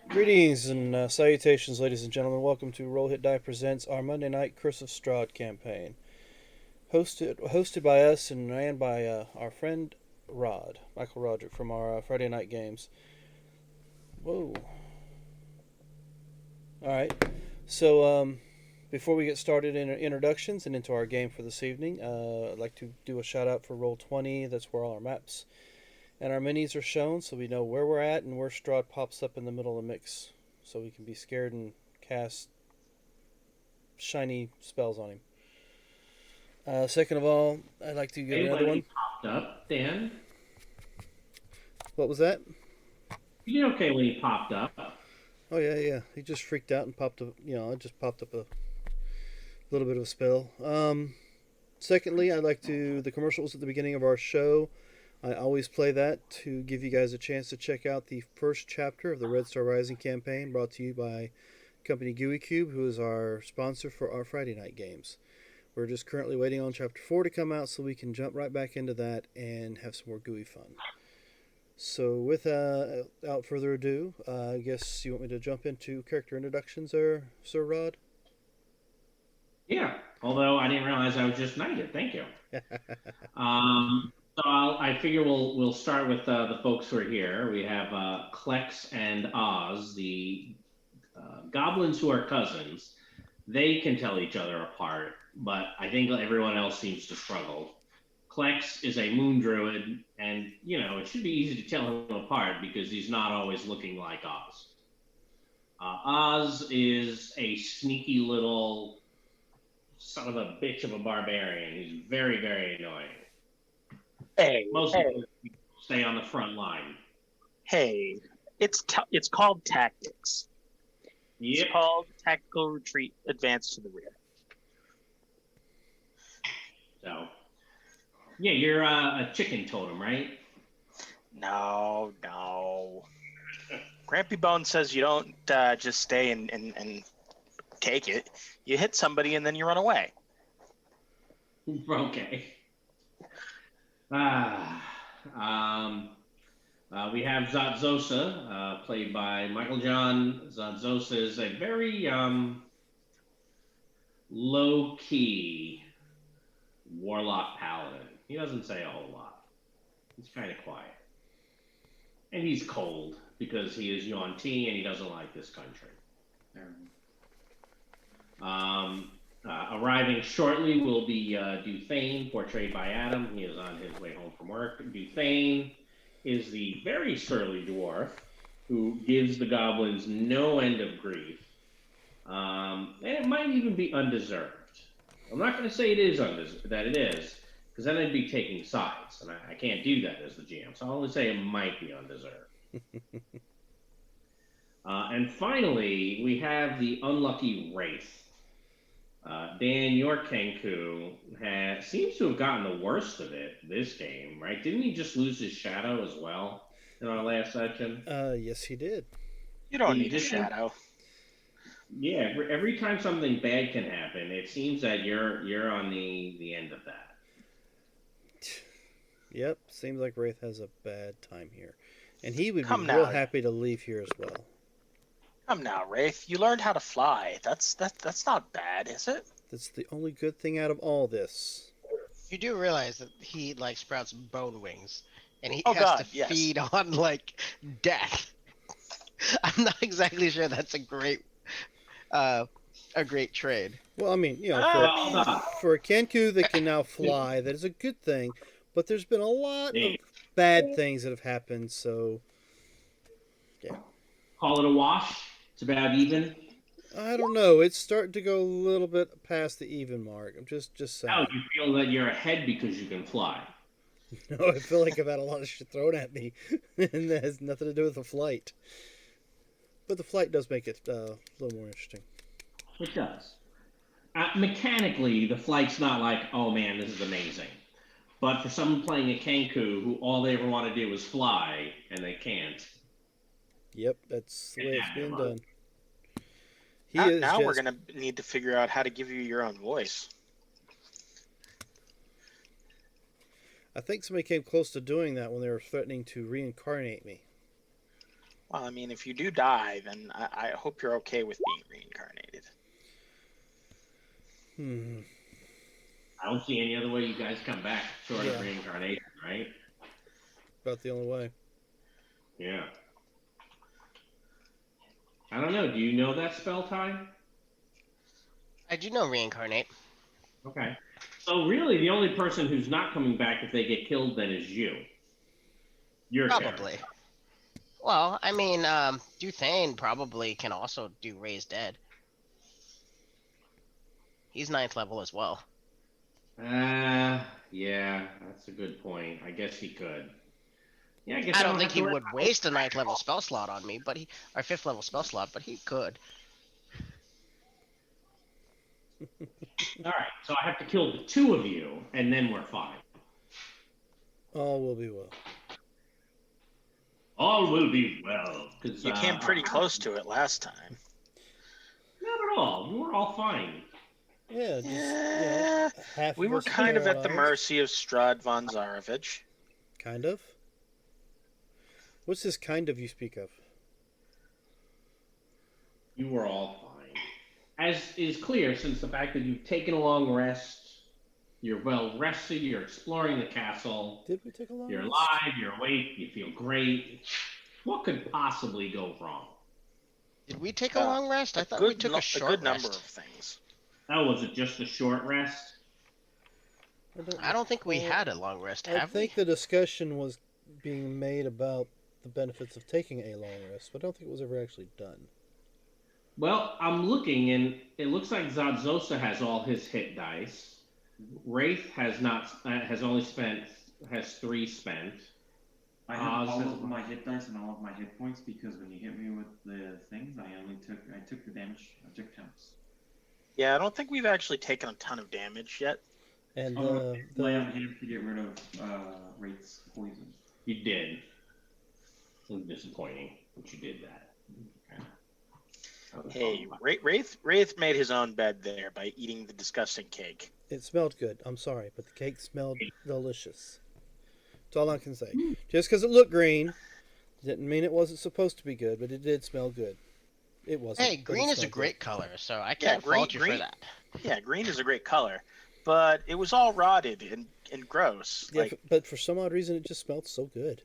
Greetings and salutations, ladies and gentlemen. Welcome to Roll Hit Die Presents our Monday Night Curse of Strahd campaign, hosted by us and ran by our friend Michael Roderick from our Friday night games. Whoa! All right. So before we get started in our introductions and into our game for this evening, I'd like to do a shout out for Roll 20. That's where all our maps and our minis are shown, so we know where we're at and where Strahd pops up in the middle of the mix, so we can be scared and cast shiny spells on him. Second of all, I'd like to give Hey, another when one. he popped up, Dan, What was that? you did okay when he popped up. Oh yeah, yeah. He just freaked out and popped up. It just popped up a little bit of a spell. Secondly, I'd like to the commercials at the beginning of our show. I always play that to give you guys a chance to check out the first chapter of the Red Star Rising campaign, brought to you by company Gooey Cube, who is our sponsor for our Friday night games. We're just currently waiting on chapter 4 to come out so we can jump right back into that and have some more gooey fun. So, without further ado, I guess you want me to jump into character introductions there, Sir Rod? Yeah, although I didn't realize I was just knighted. Thank you. I figure we'll start with the folks who are here. We have Klex and Oz, the goblins who are cousins. They can tell each other apart, but I think everyone else seems to struggle. Klex is a moon druid, and it should be easy to tell him apart because he's not always looking like Oz. Oz is a sneaky little son of a bitch of a barbarian. He's very, very annoying. Hey, Most of the people stay on the front line. hey, it's called tactics. It's Yep. called tactical retreat, advance to the rear. So, yeah, you're a chicken totem, right? No. Grampy Bone says you don't just stay and take it. You hit somebody and then you run away. Okay. Ah, um, we have Zatzosa, played by Michael John. Zatzosa is a very low key warlock paladin. He doesn't say a whole lot. He's kind of quiet. And he's cold because he is Yuan-Ti and he doesn't like this country. Um, Arriving shortly will be Duthane, portrayed by Adam. He is on his way home from work. Duthane is the very surly dwarf who gives the goblins no end of grief. And it might even be undeserved. I'm not going to say it is that it is, because then I'd be taking sides, and I can't do that as the GM. So I'll only say it might be undeserved. And finally, we have the unlucky Wraith. Dan, your Kenku seems to have gotten the worst of it this game, right? Didn't he just lose his shadow as well in our last session? Yes, he did. You don't In need a addition, shadow. yeah, every time something bad can happen, it seems that you're on the end of that. Yep, seems like Wraith has a bad time here. And he would be Come real now. happy to leave here as well. Come now, Wraith. You learned how to fly. That's not bad, is it? That's the only good thing out of all this. You do realize that he like sprouts bone wings, and he Oh has to God, yes. feed on like death. I'm not exactly sure that's a great trade. Well, I mean, Well, for a Kenku that can now fly, that is a good thing. But there's been a lot of bad things that have happened, so yeah. call it a wash. It's about even. I don't know. It's starting to go a little bit past the even mark. I'm just Oh, saying. you feel that you're ahead because you can fly. No, I feel like I've had a lot of shit thrown at me, and that has nothing to do with the flight. But the flight does make it a little more interesting. It does. Mechanically, the flight's not like, oh man, this is amazing. But for someone playing a Kenku who all they ever want to do is fly and they can't, Yep, that's the way it's being done. Now we're gonna need to figure out how to give you your own voice. I think somebody came close to doing that when they were threatening to reincarnate me. Well, I mean, if you do die, then I hope you're okay with being reincarnated. I don't see any other way you guys come back short Yeah. of reincarnation, right? About the only way. Yeah. I don't know. Do you know that spell, Ty? I do know reincarnate. Okay. So really, the only person who's not coming back if they get killed then is you. Your Probably. character. Well, I mean, Duthane probably can also do Raise Dead. He's 9th level as well. Yeah, that's a good point. I guess he could. Yeah, I guess I I don't don't think have he to worry would waste a 9th level spell slot on me, but or 5th level spell slot, but he could. All right, so I have to kill the two of you, and then we're fine. All will be well. All will be well. Because You came pretty close to it last time. Not at all. We're all fine. Yeah, just Yeah, half we of were us kind of at the paralyzed. mercy of Strahd von Zarovich. Kind of. What's this kind of you speak of? You were all fine. As is clear, since the fact that you've taken a long rest, you're well rested, you're exploring the castle, Did we take a long you're rest? alive, you're awake, you feel great. What could possibly go wrong? Did we take a long rest? I thought we took a short good number rest. of things. Oh, was it just a short rest? I don't think we had a long rest, I have think we? the discussion was being made about the benefits of taking a long rest, but I don't think it was ever actually done. Well, I'm looking, and it looks like Zadzosa has all his hit dice. Wraith has not has only spent has 3 spent. I have all of my hit dice and all of my hit points because when you hit me with the things, I took the damage objectives. Yeah, I don't think we've actually taken a ton of damage yet. And I have hand to get rid of Wraith's poison. You did. It was disappointing, but you did that. Hey, Wraith made his own bed there by eating the disgusting cake. it smelled good. I'm sorry, but the cake smelled delicious. That's all I can say. Just because it looked green didn't mean it wasn't supposed to be good, but it did smell good. It wasn't. Hey, but it green is a smelled great color, so I can't fault you for that. Yeah, green is a great color, but it was all rotted and gross. good. Yeah, but for some odd reason, it just smelled so good.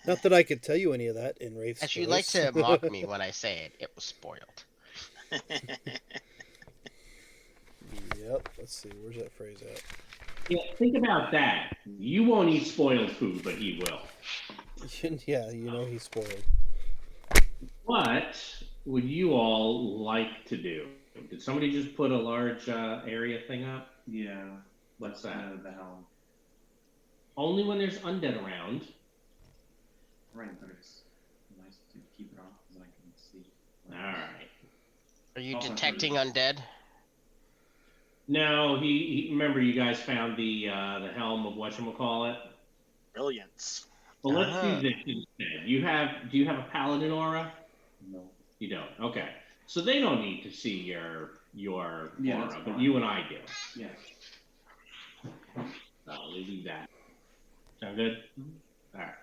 Not that I could tell you any of that in Wraith's As you voice. like to mock me when I say it, it was spoiled. Yep. Let's see. Where's that phrase at? Yeah, think about that. You won't eat spoiled food, but he will. Yeah, you know he's spoiled. What would you all like to do? Did somebody just put a large area thing up? Yeah. What's that? The helm. Only when there's undead around. Right, but it's nice to keep it on because I can see. All right. Are you detecting undead? No, he remember you guys found the helm of whatchamacallit? Brilliance. Well, let's do this instead. Do you have a paladin aura? No. You don't. Okay. So they don't need to see your aura, but fine. you and I do. Yeah. So we'll do that. Sound good? All right.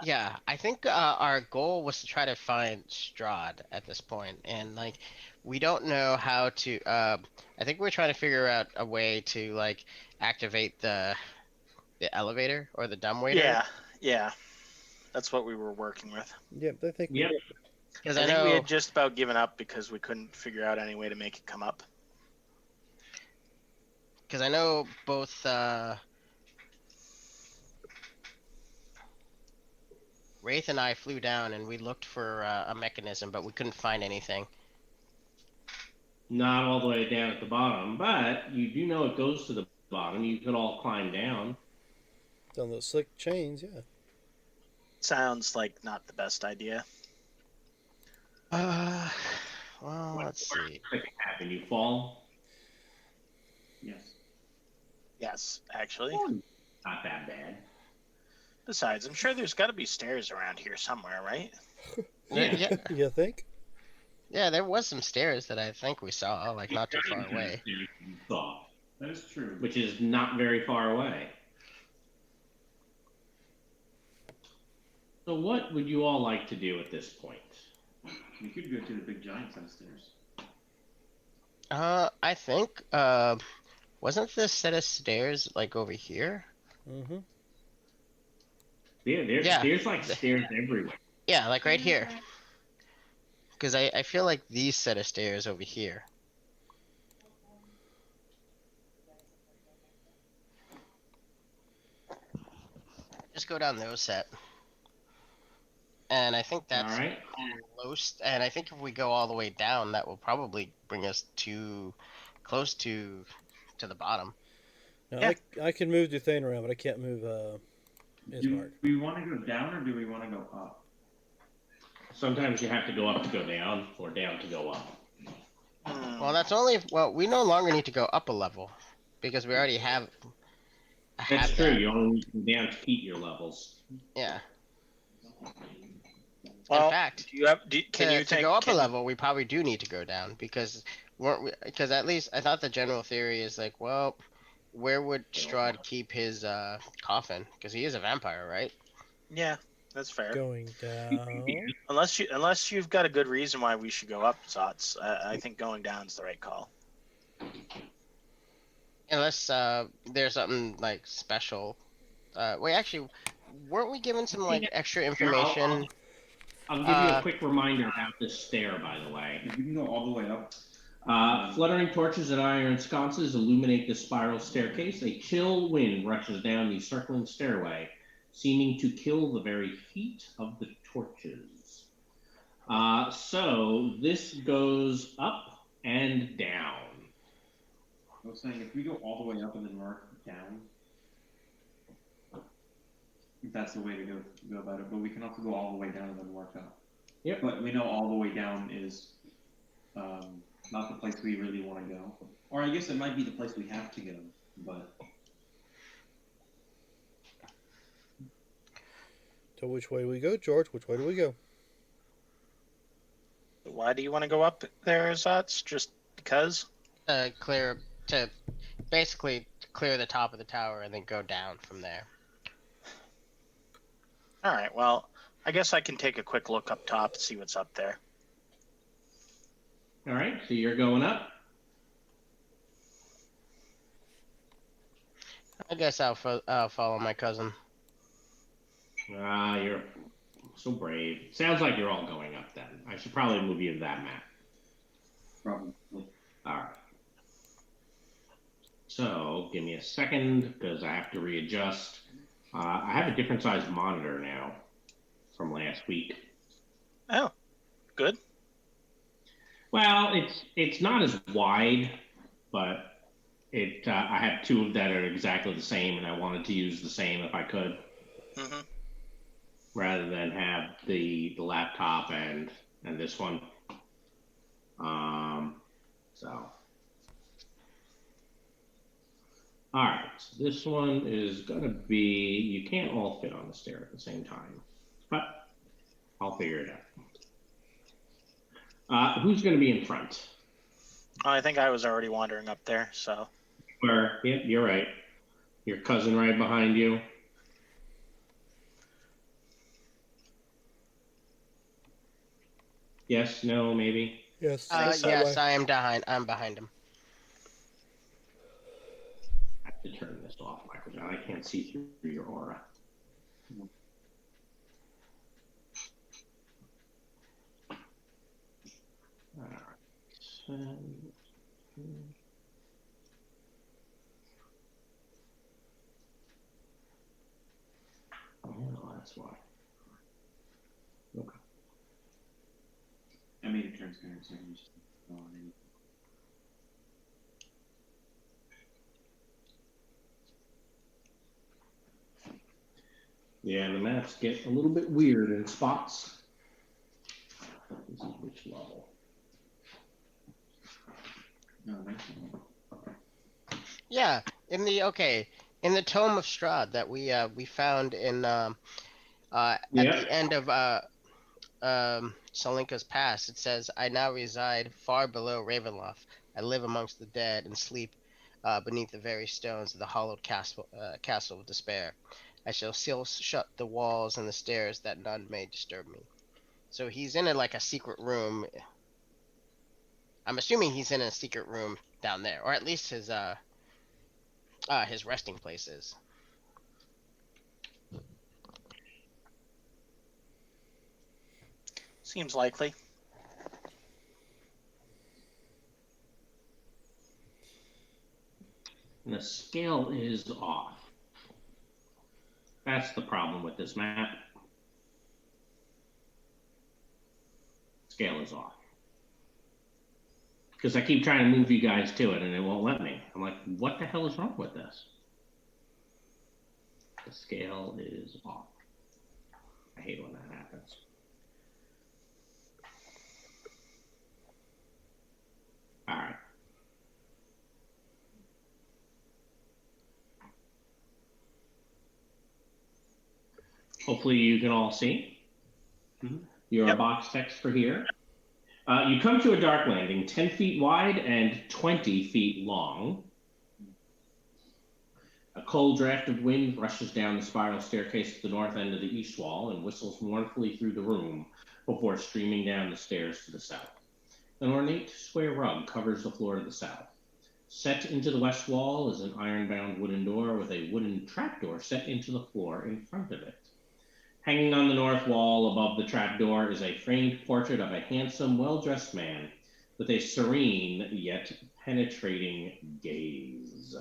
Yeah, I think our goal was to try to find Strahd at this point, and like, we don't know how to. I think we're trying to figure out a way to like activate the elevator or the dumbwaiter. Yeah, that's what we were working with. Yep, I think. Yep. Because I think we had just about given up because we couldn't figure out any way to make it come up. Because I know both Wraith and I flew down and we looked for a mechanism, but we couldn't find anything. Not all the way down at the bottom, but you do know it goes to the bottom. You could all climb down. On those slick chains, yeah. Sounds like not the best idea. Well, What let's see. can happen? You fall? Yes. Yes, actually. Not that bad. Besides, I'm sure there's got to be stairs around here somewhere, right? Yeah, You think? yeah, there was some stairs that I think we saw, like not too far away. You saw, That is true. which is not very far away. So what would you all like to do at this point? We could go to the big giant set of stairs. I think wasn't this set of stairs like over here? Mm-hmm. Yeah, There's like stairs everywhere. yeah, like right here. Because I feel like these set of stairs over here. Just go down those set. And I think All that's right. close. And I think if we go all the way down, that will probably bring us to close to the bottom. Now, Yeah. I can move Duthane around, but I can't move Do Ismark. we want to go down or do we want to go up? Sometimes you have to go up to go down, or down to go up. Well, that's only we no longer need to go up a level because we already have. That's true. That. You only need to go down to keep your levels. Yeah. Well, In fact, to go up a level, we probably do need to go down because because at least I thought the general theory is like, well, where would Strahd keep his coffin? Because he is a vampire, right? Yeah, that's fair. Going down. Unless you've got a good reason why we should go up, Zots. I think going down is the right call. Unless there's something like special. Wait, actually, weren't we given some like extra information? I'll give you a quick reminder about this stair, by the way. We can go all the way up. Fluttering torches and iron sconces illuminate the spiral staircase. A chill wind rushes down the circling stairway, seeming to kill the very heat of the torches. So this goes up and down. I was saying, if we go all the way up and then mark down, that's the way to go about it. But we can also go all the way down and then work up. Yep. But we know all the way down is not the place we really want to go. Or I guess it might be the place we have to go. But So which way do we go, George? Which way do we go? Why do you want to go up there, Zots? Just because? Basically clear the top of the tower and then go down from there. All right. Well, I guess I can take a quick look up top and see what's up there. All right, so you're going up. I guess I'll follow my cousin. You're so brave. Sounds like you're all going up then. I should probably move you to that map. probably. All right. So give me a second because I have to readjust. I have a different size monitor now from last week. Oh, good. Well, it's not as wide, but I have two that are exactly the same, and I wanted to use the same if I could, rather than have the laptop and this one. So. All right, so this one is gonna be, you can't all fit on the stair at the same time, but I'll figure it out. Who's gonna be in front? I think I was already wandering up there, so. Yeah, you're right. Your cousin right behind you. Yes, no, maybe. Yes. Yes, I'm behind him. I have to turn this off, Michael. I can't see through your aura. All right. Oh, that's why. Okay. I made it transparent so I can just go on any. Yeah, the maps get a little bit weird in spots. This is which level? No, thank you. Yeah, in the Tome of Strahd that we found in at the end of Salinka's Pass, it says, "I now reside far below Ravenloft. I live amongst the dead and sleep beneath the very stones of the hollowed castle of despair. I shall still shut the walls and the stairs that none may disturb me. So he's in like a secret room. I'm assuming he's in a secret room down there, or at least his resting place is. Seems likely. And the scale is off. That's the problem with this map. Scale is off. Because I keep trying to move you guys to it and it won't let me. I'm like, what the hell is wrong with this? The scale is off. I hate when that happens. All right. Hopefully you can all see. Your box text for here. You come to a dark landing, 10 feet wide and 20 feet long. A cold draft of wind rushes down the spiral staircase at the north end of the east wall and whistles mournfully through the room before streaming down the stairs to the south. An ornate square rug covers the floor to the south. Set into the west wall is an iron-bound wooden door with a wooden trapdoor set into the floor in front of it. Hanging on the north wall above the trapdoor is a framed portrait of a handsome, well-dressed man with a serene yet penetrating gaze.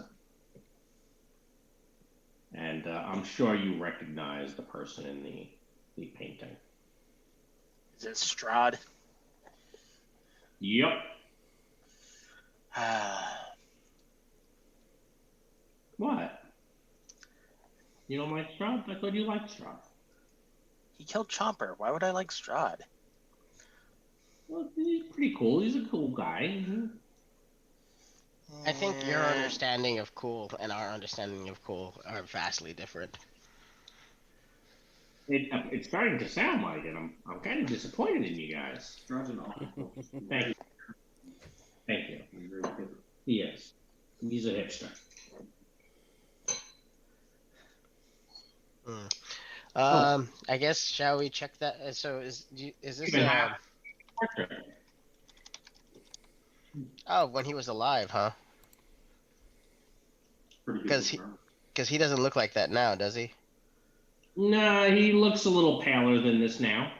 And I'm sure you recognize the person in the painting. Is it Strahd? Yep. What? You don't like Strahd? I thought you liked Strahd. He killed Chomper. Why would I like Strahd? Well, he's pretty cool. He's a cool guy. I think your understanding of cool and our understanding of cool are vastly different. It's starting to sound like it. I'm kind of disappointed in you guys. Strahd's an awful. Thank you. Thank you. He is. He's a hipster. I guess shall we check that? So is this Oh, when he was alive, huh? Because he doesn't look like that now, does he? Nah, he looks a little paler than this now.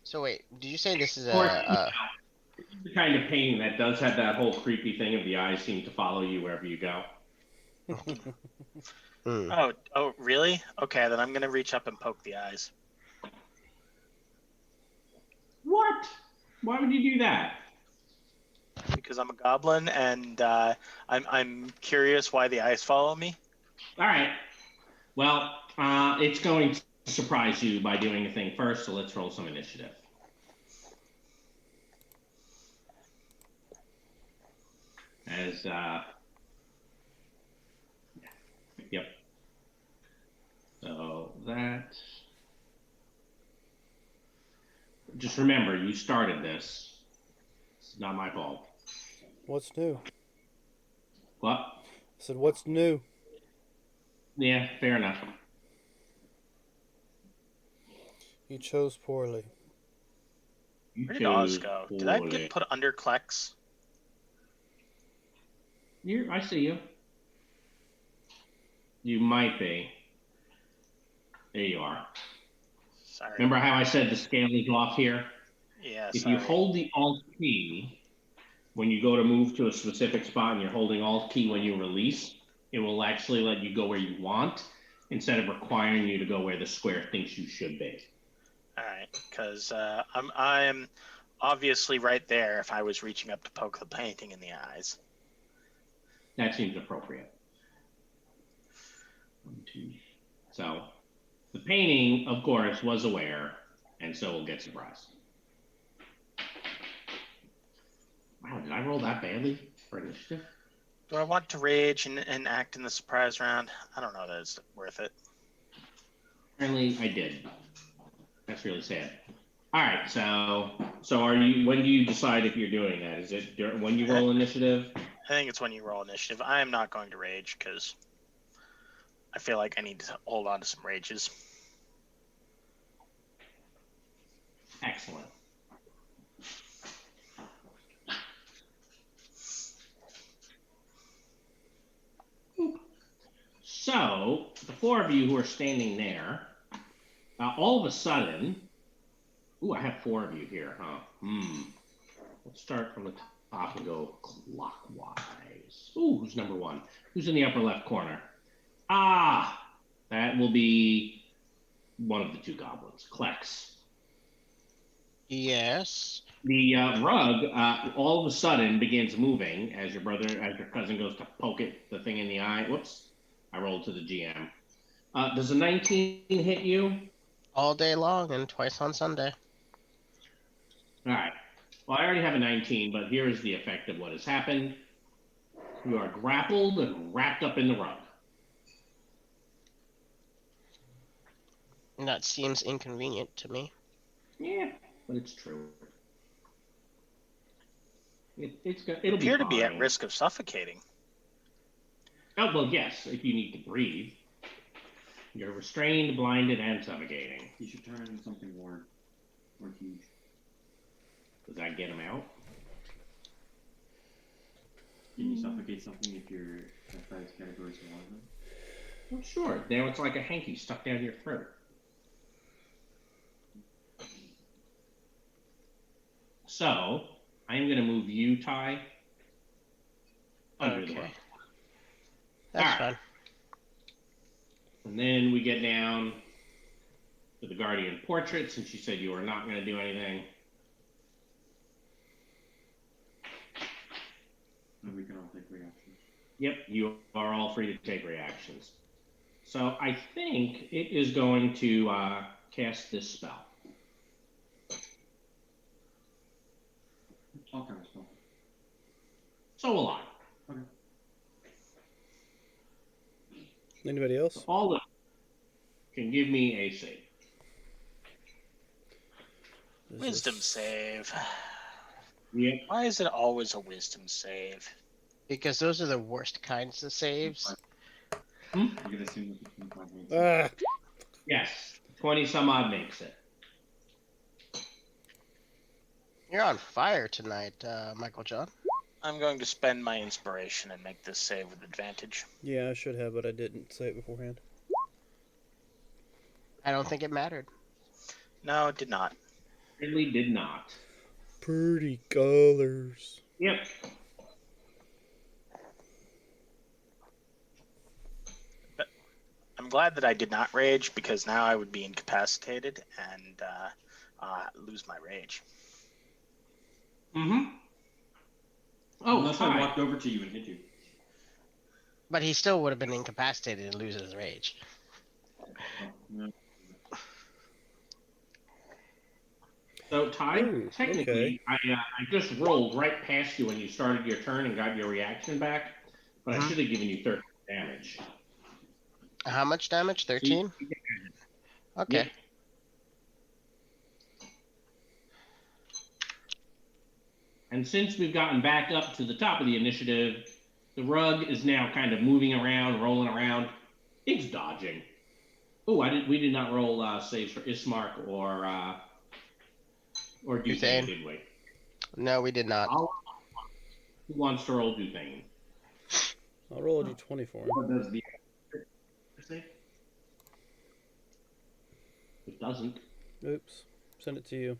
So wait, did you say this is Of course, the kind of painting that does have that whole creepy thing of the eyes seem to follow you wherever you go. Oh, really? Okay, then I'm gonna reach up and poke the eyes. What? Why would you do that? Because I'm a goblin and I'm curious why the eyes follow me. All right. Well, it's going to surprise you by doing a thing first, so let's roll some initiative. As yep. So that. Just remember, you started this. It's not my fault. What's new? What? I said, what's new? Yeah, fair enough. You chose poorly. Where did Oz go? Did I get put under Klex? I see you. You might be. There you are. Sorry. Remember how I said the scale is off here? Yeah, If sorry. you hold the Alt key, when you go to move to a specific spot and you're holding Alt key when you release, it will actually let you go where you want instead of requiring you to go where the square thinks you should be. All right, because I'm obviously right there if I was reaching up to poke the painting in the eyes. That seems appropriate. 1, 2. So the painting, of course, was aware, and so will get surprised. Wow, did I roll that badly for initiative? Do I want to rage and act in the surprise round? I don't know that it's worth it. Apparently, I did. That's really sad. All right, so are you? When do you decide if you're doing that? Is it when you roll initiative? I think it's when you roll initiative. I am not going to rage because I feel like I need to hold on to some rages. Excellent. So, the four of you who are standing there, all of a sudden, ooh, I have four of you here, huh? Let's start from the top and go clockwise. Ooh, who's number one? Who's in the upper left corner? Ah, that will be one of the two goblins, Klex. Yes. The rug all of a sudden begins moving as your cousin goes to poke it, the thing in the eye. Whoops, I rolled to the GM. Does a 19 hit you? All day long and twice on Sunday. All right. Well, I already have a 19, but here is the effect of what has happened. You are grappled and wrapped up in the rug. And that seems inconvenient to me. Yeah, but it's true. It'll You appear be to be at fine. risk of suffocating. Oh, well, yes, if you need to breathe. You're restrained, blinded, and suffocating. You should turn into something more huge. Does that get him out? Can you suffocate something if you're at 5 categories or one of them? Well, sure. Now it's like a hanky stuck down your throat. So, I am going to move you, Ty, under the rug. That's fine. And then we get down to the Guardian portrait, since you said you were not going to do anything. And we can all take reactions. Yep, you are all free to take reactions. So I think it is going to cast this spell. All kind of spell. So will I. Okay. Anybody else? So all of you can give me a save. Wisdom save. Yep. Why is it always a wisdom save? Because those are the worst kinds of saves. You can assume that the 25 makes Ah, Yes. 20 some odd makes it. You're on fire tonight, Michael John. I'm going to spend my inspiration and make this save with advantage. yeah, I should have, but I didn't say it beforehand. I don't think it mattered. No, it did not. Really did not. Pretty colors. Yep. I'm glad that I did not rage, because now I would be incapacitated and lose my rage. Mm-hmm. Oh, Unless I Ty. walked over to you and hit you. But he still would have been incapacitated and lose his rage. Oh, no. So, Ty, Ooh, technically, okay. I just rolled right past you when you started your turn and got your reaction back, but I should have given you 13 damage. How much damage? 13? Okay. Yep. And since we've gotten back up to the top of the initiative, the rug is now kind of moving around, rolling around. It's dodging. Oh, we did not roll saves for Ismark or Duthane, did we? No, we did not. Who wants to roll Duthane? I'll roll a d20 for him. What does the It doesn't. Oops. Send it to you.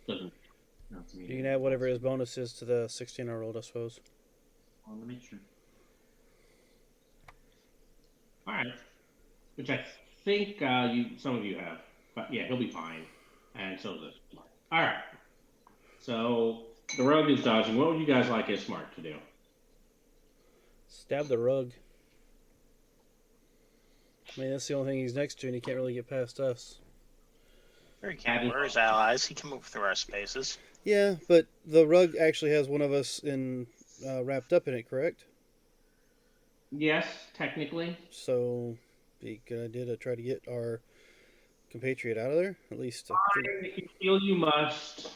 Doesn't. No, it's me. You can add whatever his bonus is to the 16 I rolled, I suppose. Well, let me make sure. All right. Which I think some of you have. But yeah, he'll be fine. And so is Ismark. All right. So the rug is dodging. What would you guys like Ismark to do? Stab the rug. I mean, that's the only thing he's next to, and he can't really get past us. Very can't. We're his allies. He can move through our spaces. Yeah, but the rug actually has one of us wrapped up in it, correct? Yes, technically. So, be a good idea to try to get our compatriot out of there, at least. If you feel you must.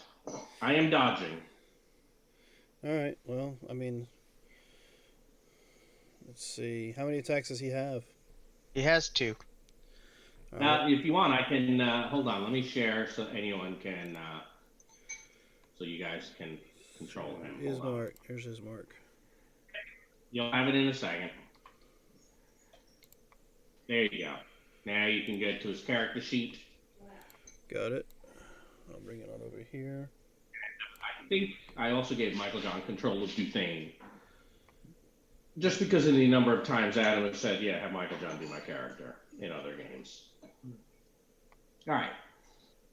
I am dodging. All right. Well, I mean, let's see. How many attacks does he have? He has 2. All right. If you want, I can hold on. Let me share so anyone can, so you guys can control him. His Hold on. mark. Here's his mark. You'll have it in a second. There you go. Now you can get to his character sheet. Got it. I'll bring it on over here. I think I also gave Michael John control of Duthane. Just because of the number of times Adam has said, yeah, have Michael John be my character in other games. All right.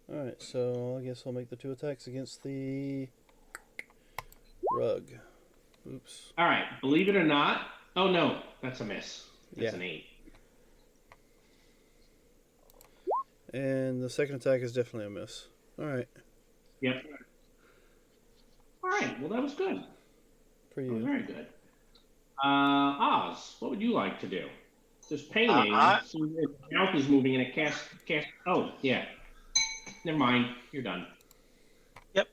All right. So I guess I'll make the 2 attacks against the rug. Oops. All right. Believe it or not. Oh, no. That's a miss. That's Yeah. an 8. And the second attack is definitely a miss. All right. Yep. All right. Well, that was good. For That was you. very good. Oz, what would you like to do? This painting, see, the mouth is moving and it cast. Oh, yeah. Never mind. You're done. Yep.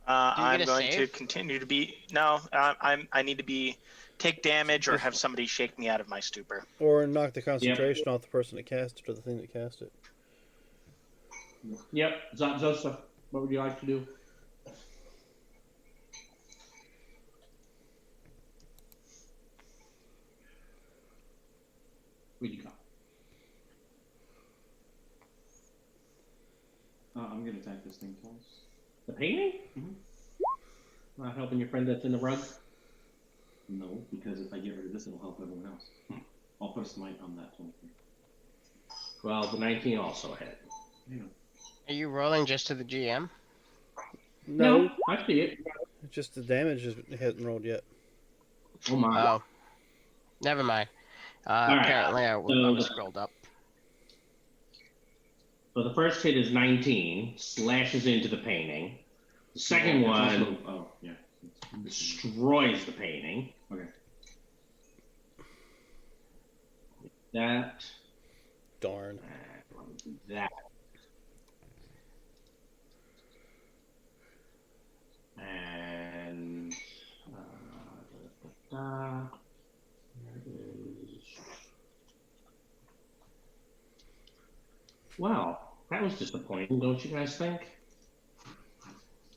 I'm get a going to save? continue to be. No, I need to take damage or have somebody shake me out of my stupor. Or knock the concentration off the person that cast it or the thing that cast it. Yep. Zosa, what would you like to do? Where'd you go? I'm gonna attack this thing twice. The painting? Mhm. Not helping your friend that's in the rug? No, because if I get rid of this, it'll help everyone else. I'll put a smite on that 23. Well, the 19 also hit. Yeah. Are you rolling just to the GM? No. I see it. Just the damage hasn't rolled yet. Oh my. Oh. Never mind. right. Apparently I So was the- scrolled up. So the first hit is 19, slashes into the painting. The second It's one also- oh, yeah. destroys the painting. Okay. That. Darn. That. And. There it is. Well, that was disappointing, don't you guys think?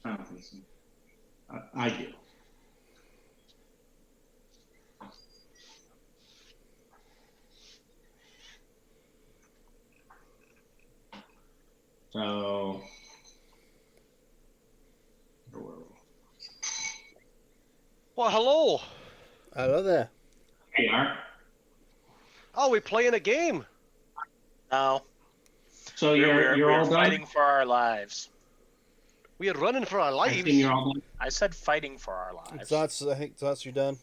I don't think so. I do. So. Where were we? Well, hello. Hello there. Here you are. Oh, we playing a game. No, So we're you're all done? fighting for our lives. We are running for our I lives. assume you're all done? I said fighting for our lives. Zots, I think Zots, you're done.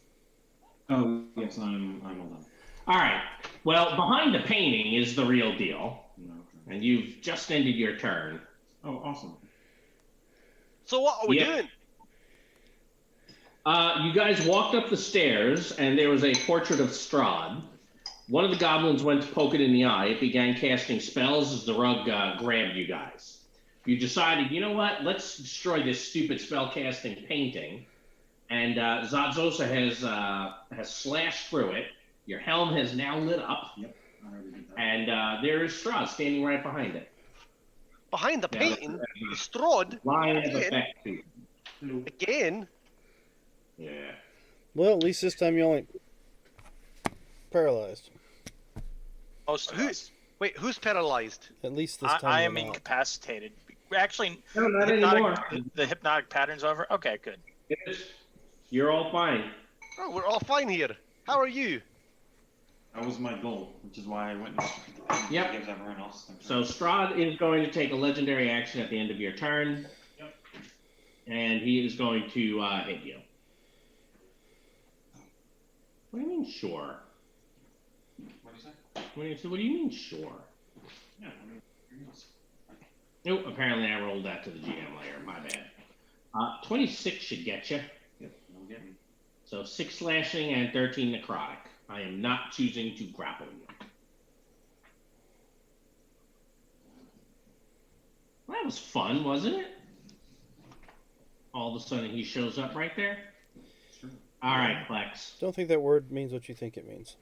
Oh, yes, I'm all done. All right. Well, behind the painting is the real deal, No, okay. and you've just ended your turn. Oh, awesome. So what are we Yeah. doing? You guys walked up the stairs, and there was a portrait of Strahd. One of the goblins went to poke it in the eye. It began casting spells as the rug grabbed you guys. You decided, you know what? Let's destroy this stupid spell-casting painting. And Zadzosa has slashed through it. Your helm has now lit up, Yep, I already did that. and there is Strahd standing right behind it. Behind the Yeah, painting, Strahd Line of Again? effect. too. Hello. again. Yeah. Well, at least this time you only paralyzed. Most of Who- us. Wait, who's paralyzed? At least this time. I you're am not. incapacitated. Actually, No, not anymore. the hypnotic pattern's over. Okay, good. You're all fine. Oh, we're all fine here. How are you? That was my goal, which is why I went and Yep. gives everyone else. So Strahd is going to take a legendary action at the end of your turn. Yep. And he is going to hit you. What do you mean, sure? What do you say? What do you mean, sure? Yeah, I mean, yes. Nope, apparently I rolled that to the GM layer. My bad. 26 should get you. Yep, that'll get me. So 6 slashing and 13 necrotic. I am not choosing to grapple you. Well, that was fun, wasn't it? All of a sudden he shows up right there. Sure. All right, Plex. Don't think that word means what you think it means.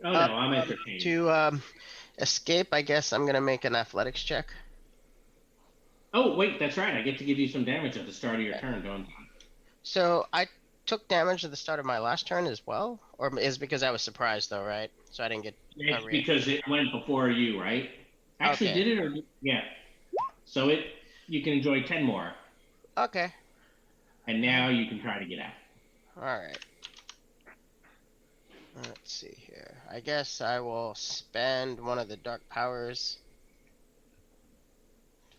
Oh no, I'm entertaining. To escape, I guess I'm gonna make an athletics check. Oh wait, that's right. I get to give you some damage at the start of your Yeah. turn, don't I? So I took damage at the start of my last turn as well, or is it because I was surprised though, right? So I didn't get. It's because it went before you, right? Actually, Okay. did it or yeah? So you can enjoy 10 more, Okay. and now you can try to get out. All right. Let's see here. I guess I will spend one of the dark powers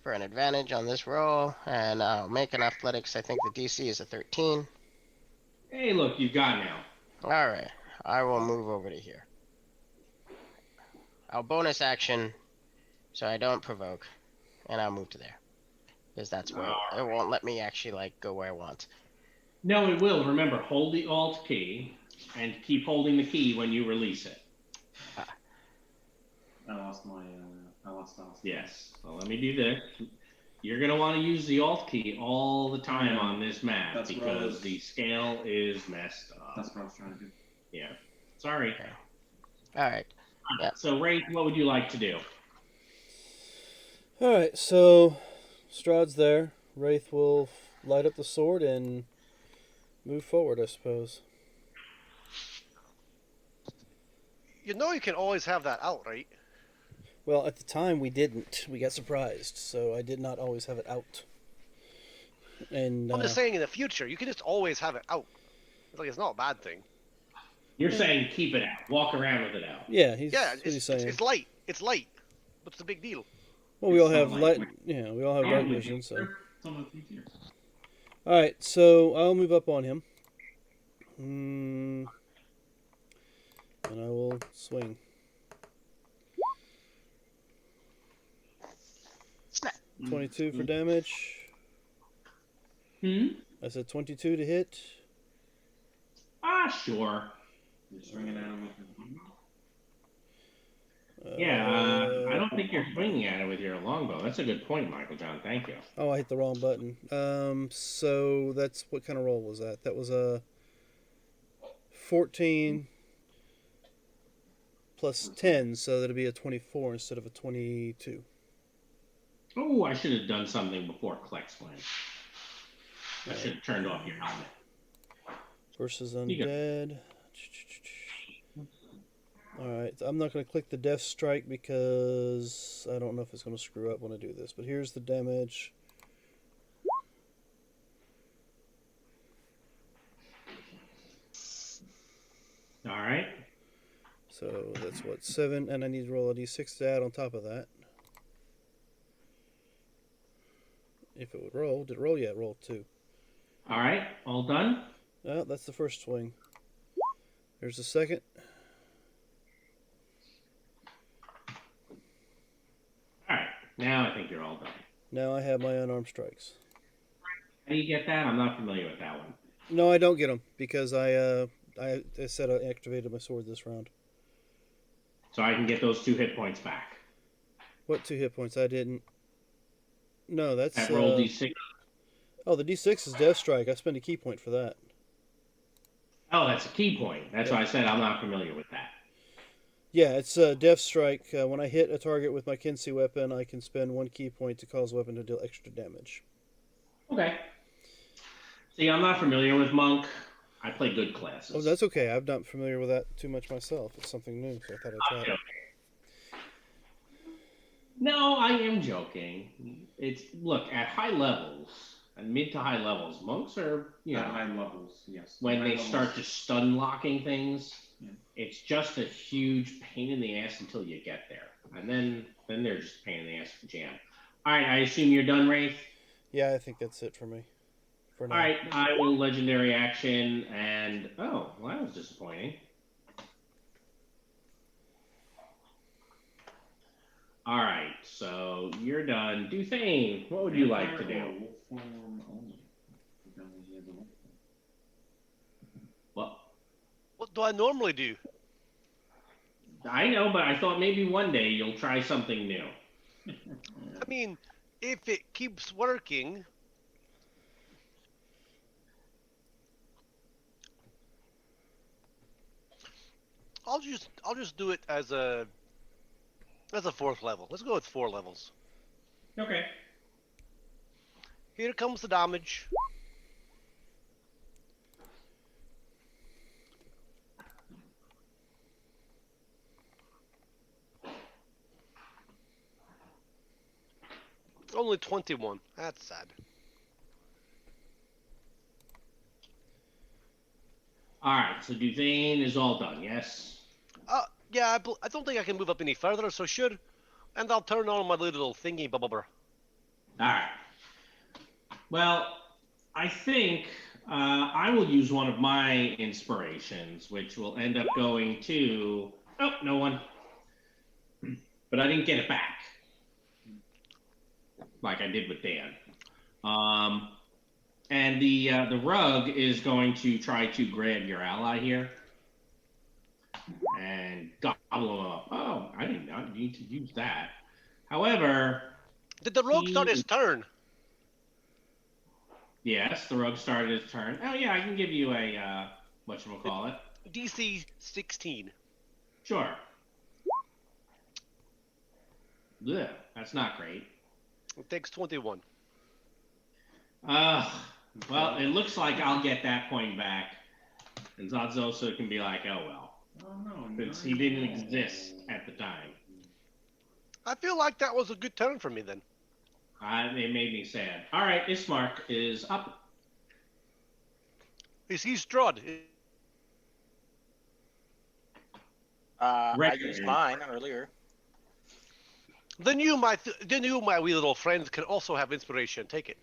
for an advantage on this roll, and I'll make an athletics. I think the DC is a 13. Hey, look, you've got now. All right. I will move over to here. I'll bonus action so I don't provoke, and I'll move to there. Because that's where it won't let me actually like go where I want. No, it will. Remember, hold the Alt key and keep holding the key when you release it. I lost my. I lost. Yes. Well, let me do this. You're going to want to use the Alt key all the time on this map That's what I because was- the scale is messed up. That's what I was trying to do. Yeah. Sorry. Okay. All right. Yeah. So, Ray, what would you like to do? All right, so Strahd's there. Wraith will light up the sword and move forward, I suppose. You know you can always have that out, right? Well, at the time we didn't. We got surprised, so I did not always have it out. And I'm just saying in the future, you can just always have it out. It's not a bad thing. You're saying keep it out. Walk around with it out. yeah, Yeah, that's what he's it's, saying. it's light. It's light. What's the big deal? Well, we all It's have sunlight. light. Yeah, we all have dark vision. So, Some of the things here. all right, so I'll move up on him. And I will swing. Snap. 22 for damage. Hmm? I said 22 to hit. Sure. You're swinging at him with the. Yeah, I don't think you're swinging at it with your longbow. That's a good point, Michael John. Thank you. Oh, I hit the wrong button. So that's what kind of roll was that? That was a 14 plus 10, so that'd be a 24 instead of a 22. Oh, I should have done something before Klex went. I should have turned off your helmet. Versus You go. undead. Alright, I'm not going to click the death strike because I don't know if it's going to screw up when I do this. But here's the damage. All right. So that's what, 7, and I need to roll a d6 to add on top of that. If it would roll. Did it roll? Yeah, it rolled 2. All right. All done? Oh, that's the first swing. There's the second. All right. Now I think you're all done. Now I have my unarmed strikes. How do you get that? I'm not familiar with that one. No, I don't get them because I said I activated my sword this round. So I can get those 2 hit points back. What 2 hit points? I didn't. No, that's. That roll d6. Oh, the d6 is death strike. I spent a key point for that. Oh, that's a key point. That's Yeah. why I said I'm not familiar with that. Yeah, it's death strike. When I hit a target with my Kinsey weapon, I can spend 1 key point to cause the weapon to deal extra damage. Okay. See, I'm not familiar with Monk. I play good classes. Oh, that's okay. I'm not familiar with that too much myself. It's something new, so I thought I'd try it. No, I am joking. It's look at high levels and mid to high levels. Monks are At high levels, yes. when High they levels. start to stun locking things, Yeah. it's just a huge pain in the ass until you get there, and then they're just a pain in the ass to jam. All right, I assume you're done, Wraith. Yeah, I think that's it for me. For now. All right, I will legendary action, and oh, well, that was disappointing. All right, so you're done. Duthane, what would you like to Vampire or do? wolf form only. Because he has a wolf form. Well, What do I normally do? I know, but I thought maybe one day you'll try something new. I mean, if it keeps working. I'll just do it as a 4th level. Let's go with 4 levels. Okay. Here comes the damage. Only 21. That's sad. All right. So Duvane is all done. Yes. Yeah, I don't think I can move up any further, so sure. And I'll turn on my little thingy bubber. All right. Well, I think I will use one of my inspirations, which will end up going to. Oh, no one. But I didn't get it back, like I did with Dan. And the rug is going to try to grab your ally here and gobble him up. Oh, I did not need to use that. However, Did the rogue start his turn? Yes, the rogue started his turn. Oh yeah, I can give you a whatchamacallit. DC 16. Sure. Blech, that's not great. It takes 21. Well, it looks like I'll get that point back. And Zazzosa can be like, oh well. Oh no, Since he didn't exist at the time. I feel like that was a good turn for me then. It made me sad. Alright, Ismark is up. Is he Strahd? I used mine earlier. Then you, my wee little friend, can also have inspiration. Take it.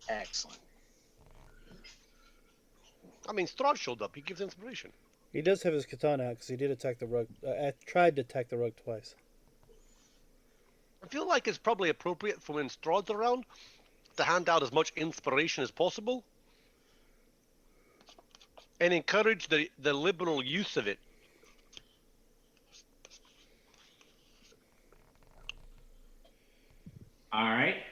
Excellent. I mean, Strahd showed up. He gives inspiration. He does have his katana out because he did attack the rug. Tried to attack the rug twice. I feel like it's probably appropriate for when Strahd's around to hand out as much inspiration as possible and encourage the liberal use of it. Alright.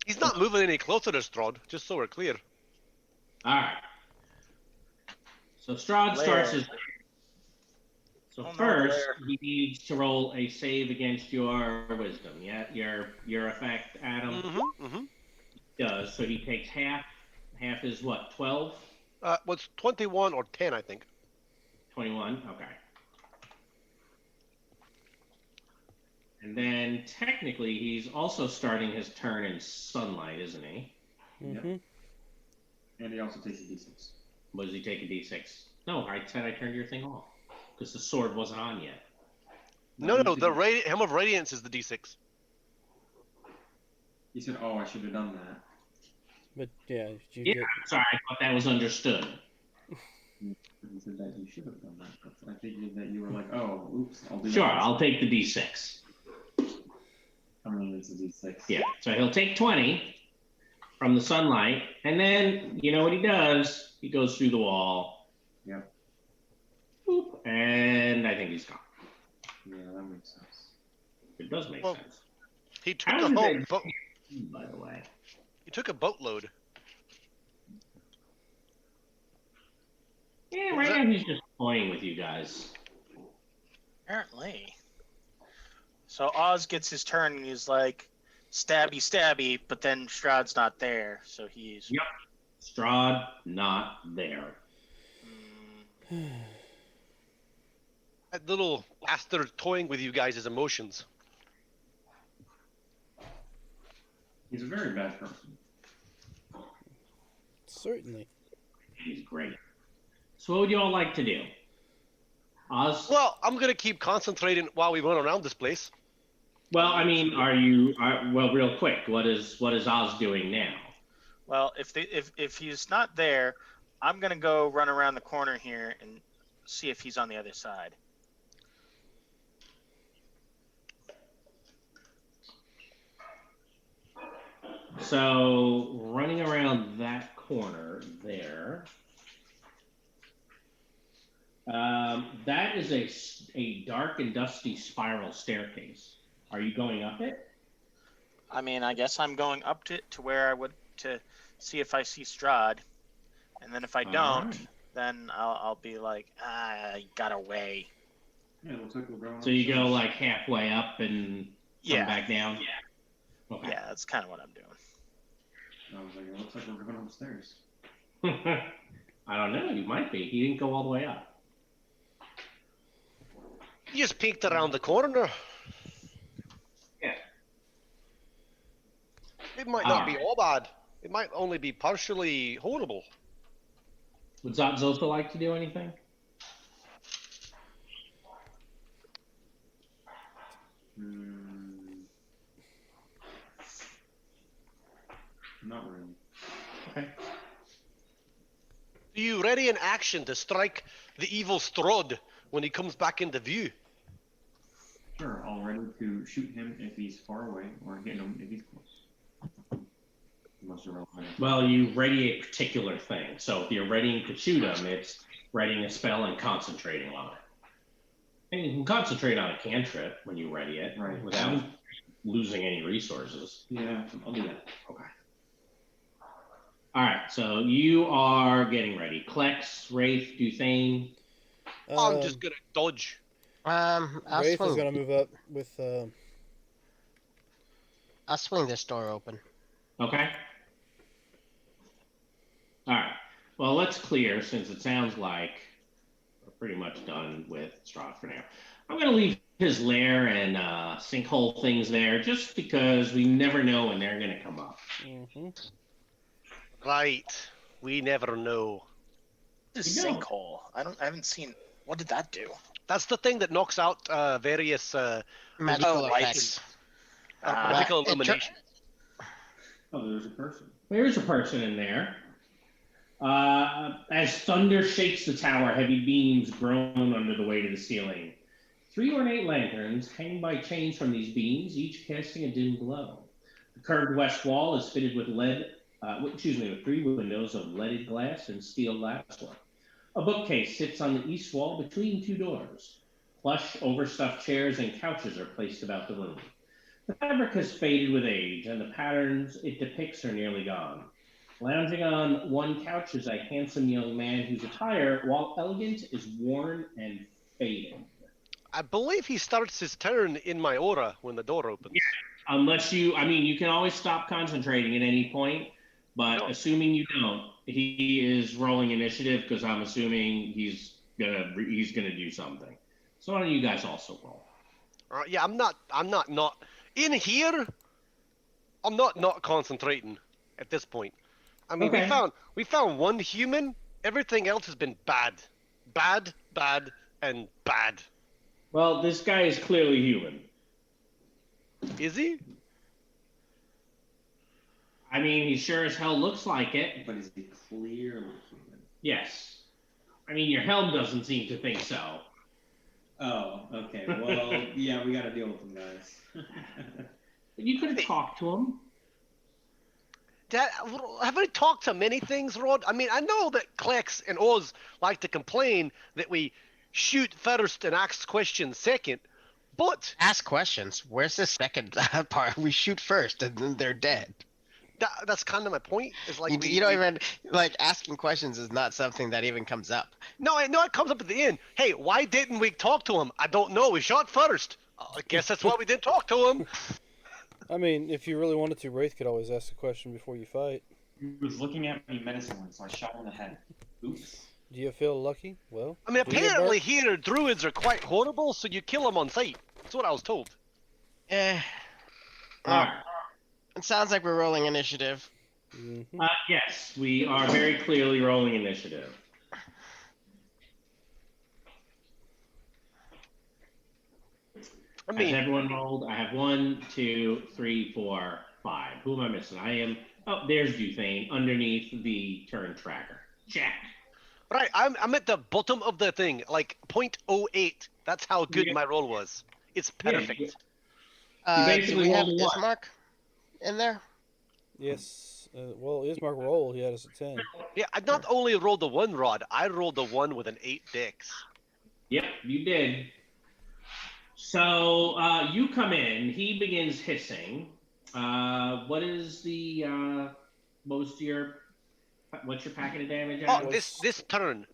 He's not moving any closer to Strahd, just so we're clear. Alright. So Strahd starts his. So first, he needs to roll a save against your wisdom. Yeah, your effect, Adam. Does so he takes half. Half is what? 12. What's 21 or 10? I think. 21. Okay. And then technically, he's also starting his turn in sunlight, isn't he? Mm-hmm. Yep. And he also takes a d6. What does he take a d6? No, I said I turned your thing off because the sword wasn't on yet. No, the Helm of Radiance is the D6. He said, "Oh, I should have done that." But yeah, Sorry, I thought that was understood. He said that you should have done that. But I figured that you were like, "Oh, oops, I'll do that." Sure, I'll take the d6. I mean, it's a d6. Yeah, so he'll take 20 from the sunlight, and then you know what he does? He goes through the wall. Yep. Boop, and I think he's gone. Yeah, that makes sense. It does make sense. He took How a did whole they- boat. By the way. He took a boatload. Yeah, right now he's just toying with you guys. Apparently. So Oz gets his turn and he's like, stabby, stabby, but then Strahd's not there, so he's. Yep. Strahd not there. That little bastard toying with you guys' emotions. He's a very bad person. certainly. He's great. So what would you all like to do? Oz? Well, I'm gonna keep concentrating while we run around this place. Well, I mean, well, real quick, what is Oz doing now? Well, if he's not there, I'm gonna go run around the corner here and see if he's on the other side. So running around that corner there, that is a dark and dusty spiral staircase. Are you going up it? I mean, I guess I'm going up to where I would to see if I see Strahd, and then if I don't, Alright. then I'll be like, I gotta weigh. Yeah, it looks like we're going. So you go upstairs. like halfway up and come Yeah. back down? Okay. Yeah, that's kind of what I'm doing. I was like, it looks like we're going upstairs. I don't know. You might be. He didn't go all the way up. You just peeked around the corner. Yeah. It might not be all bad. It might only be partially horrible. Would Zosa like to do anything? Not really. Okay. Are you ready in action to strike the evil Strahd when he comes back into view? Sure, I'll ready to shoot him if he's far away, or hit him if he's close. Unless you're relevant. Well, you ready a particular thing. So if you're readying to shoot him, it's readying a spell and concentrating on it. And you can concentrate on a cantrip when you ready it, Right. without losing any resources. Yeah, I'll do that. Okay. All right, so you are getting ready. Klex, Wraith, Duthane. I'm just gonna dodge. I'll Wraith swing. is going to move up with. I'll swing this door open. Okay. All right. Well, let's clear since it sounds like we're pretty much done with Strahd for now. I'm going to leave his lair and sinkhole things there just because we never know when they're going to come up. Mm-hmm. Right. We never know. This You don't. sinkhole. I haven't seen. What did that do? That's the thing that knocks out various Magical right. effects. magical it tr- illumination. Oh, there's a person. There's a person in there. As thunder shakes the tower, heavy beams groan under the weight of the ceiling. 3 ornate lanterns hang by chains from these beams, each casting a dim glow. The curved west wall is fitted with with 3 windows of leaded glass and steel glasswork. A bookcase sits on the east wall between 2 doors. Plush, overstuffed chairs and couches are placed about the room. The fabric has faded with age, and the patterns it depicts are nearly gone. Lounging on one couch is a handsome young man whose attire, while elegant, is worn and faded. I believe he starts his turn in my aura when the door opens. Unless you can always stop concentrating at any point, but No. assuming you don't, he is rolling initiative because I'm assuming he's gonna do something. So why don't you guys also roll? Yeah, I'm not in here. I'm not concentrating at this point. I mean, Okay. we found one human. Everything else has been bad, and bad. Well, this guy is clearly human. Is he? I mean, he sure as hell looks like it. But is he clearly human? Yes. I mean, your helm doesn't seem to think so. Oh, okay. Well, yeah, we got to deal with him, guys. But you could have talked to him. Have I talked to many things, Rod? I mean, I know that Klex and Oz like to complain that we shoot first and ask questions second, but Ask questions. Where's the second part? We shoot first and then they're dead. that's kind of my point. Is like You don't even like asking questions is not something that even comes up. No, I know it comes up at the end. Hey, why didn't we talk to him? I don't know. We shot first. I guess that's why we didn't talk to him. I mean, if you really wanted to, Wraith could always ask a question before you fight. He was looking at me menacingly, so I shot him in the head. Oops. Do you feel lucky? Well, I mean, do your apparently part. here druids are quite horrible, so you kill them on sight. That's what I was told. Eh. All right. It sounds like we're rolling initiative. Mhm. Yes, we are very clearly rolling initiative. I Has mean, everyone rolled? I have 1, 2, 3, 4, 5. Who am I missing? I am. Oh, there's Duthane underneath the turn tracker. Check. right, I'm at the bottom of the thing, like 0.08. That's how good Yeah. my roll was. It's Yeah, perfect. you- Do basically we have rolled a one. Ismark in there? Yes. Well, Ismark roll. He had us at 10. Yeah, I not only rolled the one rod, I rolled the one with an 8 dex. Yep, you did. So you come in. He begins hissing. What is the most of your What's your packet of damage? Oh, Adam? this turn.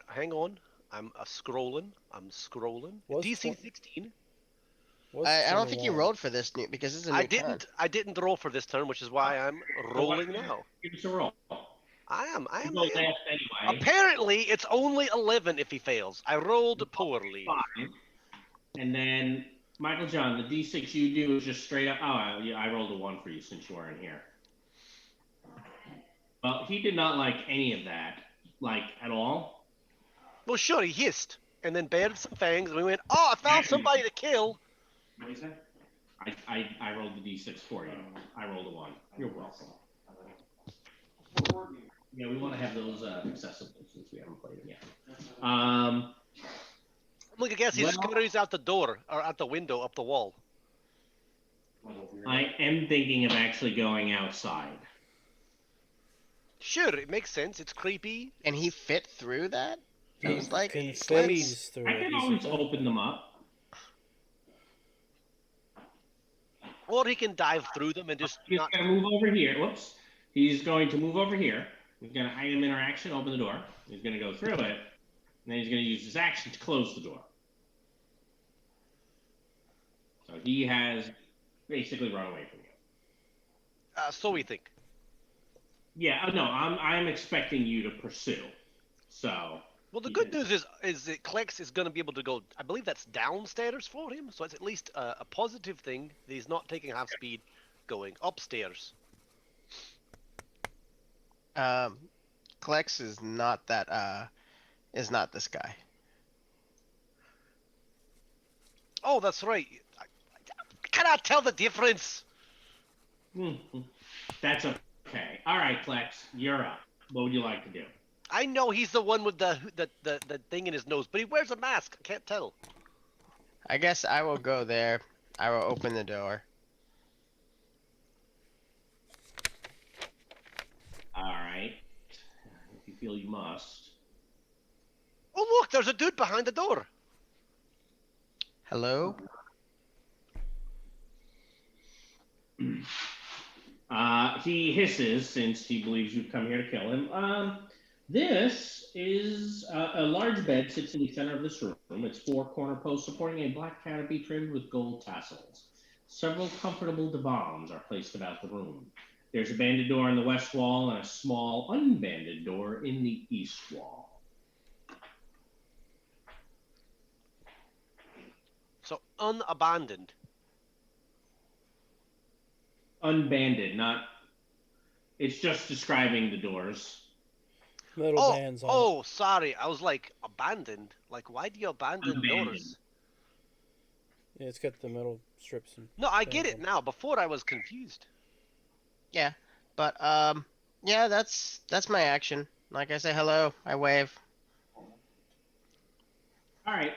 Hang on. I'm scrolling. Was DC twen- 16. Was I don't think you 21. rolled for this new because this is a new turn. I didn't roll for this turn, which is why I'm rolling now. Give us a roll. I am. You go last anyway. Apparently, it's only 11 if he fails. I rolled poorly. 5. And then, Michael John, the D6 you do is just straight up. Oh, yeah, I rolled a 1 for you since you weren't here. Well, he did not like any of that, like, at all. Well, sure, he hissed and then bared some fangs, and we went, "Oh, I found somebody to kill." What do you say? I rolled the D6 for you. I rolled a 1. You're welcome. Yeah, we want to have those accessible since we haven't played them yet. Look, I guess he scurries out the door or out the window up the wall. I am thinking of actually going outside. Sure, it makes sense. It's creepy. And he fit through that? It was like Can Flex. phase through I it. can always open them up. Or he can dive through them and just He's not. going to move over here. Whoops. He's going to move over here. He's going to item interaction, open the door. He's going to go through it. And then he's going to use his action to close the door. So he has basically run away from you. So we think. Yeah, no, I'm expecting you to pursue. So. Well, the good news is that Klex is going to be able to go. I believe that's downstairs for him, so it's at least a positive thing that he's not taking half speed, going upstairs. Klex is not that is not this guy. Oh, that's right. I cannot tell the difference. That's okay. All right, Plex, you're up. What would you like to do? I know he's the one with the thing in his nose, but he wears a mask. I can't tell. I guess I will go there. I will open the door. All right. If you feel you must. Oh, look, there's a dude behind the door. Hello? He hisses since he believes you've come here to kill him. This is a large bed sits in the center of this room. It's 4 corner posts supporting a black canopy trimmed with gold tassels. Several comfortable divans are placed about the room. There's a banded door in the west wall and a small unbanded door in the east wall. So unabandoned. Unbanded, not. It's just describing the doors. Metal bands on it. Sorry. I was like, abandoned? Like, why do you abandon doors? Yeah, it's got the metal strips. And No, I get bands it on now. Before I was confused. Yeah. But yeah, that's my action. Like I say hello, I wave. All right.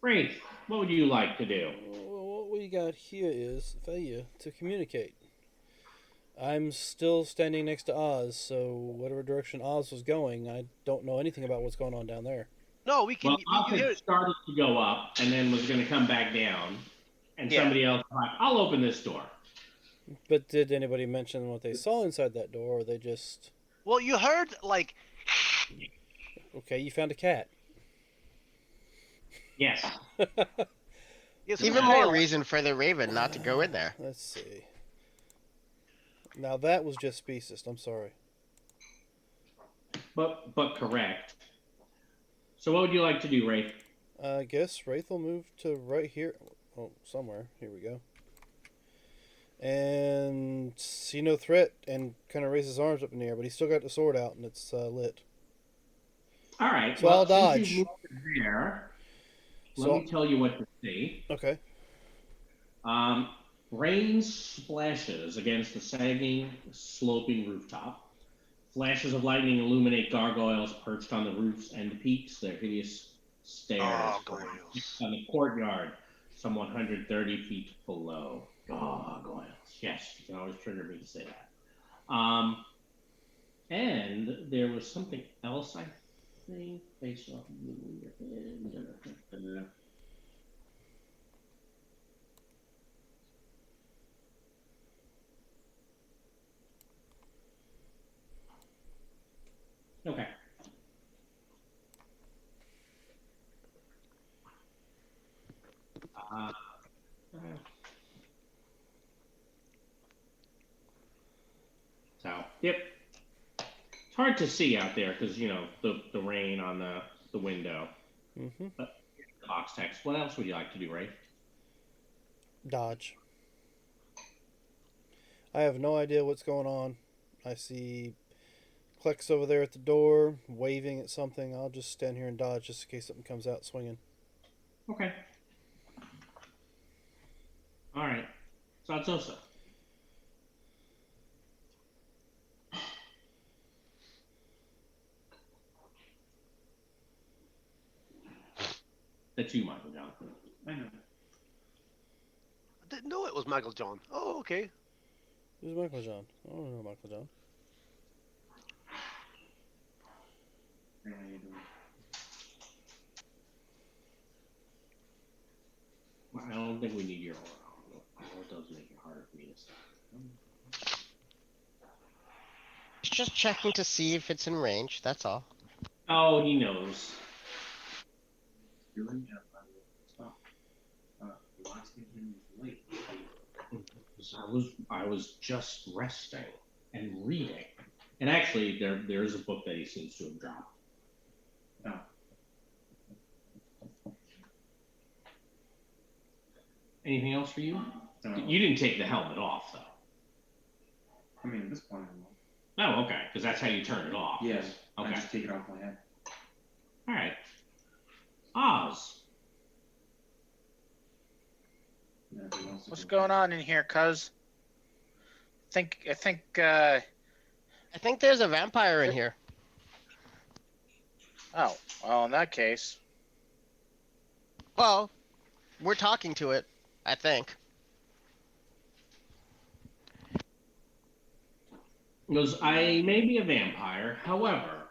Wraith, what would you like to do? Well, what we got here is failure to communicate. I'm still standing next to Oz, so whatever direction Oz was going, I don't know anything about what's going on down there. No, we can. Well, Oz you hear had it. started to go up and then was going to come back down. And Yeah. somebody else was like, I'll open this door. But did anybody mention what they saw inside that door, or they just... Well, you heard, like... Okay, you found a cat. Yes. It's Even more more like- reason for the Raven not to go in there. Let's see. Now that was just speciest, I'm sorry. But correct. So what would you like to do, Wraith? I guess Wraith will move to right here. Oh, somewhere. Here we go. And see no threat and kind of raise his arms up in the air, but he's still got the sword out and it's lit. All right. So I'll since dodge. you moved there, So- let me tell you what to see. Okay. Rain splashes against the sagging, sloping rooftop. Flashes of lightning illuminate gargoyles perched on the roofs and peaks, their hideous stares Gargoyles. on the courtyard, some 130 feet below. Gargoyles. Yes, you can always trigger me to say that. And there was something else, I think, based off of your head. Okay. Uh, so, yep. It's hard to see out there because the rain on the window. Mm-hmm. But the box text. What else would you like to do, Ray? Dodge. I have no idea what's going on. I see Klex over there at the door, waving at something. I'll just stand here and dodge just in case something comes out swinging. Okay. All right. Satsosa. That's you, Michael John. I know. I didn't know it was Michael John. Oh, okay. Who's Michael John? I don't know Michael John. Hey, how you doing? Well, I don't think we need your aura. It does make it harder for me to stop. It's just checking to see if it's in range. That's all. Oh, he knows. Doing? Yeah, stop. The last thing was late. I was just resting and reading, and actually, there is a book that he seems to have dropped. Oh. Anything else for you? No. You didn't take the helmet off, though. I mean, at this point, I will. Oh, okay, because that's how you turn it off. Yes. Okay. I just take it off my head. All right. Oz. What's going on in here, cuz? I think I think there's a vampire in here. oh, well, in that case. Well, we're talking to it, I think. Because I may be a vampire, however,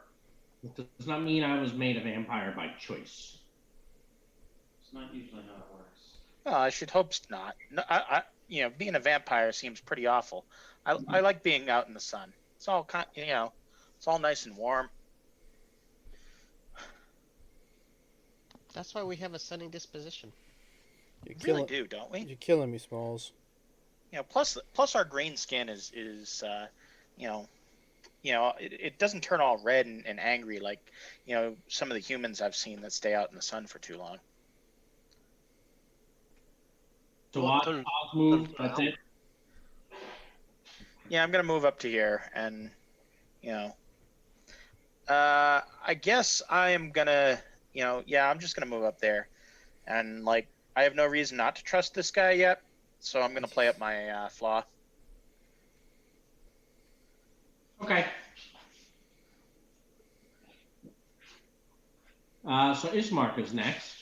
it does not mean I was made a vampire by choice. It's not usually how it works. Well, I should hope not. No, being a vampire seems pretty awful. I like being out in the sun. It's all it's all nice and warm. That's why we have a sunny disposition. You're We really killing, do, don't we? You're killing me, Smalls. Plus our green skin is it doesn't turn all red and angry like some of the humans I've seen that stay out in the sun for too long. So Well, Oz moved, that's it? Yeah, I'm gonna move up to here, and I guess I am gonna, I'm just gonna move up there, and I have no reason not to trust this guy yet, so I'm gonna play up my flaw. Okay. So Ismark is next.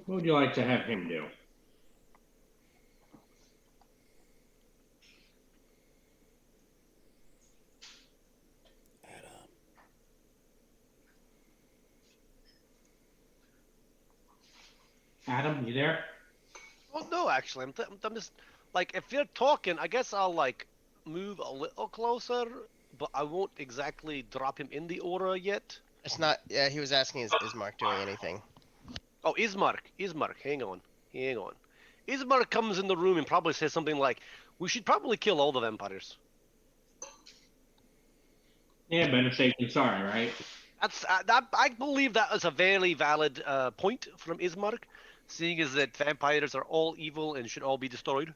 What would you like to have him do? Adam, you there? Well, no, actually, I'm just if you're talking, I guess I'll move a little closer, but I won't exactly drop him in the aura yet. It's not. Yeah, he was asking, is Mark doing anything? Oh, Ismark, hang on. Ismark comes in the room and probably says something like, "We should probably kill all the vampires." Yeah, better safe than sorry, right? I believe that is a very valid point from Ismark, seeing as that vampires are all evil and should all be destroyed.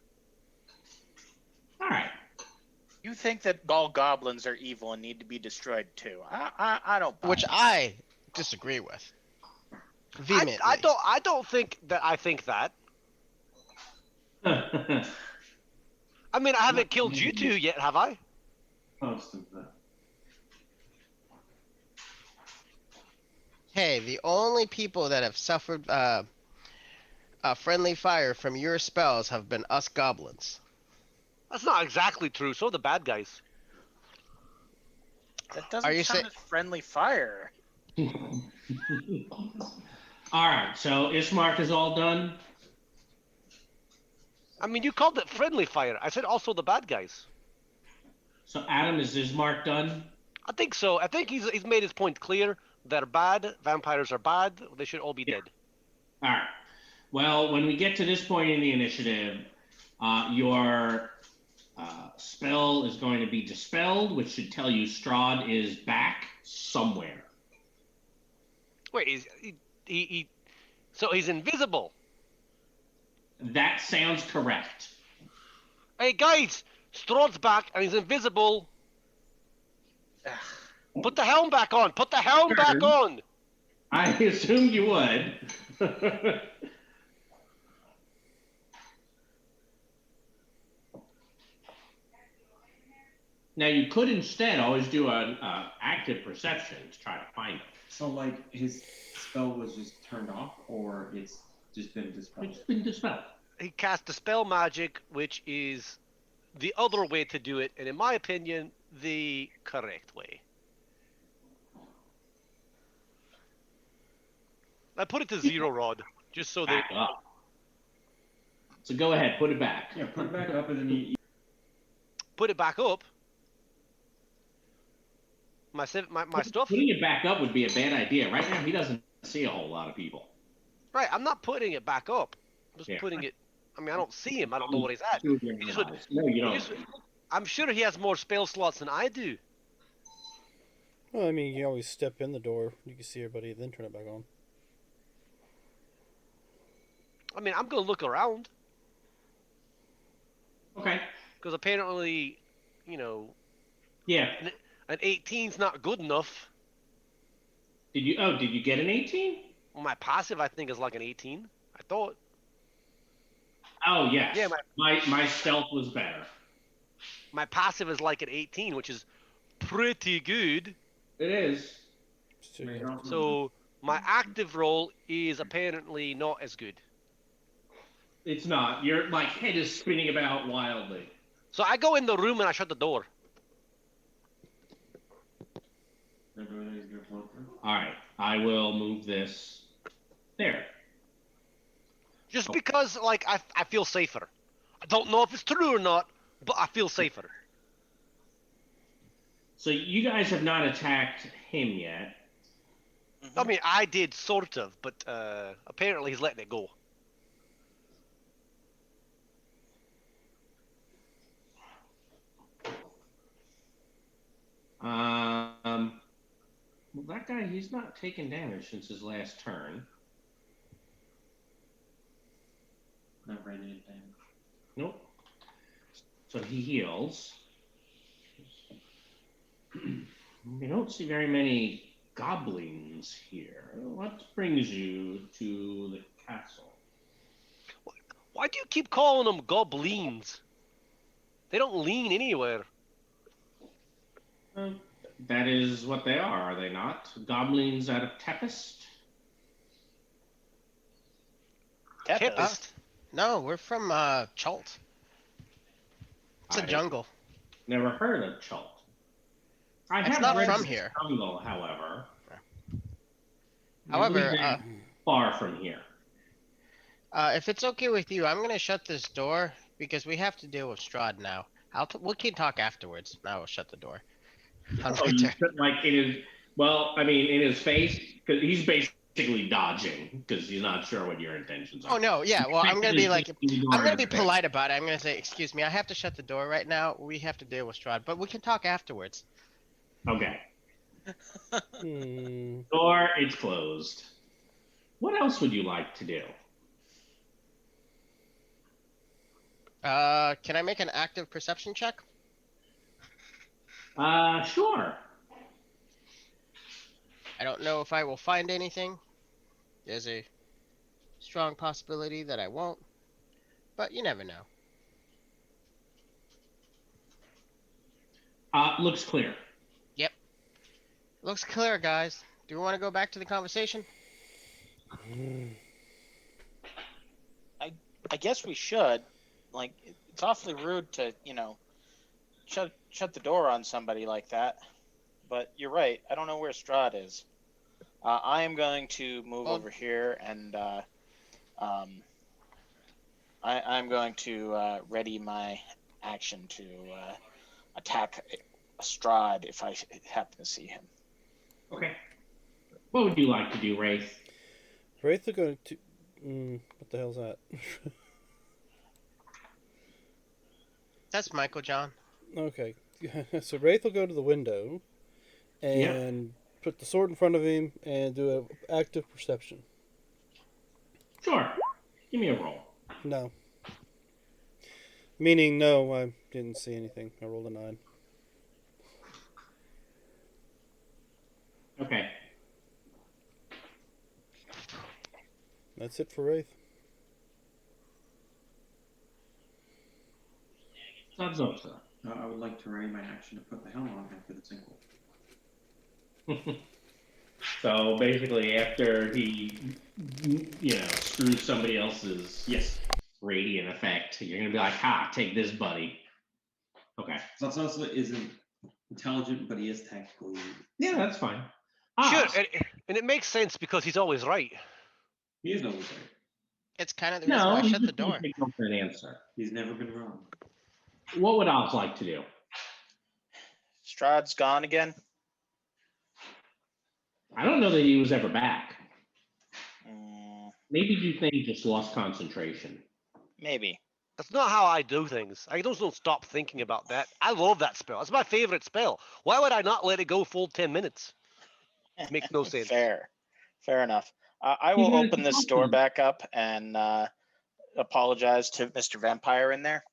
All right. You think that all goblins are evil and need to be destroyed too? I don't buy Which it. I disagree with. Vehemently. I don't think that I think that. I mean, I haven't killed you two yet, have I? Most of that. Hey, the only people that have suffered a friendly fire from your spells have been us goblins. That's not exactly true. So are the bad guys. That doesn't sound as friendly fire. All right, so Ismark is all done. I mean, you called it friendly fire. I said also the bad guys. So Adam, is his mark done? I think so. I think he's made his point clear. They're bad. Vampires are bad. They should all be dead. All right. Well, when we get to this point in the initiative, your spell is going to be dispelled, which should tell you Strahd is back somewhere. Wait, so he's invisible. That sounds correct. Hey guys, Strahd's back and he's invisible. Put the helm back on. Put the helm back on. I assumed you would. Now you could instead always do an active perception to try to find him. So like his spell was just turned off, or it's just been dispelled? It's been dispelled. He cast dispel magic, which is the other way to do it, and in my opinion, the correct way. I put it to 0, Rod, just so that. Back up. So go ahead, put it back. Yeah, put it back up, and then you Put it back up. My stuff. Putting it back up would be a bad idea. Right now, he doesn't see a whole lot of people. Right, I'm not putting it back up. I'm just Yeah. putting it. I mean, I don't see him. I don't know what he's at. No, you don't. I'm sure he has more spell slots than I do. Well, I mean, you can always step in the door. You can see everybody, then turn it back on. I mean, I'm gonna look around Okay. because apparently, you know, Yeah. an 18's not good enough. Did you get an 18? My passive, I think, is like an 18. I thought. Oh yes. Yeah, my stealth was better. My passive is like an 18, which is pretty good. It is. So my active roll is apparently not as good. It's not. Your head is spinning about wildly. So I go in the room and I shut the door. All right. I will move this there. Just because, like, I feel safer. I don't know if it's true or not, but I feel safer. So you guys have not attacked him yet. I mean, I did sort of, but apparently he's letting it go. Well, that guy, he's not taken damage since his last turn. not radiant damage. Nope. So he heals. We don't see very many goblins here. What brings you to the castle? Why do you keep calling them goblins? They don't lean anywhere. That is what they are they not? Goblins out of Tempest? Tempest. No, we're from Chult. It's a I jungle. Never heard of Chult. I It's have not read from the here. jungle, however. However, I believe they're far from here. if it's okay with you, I'm gonna shut this door because we have to deal with Strahd now. We can talk afterwards. Now we'll shut the door. On my You turn. put, in his face, because he's basically dodging because he's not sure what your intentions are. Oh no, yeah. Well, I'm gonna be like, I'm gonna be Basically, polite about it. I'm gonna say, excuse me, I have to shut the door right now. We have to deal with Strahd, but we can talk afterwards. Okay. Hmm. Door, it's closed. What else would you like to do? Can I make an active perception check? Sure. I don't know if I will find anything. There's a strong possibility that I won't, but you never know. Looks clear. Yep. Looks clear, guys. Do we want to go back to the conversation? I guess we should. Like, it's awfully rude to, shut the door on somebody like that. But you're right. I don't know where Strahd is. I am going to move over here, and I'm I'm going to ready my action to attack Strahd if I happen to see him. Okay. What would you like to do, Wraith? Wraith are going to. What the hell's that? That's Michael John. Okay. So Wraith will go to the window and put the sword in front of him and do an active perception. Sure. Give me a roll. No. Meaning, no, I didn't see anything. I rolled a 9. Okay. That's it for Wraith. Sadzosa. I would like to ready my action to put the helm on him for the single. So basically, after he, screws somebody else's radiant effect, you're gonna be like, "Ha! Take this, buddy." Okay. Satsusa isn't intelligent, but he is tactically. Yeah, that's fine. Sure, and it makes sense because he's always right. He is always right. It's kind of the reason why I shut the door. Take no for an answer. He's never been wrong. What would Oz like to do? Strahd's gone again. I don't know that he was ever back. Maybe you think he just lost concentration. Maybe. That's not how I do things. I just don't stop thinking about that. I love that spell. It's my favorite spell. Why would I not let it go full 10 minutes? Makes no sense. Fair enough. I will open this door back up and apologize to Mr. Vampire in there.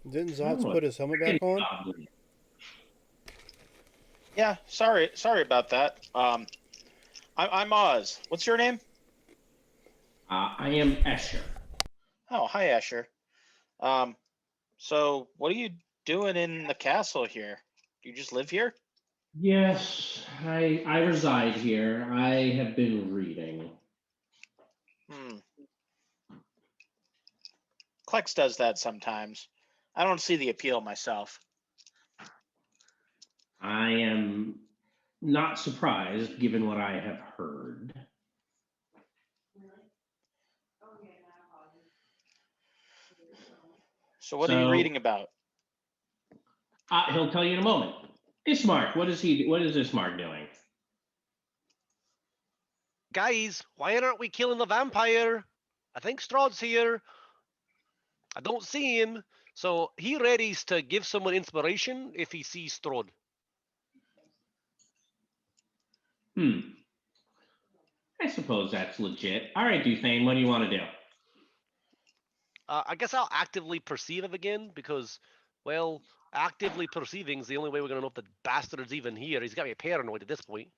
Didn't Zotz put his helmet back on? Yeah, sorry about that. I'm Oz. What's your name? I am Escher. Oh, hi, Escher. So what are you doing in the castle here? Do you just live here? Yes, I reside here. I have been reading. Klex does that sometimes. I don't see the appeal myself. I am not surprised, given what I have heard. So what are you reading about? He'll tell you in a moment. Ismark, what is Ismark doing? Guys, why aren't we killing the vampire? I think Strahd's here. I don't see him. So he readies to give someone inspiration if he sees Strahd. I suppose that's legit. All right, Dufane, what do you want to do? I guess I'll actively perceive him again because, well, actively perceiving is the only way we're going to know if the bastard's even here. He's got me paranoid at this point.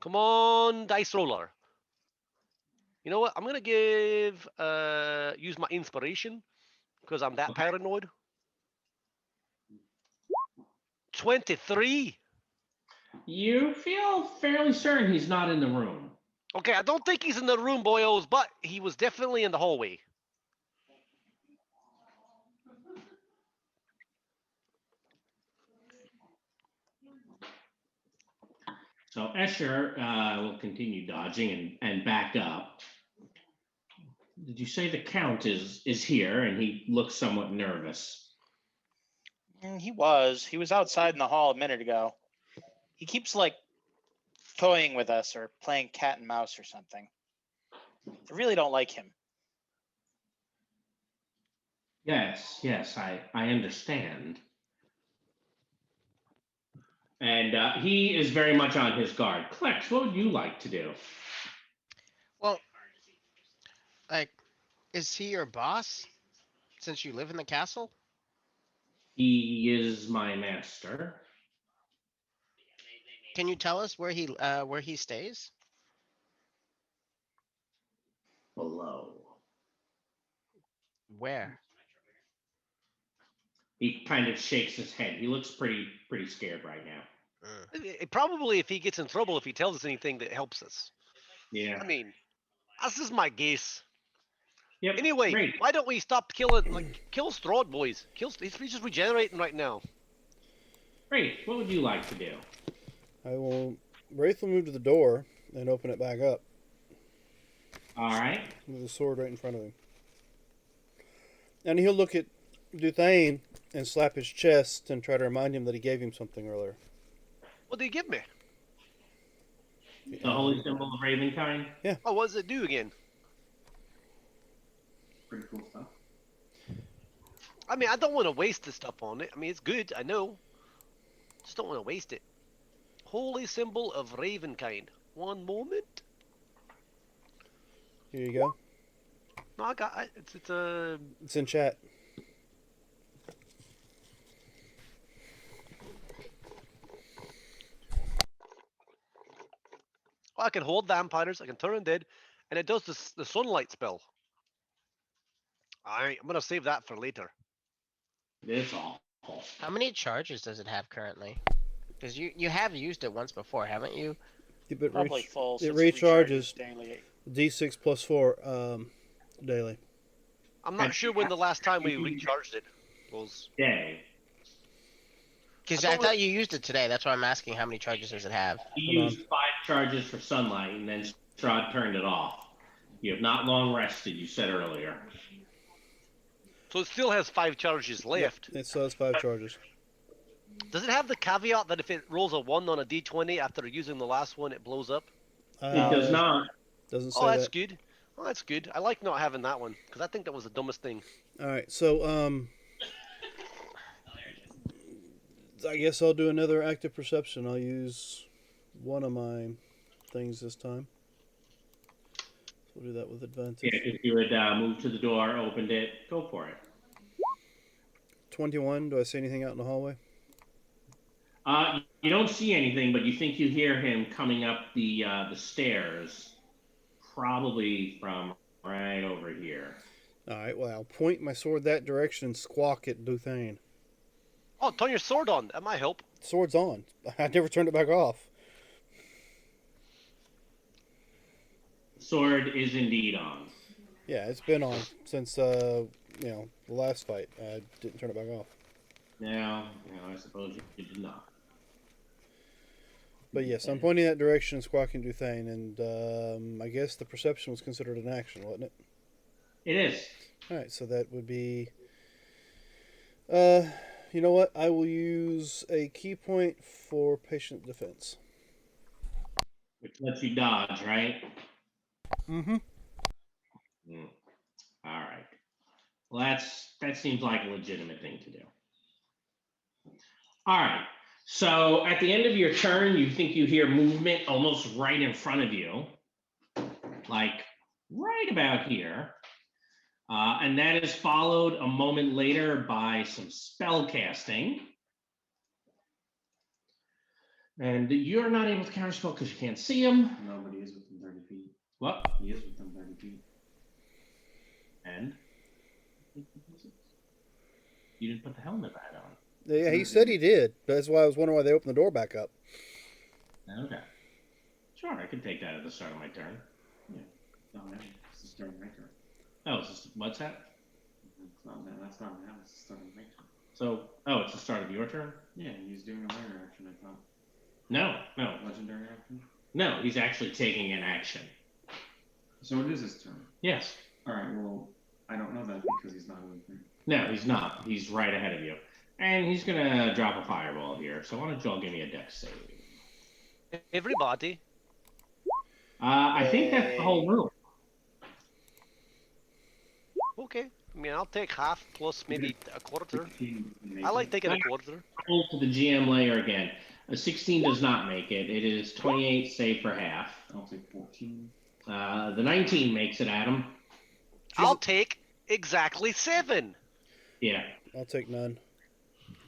Come on, dice roller. You know what? I'm going to use my inspiration because I'm that paranoid. 23. You feel fairly certain he's not in the room. Okay, I don't think he's in the room, boyos, but he was definitely in the hallway. So Escher will continue dodging and back up. Did you say the Count is here and he looks somewhat nervous? He was outside in the hall a minute ago. He keeps toying with us or playing cat and mouse or something. I really don't like him. Yes, I understand. And he is very much on his guard. Klex, what would you like to do? Well, is he your boss since you live in the castle? He is my master. Can you tell us where he stays? Below. Where? He kind of shakes his head. He looks pretty scared right now. Probably if he gets in trouble, if he tells us anything that helps us. Yeah. I mean, that's just my guess. Yep. Anyway, Great. why don't we stop killing, kill Strahd, boys? He's just regenerating right now. Great. What would you like to do? I will Wraith will move to the door and open it back up All right. with the sword right in front of him. And he'll look at Duthane and slap his chest and try to remind him that he gave him something earlier. What did he give me? The holy symbol of Ravenkind. Oh, what does it do again? Pretty cool stuff. I mean, I don't want to waste the stuff on it. I mean, it's good, I know. Just don't want to waste it. Holy symbol of Ravenkind. One moment. Here you go. No, I got it. It's a. It's in chat. I can hold vampires. I can turn undead, and it does the sunlight spell. I'm gonna save that for later. It's awful. How many charges does it have currently? Because you have used it once before, haven't you? Keep it Probably full. it since recharges daily. D6 plus 4 daily. I'm not sure when the last time we recharged it was. Day. Because I I thought thought you used it today. That's why I'm asking how many charges does it have. He Hold used 5 charges for sunlight, and then Strahd turned it off. You have not long rested, you said earlier. So it still has 5 charges left. It still has 5 charges. Does it have the caveat that if it rolls a 1 on a d20 after using the last one, it blows up? It does not. Doesn't say Oh, that's that. good. Oh, that's good. I like not having that one because I think that was the dumbest thing. All right, so I guess I'll do another active perception. I'll use one of my things this time. So we'll do that with advantage. Yeah, if you would move to the door, opened it, go for it. 21. Do I see anything out in the hallway? You don't see anything, but you think you hear him coming up the stairs, probably from right over here. All right, well, I'll point my sword that direction and squawk at Duthane. Oh, turn your sword on. That might help. Sword's on. I never turned it back off. Sword is indeed on. Yeah, it's been on since the last fight. I didn't turn it back off. Now, I suppose you did not. But yes, I'm pointing that direction and squawking Duthane, and I guess the perception was considered an action, wasn't it? It is. All right, so that would be. You know what? I will use a key point for patient defense. Which lets you dodge, right? Mm-hmm. All right. Well, that seems like a legitimate thing to do. All right. So at the end of your turn, you think you hear movement almost right in front of you, like right about here. And that is followed a moment later by some spell casting. And you're not able to counterspell because you can't see him. Nobody is within 30 feet. What? He is within 30 feet. And? You didn't put the helmet back on. Yeah, he said he did. That's why I was wondering why they opened the door back up. Okay. Sure, I can take that at the start of my turn. Yeah. No, it's the start of my turn. Oh, what's that? That's not now. It's the start of my turn. So, it's the start of your turn? Yeah, he's doing a minor action, I thought. No. Legendary action? No, he's actually taking an action. So it is his turn. Yes. Alright, well, I don't know that because he's not with me. No, he's not. He's right ahead of you. And he's going to drop a fireball here. So why don't you all give me a dex save? Everybody. I think that's the whole room. Okay. I mean, I'll take half plus maybe a quarter. 16 I like taking a quarter. Roll to the GM layer again. A 16 does not make it. It is 28 save for half. I'll take 14. The 19 makes it, Adam. I'll take exactly 7. Yeah. I'll take none.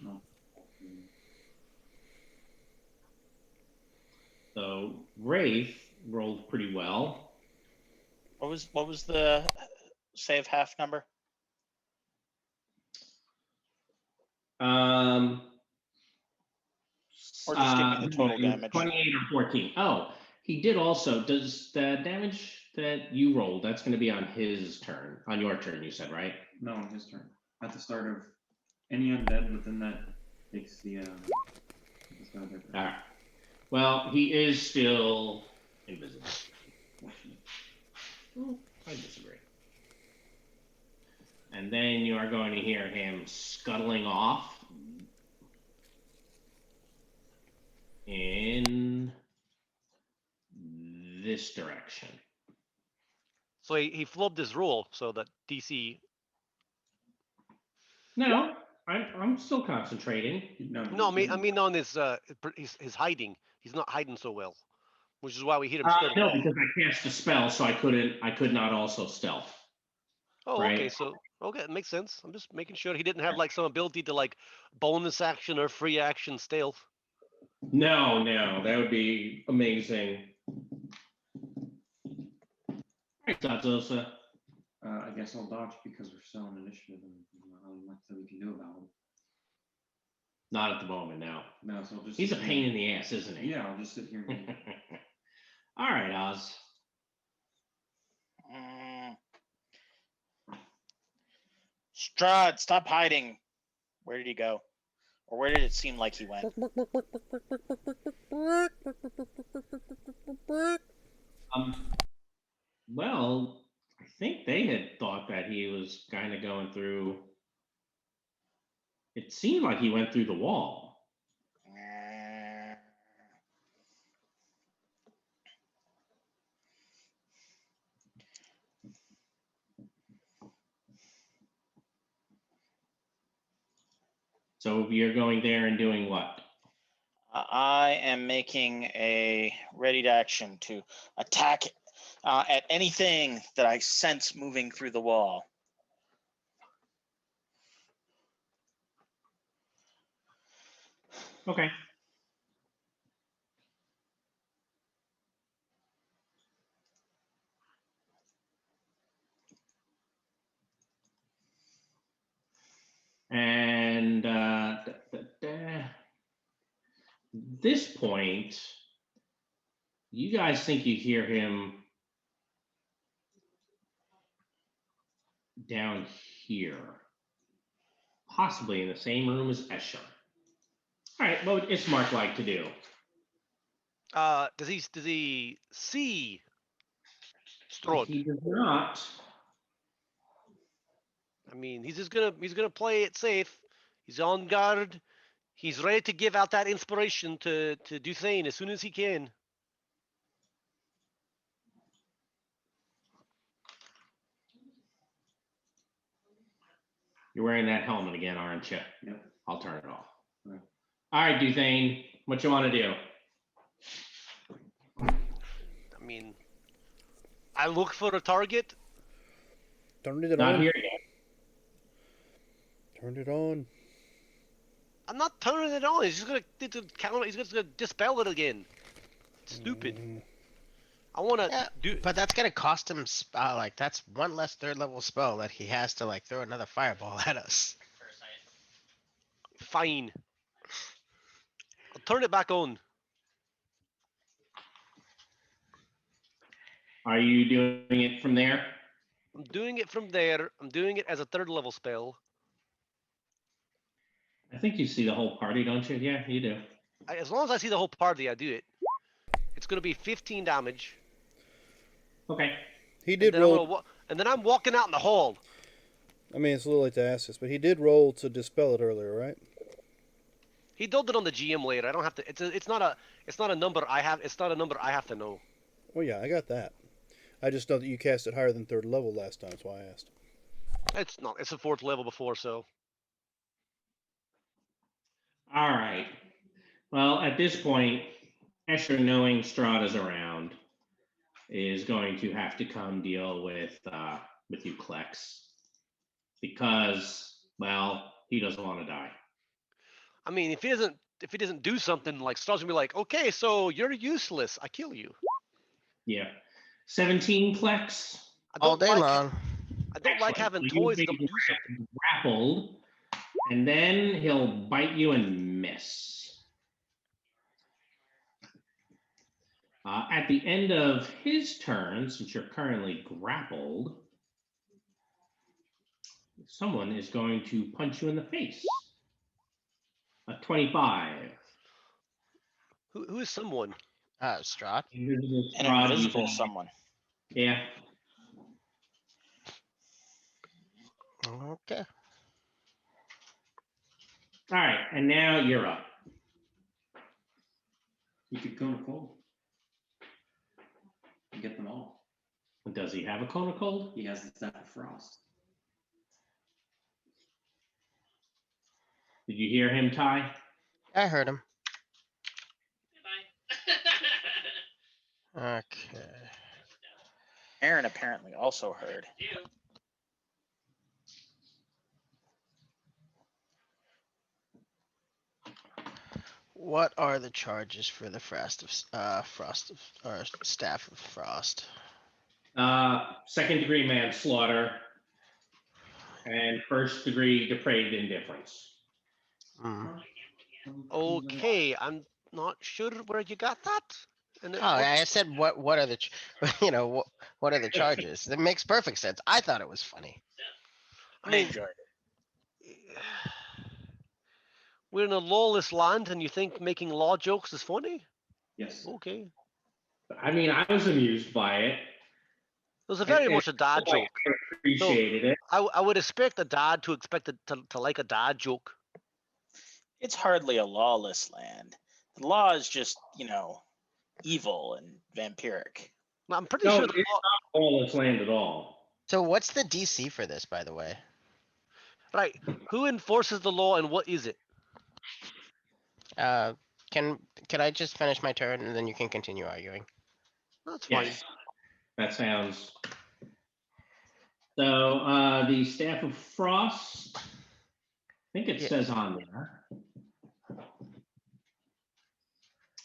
No. So Wraith rolled pretty well. What was the save half number? Or just give me the total damage. 28 or 14. Oh, he did also. Does the damage that you rolled, that's going to be on his turn. On your turn, you said, right? No, on his turn. At the start of any undead within that takes the. All right. Well, he is still invisible. Oh, I disagree. And then you are going to hear him scuttling off in this direction. So he flubbed his roll so that DC. No, I'm still concentrating. No, I mean on his hiding. He's not hiding so well, which is why we hit him straight No, away. because I cast a spell, so I could not also stealth. Oh, right? okay. So okay, it makes sense. I'm just making sure he didn't have like some ability to like bonus action or free action stealth. No, that would be amazing. Right, Zazosa. I guess I'll dodge because we're still in initiative and there's not really much that we can do about it. Not at the moment, no. No, so I'll just. He's a pain in the ass, isn't he? Yeah, I'll just sit here and. All right, Oz. Strahd, stop hiding. Where did he go? Or where did it seem like he went? Well, I think they had thought that he was kind of going through. It seemed like he went through the wall. So you're going there and doing what? I am making a ready to action to attack at anything that I sense moving through the wall. Okay. And this point, you guys think you hear him down here, possibly in the same room as Escher. All right, what would Ismark like to do? Does he see Strahd? He does not. I mean, he's gonna play it safe. He's on guard. He's ready to give out that inspiration to Duthane as soon as he can. You're wearing that helmet again, aren't you? Yep. I'll turn it off. Right. All right, Duthane, what you want to do? I mean, I look for a target. Turned it Not on. here yet. Turned it on. I'm not turning it on. He's just gonna counter. He's just gonna dispel it again. Stupid. I want to do. But that's gonna cost him. Like that's one less third level spell that he has to like throw another fireball at us. Fine. I'll turn it back on. Are you doing it from there? I'm doing it from there. I'm doing it as a third level spell. I think you see the whole party, don't you? Yeah, you do. As long as I see the whole party, I do it. It's gonna be 15 damage. Okay. He did and roll. and then I'm walking out in the hall. I mean, it's a little late to ask this, but he did roll to dispel it earlier, right? He does it on the GM later. I don't have to. It's not a number I have. It's not a number I have to know. Well, yeah, I got that. I just know that you cast it higher than third level last time, that's why I asked. It's not. It's a fourth level before, so. All right. Well, at this point, Escher, knowing Strahd is around, is going to have to come deal with you, Klex, because, well, he doesn't want to die. I mean, if he doesn't do something, like Strahd's gonna be like, okay, so you're useless. I kill you. Yeah. 17 Klex. All day long. I don't like having toys that don't do something. Grappled, and then he'll bite you and miss. At the end of his turn, since you're currently grappled, someone is going to punch you in the face. A 25. Who is someone? Strahd. Invisible An Strahd invisible using- someone. Yeah. Okay. All right, and now you're up. You could go to cold. And get them all. Does he have a cone of cold? He has the Staff of Frost. Did you hear him, Ty? I heard him. Okay. Aaron apparently also heard. What are the charges for the Staff of Frost? Second degree manslaughter and first degree depraved indifference. Hmm. Okay, I'm not sure where you got that. And Oh, I said what are the what are the charges? That makes perfect sense. I thought it was funny. I mean, enjoyed it. we're in a lawless land, and you think making law jokes is funny? Yes. Okay, I mean, I was amused by it. it was a very And- much a dad I joke. appreciated it. I would expect a dad to expect it to like a dad joke. It's hardly a lawless land. The law is just, evil and vampiric. I'm pretty No, sure it's the law. not lawless land at all. So what's the DC for this, by the way? Right, who enforces the law and what is it? Can I just finish my turn and then you can continue arguing? That's fine. Yes, that sounds. So the Staff of Frost, I think it Yeah. says on there.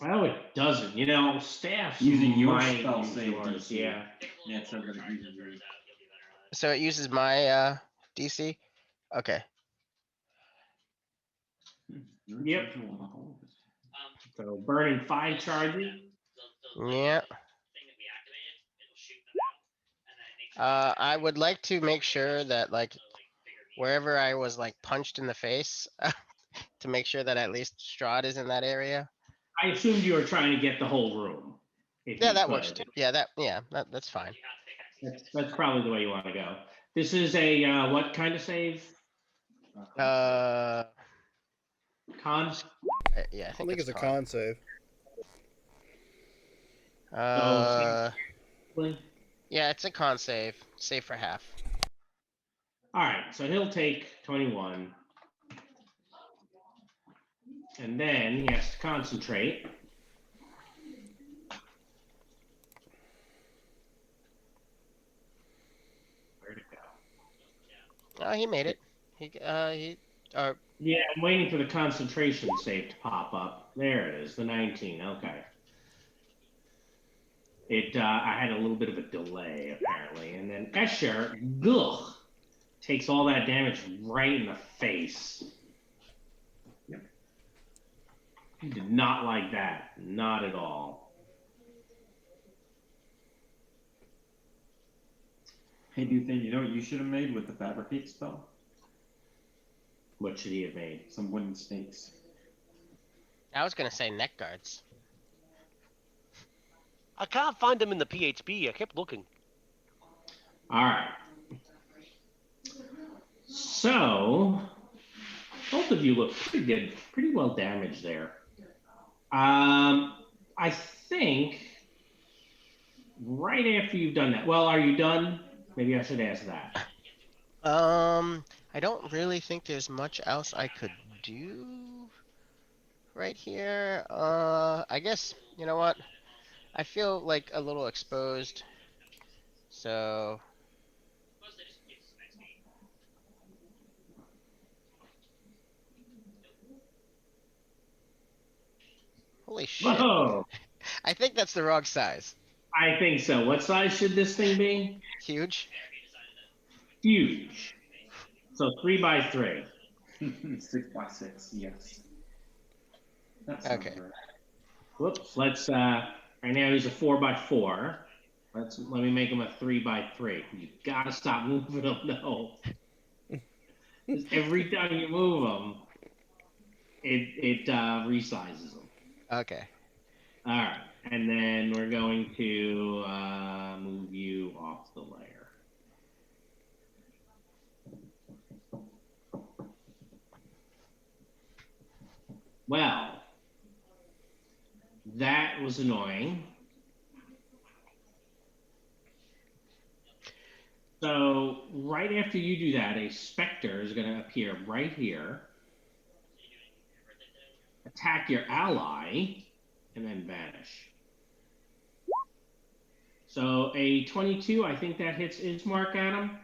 Oh, it doesn't. Staffs Using your might spell use save yours, DC. yeah. Yeah, it says that it uses yours. So it uses my DC? Okay. You're in Yep. charge of all of this. So burning 5 charges. Yeah. I would like to make sure that like wherever I was like punched in the face, to make sure that at least Strahd is in that area. I assumed you were trying to get the whole room. if Yeah, you that works could. too. That's fine. That's probably the way you want to go. This is a what kind of save? Uh, Con? yeah, I I think think it's a con save. Yeah, it's a con save. Save for half. All right, so he'll take 21. And then he has to concentrate. Where'd it go? Oh, he made it. Yeah, I'm waiting for the concentration save to pop up. There it is, the 19. Okay. I had a little bit of a delay apparently, and then Escher, takes all that damage right in the face. Yep. He did not like that, not at all. Hey, do you think you know what you should have made with the fabricate spell? What should he have made? Some wooden stakes. I was gonna say neck guards. I can't find them in the PHP. I kept looking. All right. So, both of you look pretty good, pretty well damaged there. I think right after you've done that. Well, are you done? Maybe I should ask that. I don't really think there's much else I could do right here. I guess, you know what? I feel like a little exposed. So. Holy shit. Whoa! I think that's the wrong size. I think so. What size should this thing be? Huge. Huge. So 3 by 3. 6 by 6, yes. That sounds Okay. right. Whoops. Let's right now he's a 4 by 4. Let me make him a 3 by 3. You gotta stop moving him though. 'Cause every time you move him, it resizes him. Okay. All right, and then we're going to move you off the layer. Well, that was annoying. So right after you do that, a Spectre is going to appear right here, attack your ally, and then vanish. So a 22, I think that hits Ismark, Adam.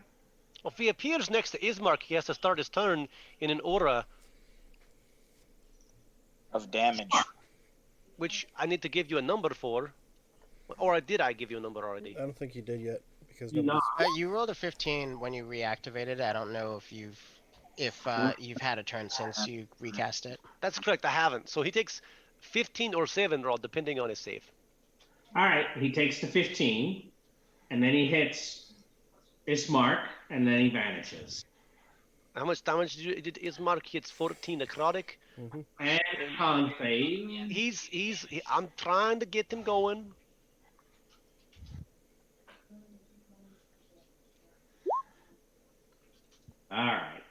Well, if he appears next to Ismark, he has to start his turn in an aura, Of damage. which I need to give you a number for. Or did I give you a number already? I don't think you did yet because You nobody's. You rolled a 15 when you reactivated. I don't know if you've had a turn since you recast it. That's correct, I haven't. So he takes 15 or 7 roll, depending on his save. All right, he takes the 15, and then he hits Ismark, and then he vanishes. How much damage did Ismark? Hits 14 necrotic. Mm-hmm. And con save. I'm trying to get him going. All right.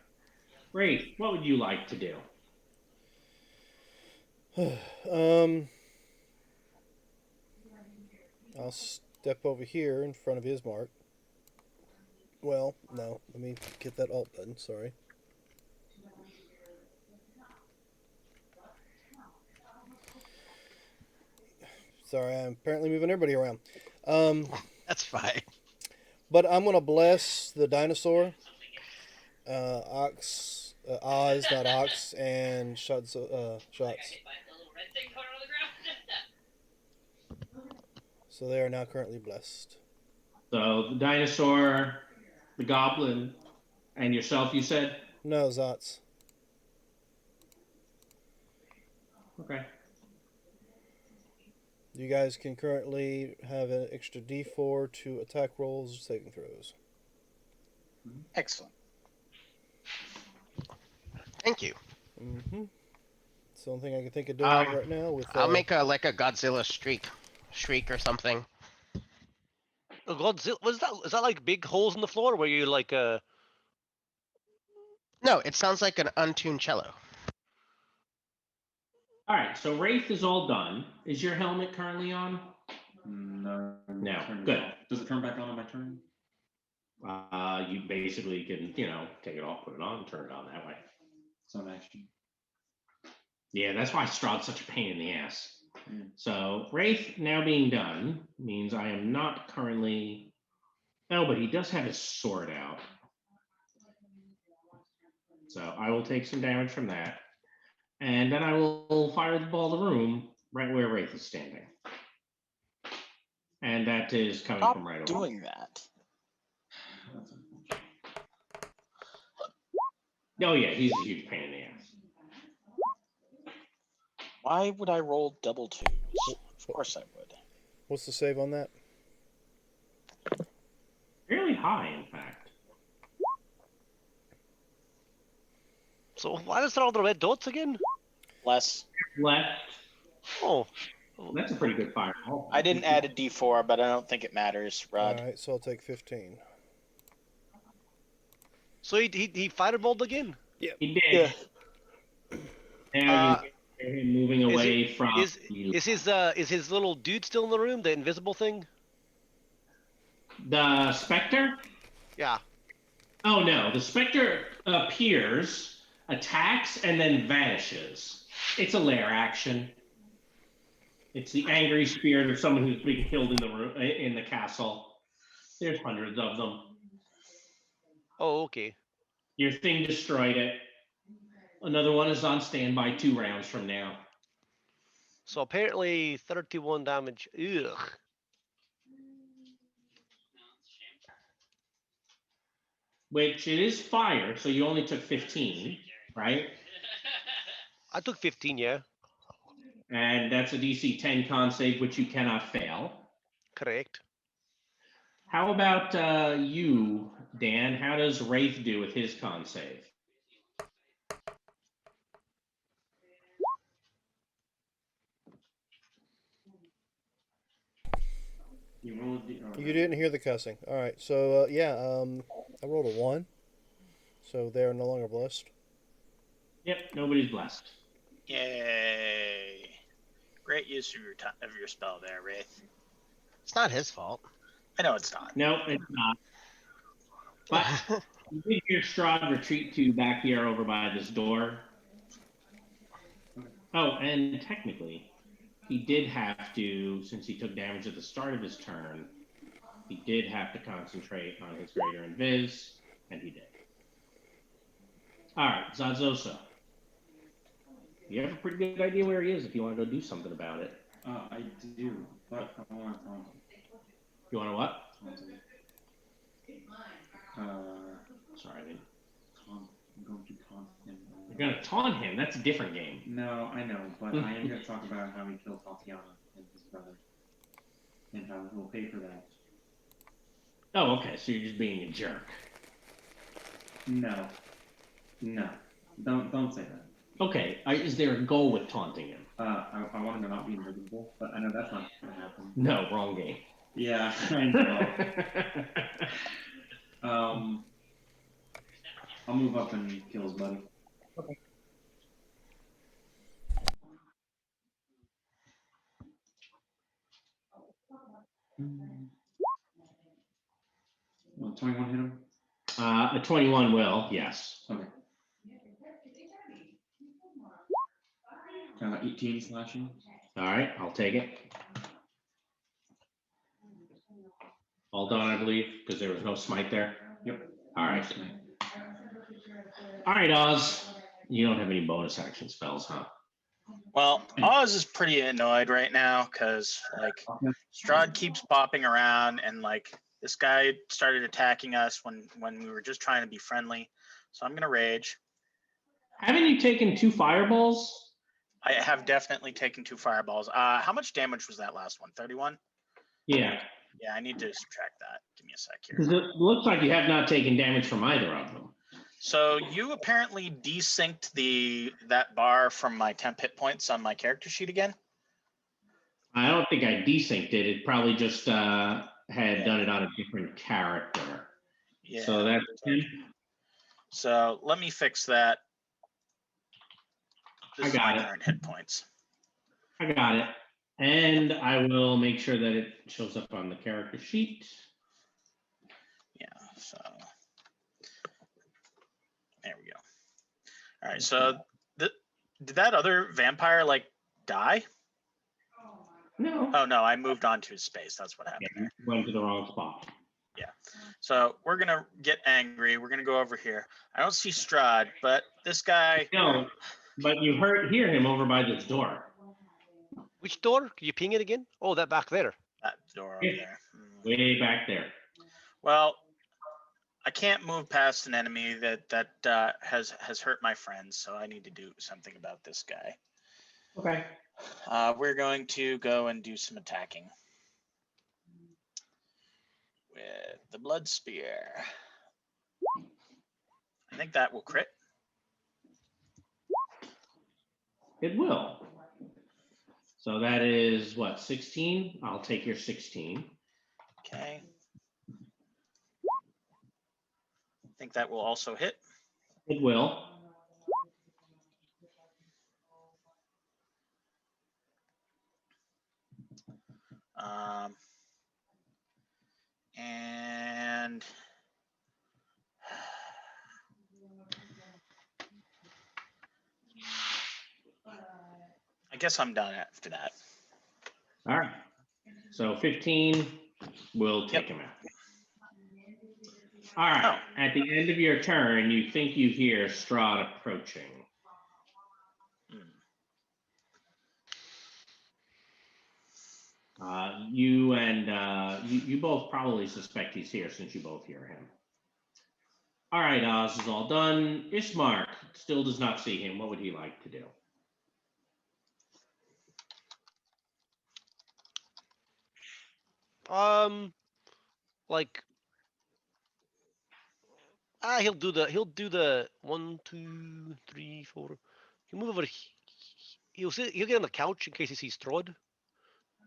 Great. What would you like to do? I'll step over here in front of Ismark. Well, no. Let me get that alt button. Sorry. Sorry, I'm apparently moving everybody around. That's fine. But I'm gonna bless the dinosaur, Ox, Oz, not Ox, and shots. So they are now currently blessed. So the dinosaur, the goblin, and yourself, you said? No, Zots. Okay. You guys can currently have an extra D4 to attack rolls, saving throws. Excellent. Thank you. Mm-hmm. It's the only thing I can think of doing Um, right now. With I'll make a Godzilla shriek or something. Oh, Godzilla, is that like big holes in the floor where you like No, it sounds like an untuned cello. All right. So Wraith is all done. Is your helmet currently on? No. No, Turn it good. off. Does it turn back on my turn? You basically can, take it off, put it on, turn it on that way. Some action. Yeah, that's why Strahd's such a pain in the ass. Mm. So Wraith now being done means I am not currently. Oh, but he does have his sword out. So I will take some damage from that. And then I will fire the ball to the room right where Wraith is standing. And that is coming Stop from right away. doing that. Oh yeah, he's a huge pain in the ass. Why would I roll double twos? Of course I would. What's the save on that? Fairly high, in fact. so why is there all the red dots again? Less. Left. Oh, That's a pretty good fireball. I didn't add a D4, but I don't think it matters, Rod. Alright, so I'll take 15. so he fireballed again. He did. Yeah. Now you hear him moving away from. Is his little dude still in the room? The invisible thing? The Spectre? Yeah. Oh no, the Spectre appears, attacks, and then vanishes. It's a lair action. It's the angry spirit of someone who's being killed in the room in the castle. There's hundreds of them. Oh, okay. Your thing destroyed it. Another one is on standby 2 rounds from now. So apparently 31 damage. Ugh. Which it is fire, so you only took 15, right? I took 15, yeah. And that's a DC 10 con save, which you cannot fail. Correct. How about you, Dan? How does Wraith do with his con save? You roll a d. Oh, You didn't hear the cussing. All right. So I rolled a 1, so they are no longer blessed. Yep, nobody's blessed. Yay! Great use of your spell there, Wraith. It's not his fault. I know it's not. No, it's not. But you did hear Strahd retreat to back here over by this door. Oh, and technically, he did have to, since he took damage at the start of his turn, he did have to concentrate on his greater invis, and he did. All right, Zazosa. You have a pretty good idea where he is if you want to go do something about it. I do, but I want to taunt him. You want to what? Taunt him. Sorry, I didn't. Taunt. I'm going to taunt him. You're going to taunt him. That's a different game. No, I know, but I am going to talk about how he killed Tatiana and his brother, and how he'll pay for that. Oh, okay. So you're just being a jerk. No, don't say that. Okay. Is there a goal with taunting him? I want him to not be invisible, but I know that's not going to happen. No, wrong game. Yeah, I know. I'll move up and kill his buddy. Okay. Will 21 hit him? A 21 will, yes. Okay. 18 slashing. All right, I'll take it. All done, I believe, because there was no smite there. Yep. All right. All right, Oz. You don't have any bonus action spells, huh? Well, Oz is pretty annoyed right now because like Strahd keeps bopping around, and like this guy started attacking us when we were just trying to be friendly. So I'm gonna rage. Haven't you taken 2 fireballs? I have definitely taken 2 fireballs. How much damage was that last one? 31? Yeah. Yeah, I need to subtract that. Give me a sec here. Because it looks like you have not taken damage from either of them. So you apparently desynced that bar from my temp hit points on my character sheet again? I don't think I desynced it. It probably just had done it on a different character. Yeah. So that's 10. So let me fix that. This I is got my it. current hit points. I got it. And I will make sure that it shows up on the character sheet. Yeah, so there we go. All right, so did that other vampire like die? No. Oh no, I moved on to his space. That's what happened. Yeah, you went to the wrong spot. Yeah. So we're gonna get angry. We're gonna go over here. I don't see Strahd, but this guy. No, but you hear him over by this door. Which door? Can you ping it again? Oh, that back there. That door over there. Way back there. Well, I can't move past an enemy that has hurt my friends, so I need to do something about this guy. Okay. We're going to go and do some attacking with the blood spear. I think that will crit. It will. So that is what, 16? I'll take your 16. Okay. I think that will also hit. It will. And I guess I'm done after that. All right. So 15 will take him out. All right. Oh. At the end of your turn, you think you hear Strahd approaching. You both probably suspect he's here since you both hear him. All right, Oz is all done. Ishmark still does not see him. What would he like to do? Like he'll do the 1, 2, 3, 4. He'll move over. He'll get on the couch in case he sees Strahd.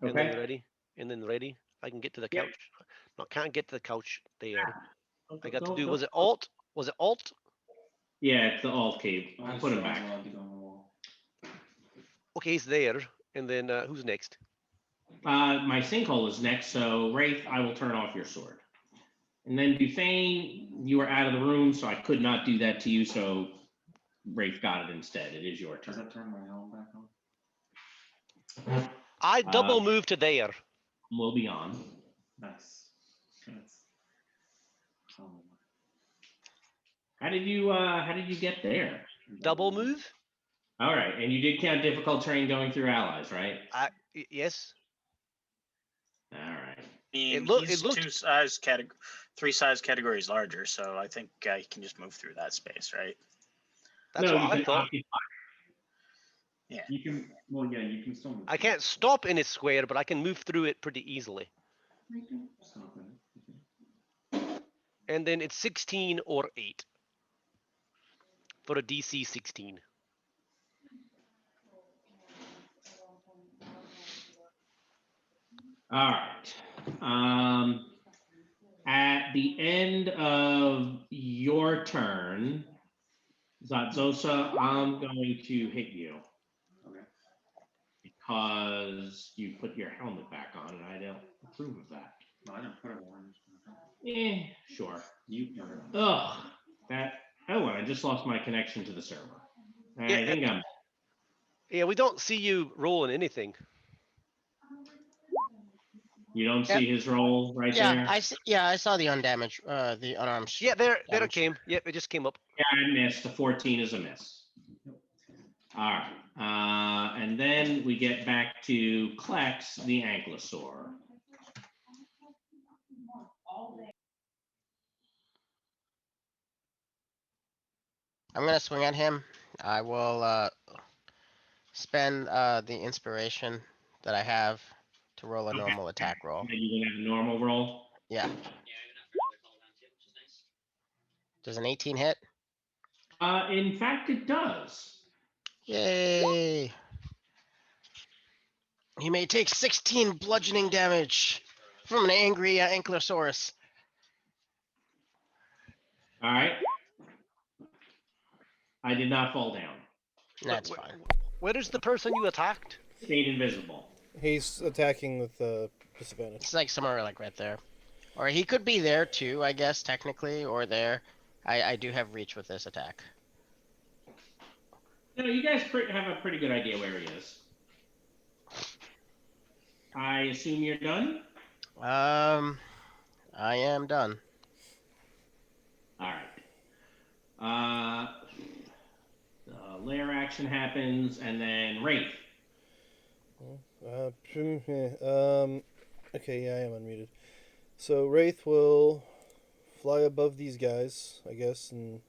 Okay. And then ready. I can get to the couch. No, can't get to the couch there. I got to Don't- do. don't- Was it Alt? Was it Alt? Yeah, it's the alt key. I Only put him Strahd's back. allowed to go on the wall. Okay, he's there. And then who's next? My sinkhole is next, so Wraith, I will turn off your sword. And then Dufane, you were out of the room, so I could not do that to you, so Wraith got it instead. It is your Does turn. that turn my helm back on? I double move to there. We'll be on. Nice. That's, um, How did you get there? Double move? All right, and you did count difficult terrain going through allies, right? Yes. All right. I mean, It he's looked- three size categories larger, so I think he can just move through that space, right? That's no, what you I can thought. occupy. You can, well, yeah, you can still move. I can't stop in its square, but I can move through it pretty easily. You can stop in it. And then it's 16 or 8 for a DC 16. All right. At the end of your turn, Zatzosa, I'm going to hit you Okay. because you put your helmet back on, and I don't approve of that. No, I didn't put it on. Sure. You put it on. Ugh. Oh, I just lost my connection to the server. I think I'm. Yeah, we don't see you rolling anything. You don't see his roll right there. I saw the undamaged, the unarmed. Yeah, there it damage. came. Yep, it just came up. Yeah, I missed. The 14 is a miss. All right. And then we get back to Klex, the Ankylosaur. I'm gonna swing at him. I will spend the inspiration that I have to roll a Okay. normal attack roll. And you can have a normal roll. Yeah. Does an 18 hit? In fact, it does. Yay! He may take 16 bludgeoning damage from an angry Ankylosaurus. All right. I did not fall down. That's Wh- fine. Where is the person you attacked? Stayed invisible. He's attacking with disadvantage. It's like somewhere like right there. Or he could be there too, I guess, technically, or there. I do have reach with this attack. No, you guys have a pretty good idea where he is. I assume you're done? I am done. All right. The lair action happens, and then Wraith. Okay, yeah, I am unmuted. So Wraith will fly above these guys, I guess, and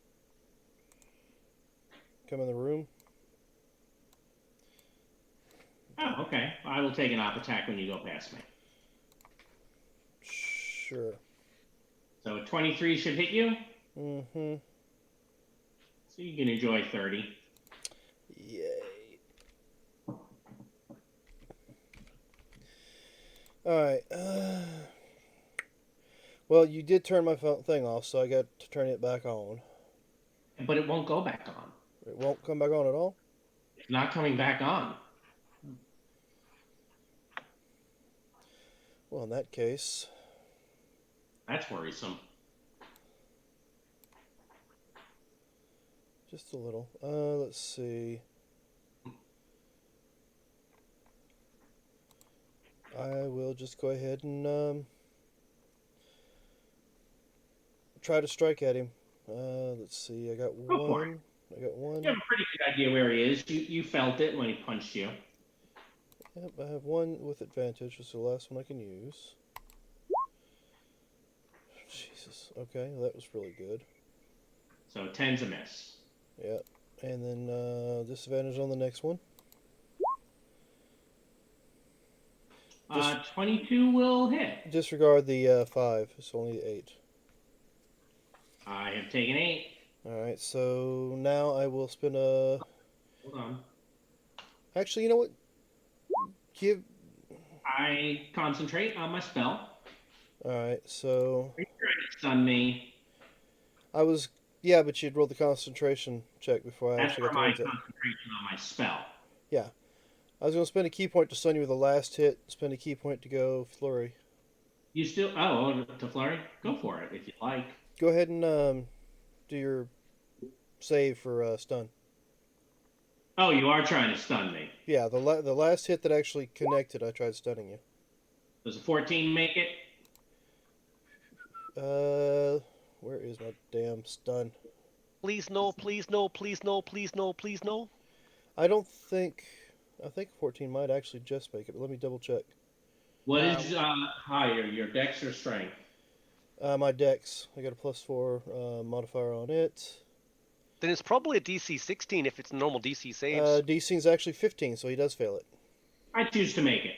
come in the room. Oh, okay. I will take an op attack when you go past me. Sure. So a 23 should hit you. Mm-hmm. So you can enjoy 30. Yay. Alright. Well, you did turn my thing off, so I got to turn it back on. But it won't go back on. It won't come back on at all? It's not coming back on. Well, in that case... That's worrisome. Just a little. Let's see. I will just go ahead and try to strike at him. Let's see. I got Go for one. I got one. You have a pretty good idea where he is. You felt it when he punched you. Yep, I have one with advantage. This is the last one I can use. Jesus. Okay, that was really good. So 10's a miss. Yep. And then disadvantage on the next one. 22 will hit. Disregard the 5. It's only the 8. I have taken 8. Alright, so now I will spend a... Hold on. Actually, you know what? I concentrate on my spell. All right, so Are you trying to stun me? I was yeah, but you'd roll the concentration check before I That's actually for got to my use it. concentration on my spell. Yeah, I was gonna spend a key point to stun you with the last hit. Spend a key point to go flurry. You still to flurry? Go for it if you like. Go ahead and do your save for stun. Oh, you are trying to stun me. Yeah, the last hit that actually connected, I tried stunning you. Does a 14 make it? Where is my damn stun? Please no, please no, please no, please no, please no. I don't think. I think 14 might actually just make it, but let me double check. What is higher, your dex or strength? My dex, I got a +4 modifier on it. Then it's probably a DC 16 if it's normal DC saves. DC is actually 15, so he does fail it. I choose to make it.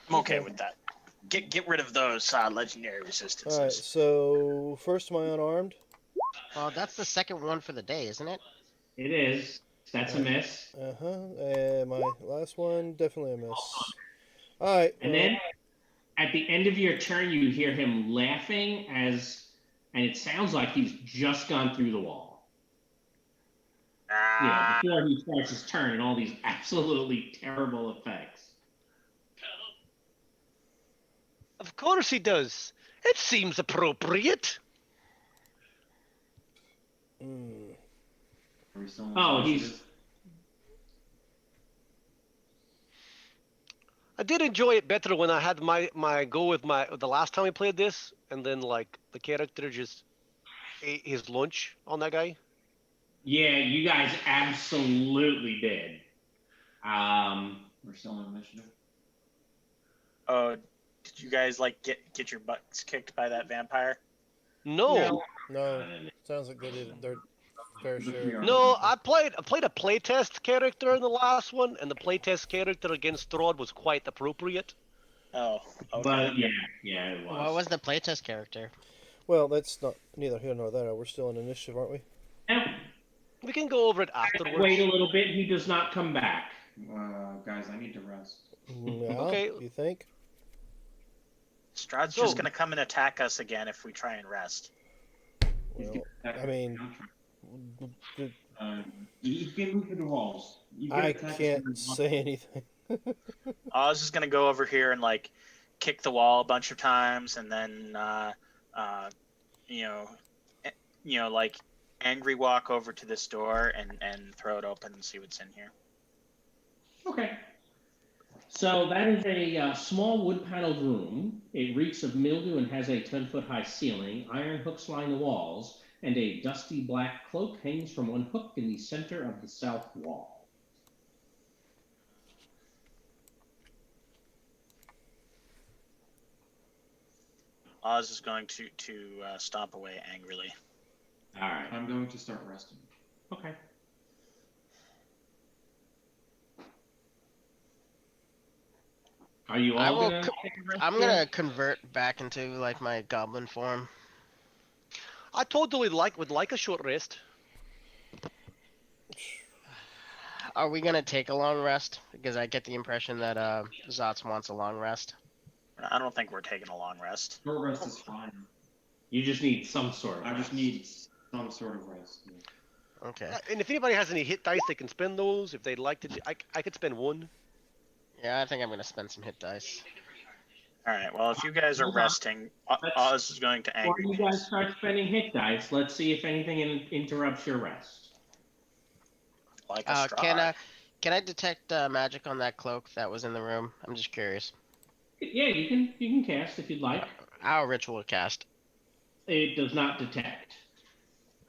I'm okay with that. Get rid of those legendary resistances. All right, so first am I unarmed? Well, that's the second one for the day, isn't it? It is. That's a miss. And my last one, definitely a miss. All right. And then at the end of your turn, you hear him laughing and it sounds like he's just gone through the wall. Yeah, before he starts his turn and all these absolutely terrible effects. Of course he does. It seems appropriate. Mm. Are we still on Oh, initiative? I did enjoy it better when I had my go with the last time we played this, and then like the character just ate his lunch on that guy. Yeah, you guys absolutely did. We're still on initiative. Oh, did you guys like get your butts kicked by that vampire? No, No, sounds like they did their fair share. no. I played a playtest character in the last one, and the playtest character against Strahd was quite appropriate. Oh, okay. But yeah, it was. What was the playtest character? Well, that's not neither here nor there. We're still in initiative, aren't we? Yeah, We can go over it afterwards. wait a little bit. He does not come back. Guys, I need to rest. Yeah. Okay. You think? Strahd's just gonna come and attack us again if we try and rest. Well, I mean, You can move through the walls. I can't say anything. Oz is gonna go over here and like kick the wall a bunch of times, and then like angry walk over to this door and throw it open and see what's in here. Okay. So that is a small wood-paneled room. It reeks of mildew and has a 10-foot high ceiling. Iron hooks line the walls, and a dusty black cloak hangs from one hook in the center of the south wall. Oz is going to stomp away angrily. All right. I'm going to start resting. Okay. Are you all gonna take a rest I'm here? gonna convert back into like my goblin form. I totally would like a short rest. Are we gonna take a long rest? Because I get the impression that Zotz wants a long rest. I don't think we're taking a long rest. Short rest is fine. You just need some sort of I just rest. need some sort of rest. Okay. And if anybody has any hit dice, they can spend those. If they'd like to, I could spend one. Yeah, I think I'm gonna spend some hit dice. All right. Well, if you guys are Hold on. resting, Oz is going to Before angry. you guys start spending hit dice, let's see if anything interrupts your rest. Like a Can I detect magic on that cloak that was in the room? I'm just curious. Yeah, you can cast if you'd like. Our ritual cast. It does not detect.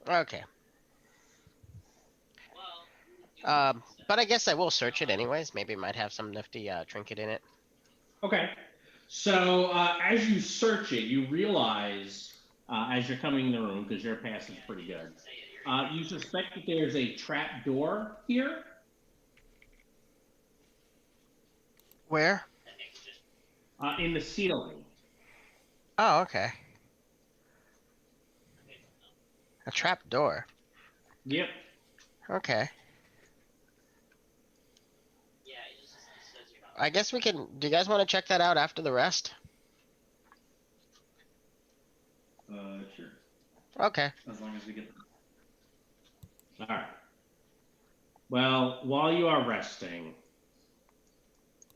Okay. But I guess I will search it anyways. Maybe it might have some nifty trinket in it. Okay. So as you search it, you realize as you're coming in the room, because your pass is pretty good, you suspect that there's a trap door here. Where? In the ceiling. Oh, okay. A trap door. Yep. Okay. I guess we can. Do you guys want to check that out after the rest? Sure. Okay. As long as we get. All right. Well, while you are resting,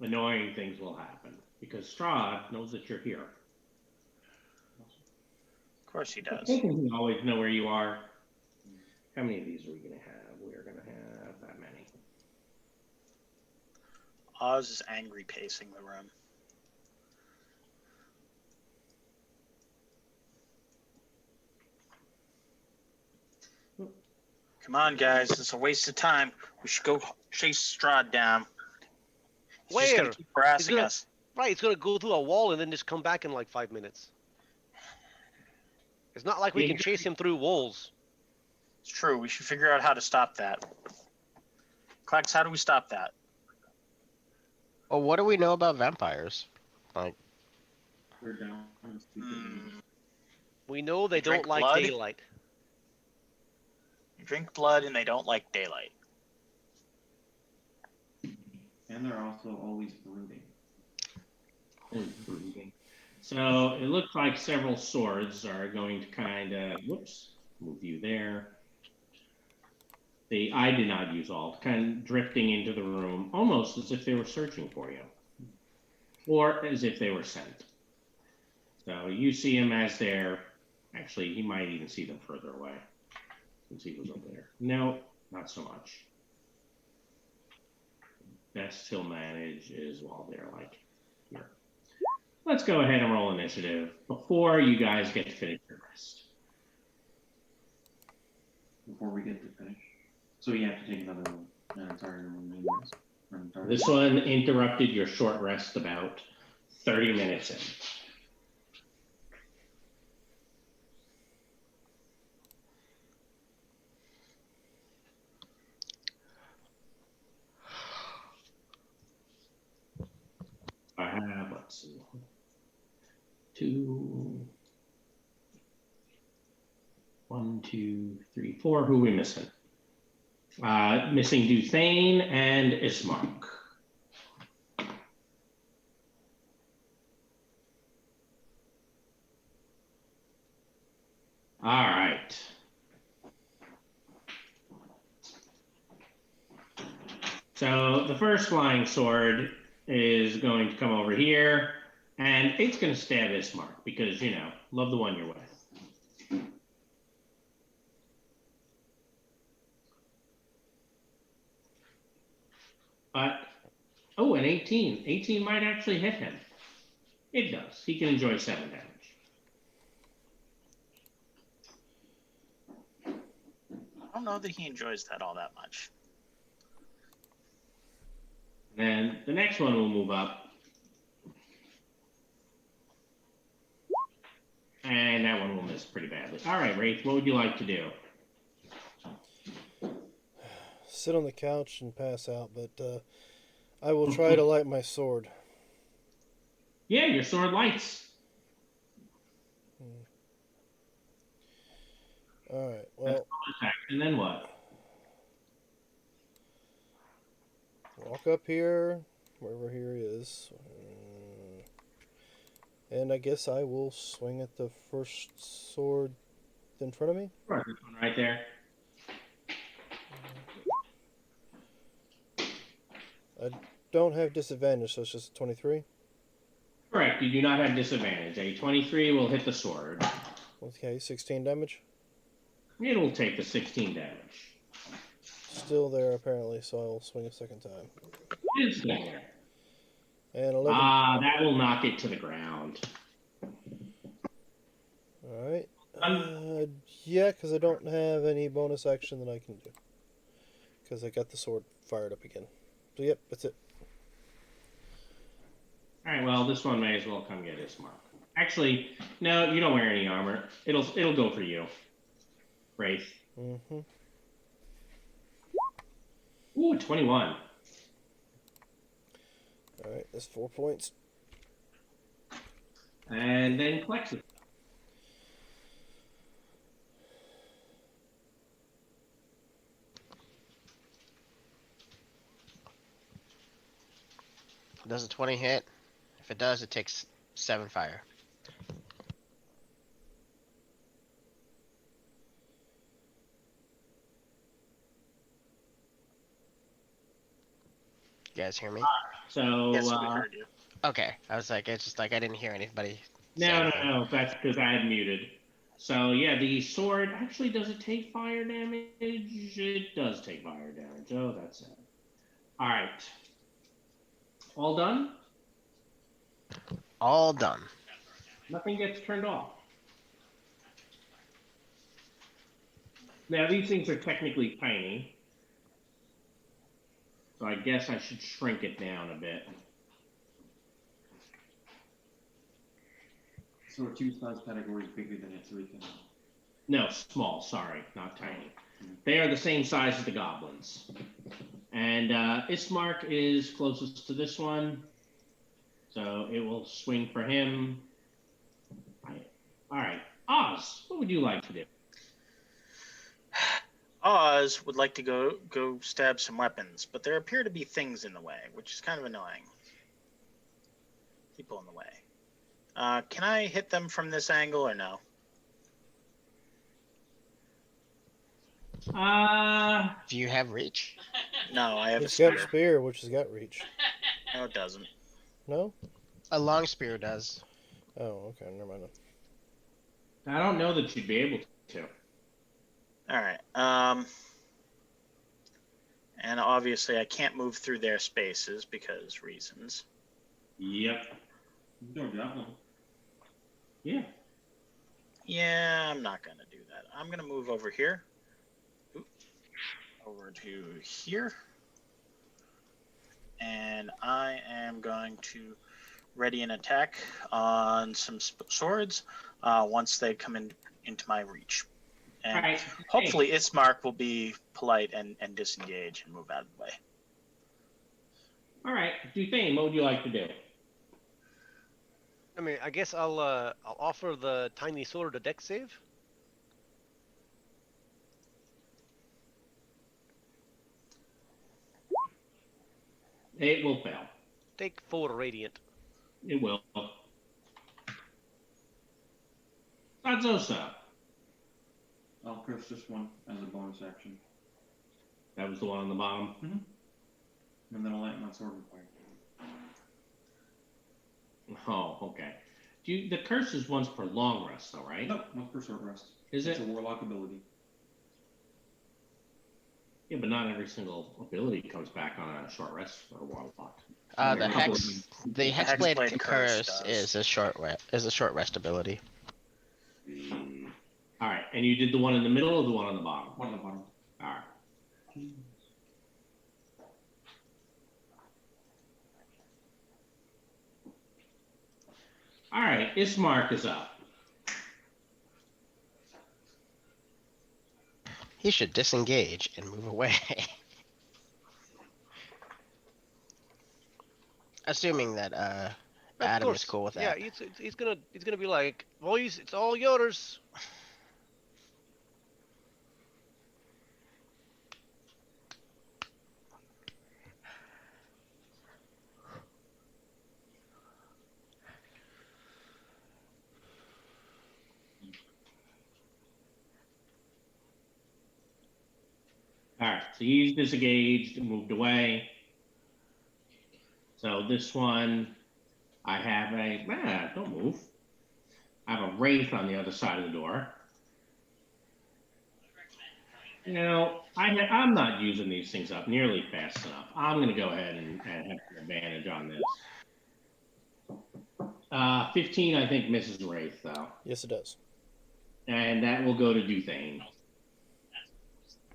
annoying things will happen because Strahd knows that you're here. Of course he does. You always know where you are. How many of these are we going to have? We're going to have that many. Oz is angry pacing the room. Come on, guys. It's a waste of time. We should go chase Strahd down. He's just Where? gonna keep harassing gonna- us. Right, it's gonna go through a wall and then just come back in like 5 minutes. It's not like we Yeah, can chase him through walls. It's true. We should figure out how to stop that. Clax, how do we stop that? Well, what do we know about vampires? Like, We're down. We know they You don't drink like blood? daylight. You drink blood and they don't like daylight. And they're also always brooding. So it looks like several swords are going to kind of, whoops, move you there. I did not use alt, kind of drifting into the room, almost as if they were searching for you, or as if they were sent. So you see them as they're, actually, he might even see them further away, since he was over there. No, not so much. Best he'll manage is while they're like here. Let's go ahead and roll initiative before you guys get to finish your rest. Before we get to finish. So we have to take another entire one. This one interrupted your short rest about 30 minutes in. I have, let's see, 1, 2, 3, 4. Who are we missing? Missing Duthane and Ismark. All right. So the first flying sword is going to come over here, and it's going to stab Ismark because, you know, love the one you're with. But, oh, an 18. 18 might actually hit him. It does. He can enjoy 7 damage. I don't know that he enjoys that all that much. Then the next one will move up. And that one will miss pretty badly. All right, Wraith, what would you like to do? Sit on the couch and pass out, but I will try to light my sword. Yeah, your sword lights. All right. Well, And then what? walk up here, wherever here is, and I guess I will swing at the first sword in front of me. Right, this one right there. I don't have disadvantage, so it's just 23. Correct, you do not have disadvantage. A 23 will hit the sword. Okay, 16 damage. It will take the 16 damage. Still there, apparently, so I will swing a second time. It's there. And 11. That will knock it to the ground. Alright. Yeah, because I don't have any bonus action that I can do. Because I got the sword fired up again. So, yep, that's it. Alright, well, this one may as well come get his mark. Actually, no, you don't wear any armor. It'll go for you. Wraith. Mm-hmm. Ooh, 21. Alright, that's 4 points. And then Klexus. Does a 20 hit? If it does, it takes 7 fire. You guys hear me? So Yes, we heard you. Okay. I was like, it's just like I didn't hear anybody say no, anything. no, that's because I had muted. So yeah, the sword actually does it take fire damage? It does take fire damage. Oh, that's sad. All right, all done. All done. Nothing gets turned off. Now these things are technically tiny, so I guess I should shrink it down a bit. So are two size categories bigger than it, so we can. No, small. Sorry, not tiny. They are the same size as the goblins. And Ismark is closest to this one, so it will swing for him. All right, Oz, what would you like to do? Oz would like to go stab some weapons, but there appear to be things in the way, which is kind of annoying. People in the way. Can I hit them from this angle or no? Do you have reach? No, I have a It's got spear. spear, which has got reach. No, it doesn't. No? A long spear does. Oh, okay. Never mind. I don't know that you'd be able to. All right. And obviously I can't move through their spaces because reasons. Yep. No javelin. Yeah. Yeah, I'm not gonna do that. I'm gonna move over here. Over to here. And I am going to ready an attack on some swords once they come into my reach. And All right. hopefully Ismark will be polite and disengage and move out of the way. All right. Duthane, what would you like to do? I mean, I guess I'll offer the tiny sword a dex save. It will fail. Take 4 radiant. It will. Adzosa. I'll curse this one as a bonus action. That was the one on the bottom. And then I'll light my sword on fire. Oh, okay. The curse is once per long rest, though, right? Nope, not for short rest. Is It's it? a warlock ability. Yeah, but not every single ability comes back on a short rest for a warlock. The Hexblade Hexblade Curse Curse is a short rest ability. All right, and you did the one in the middle or the one on the bottom? One on the bottom. All right. All right, Ismark is up. He should disengage and move away. Assuming that Of Adam course. is cool with Yeah, that. he's gonna be like, boys, it's all yours. All right, so he's disengaged and moved away. So this one, I have don't move. I have a wraith on the other side of the door. You know, I'm not using these things up nearly fast enough. I'm going to go ahead and have an advantage on this. 15, I think, misses wraith, though. Yes, it does. And that will go to Duthane.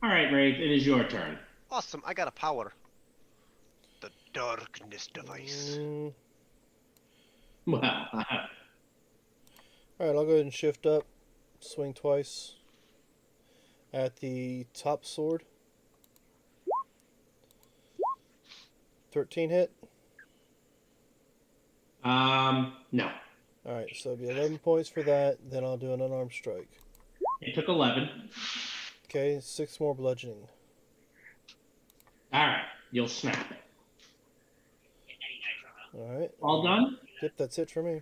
All right, Wraith, it is your turn. Awesome, I got a power. The darkness device. Well, Alright, I'll go ahead and shift up. Swing twice. At the top sword. 13 hit. no. Alright, so it'll be 11 points for that. Then I'll do an unarmed strike. It took 11. Okay, 6 more bludgeoning. All right, you'll snap it. All right. All done? Yep, that's it for me.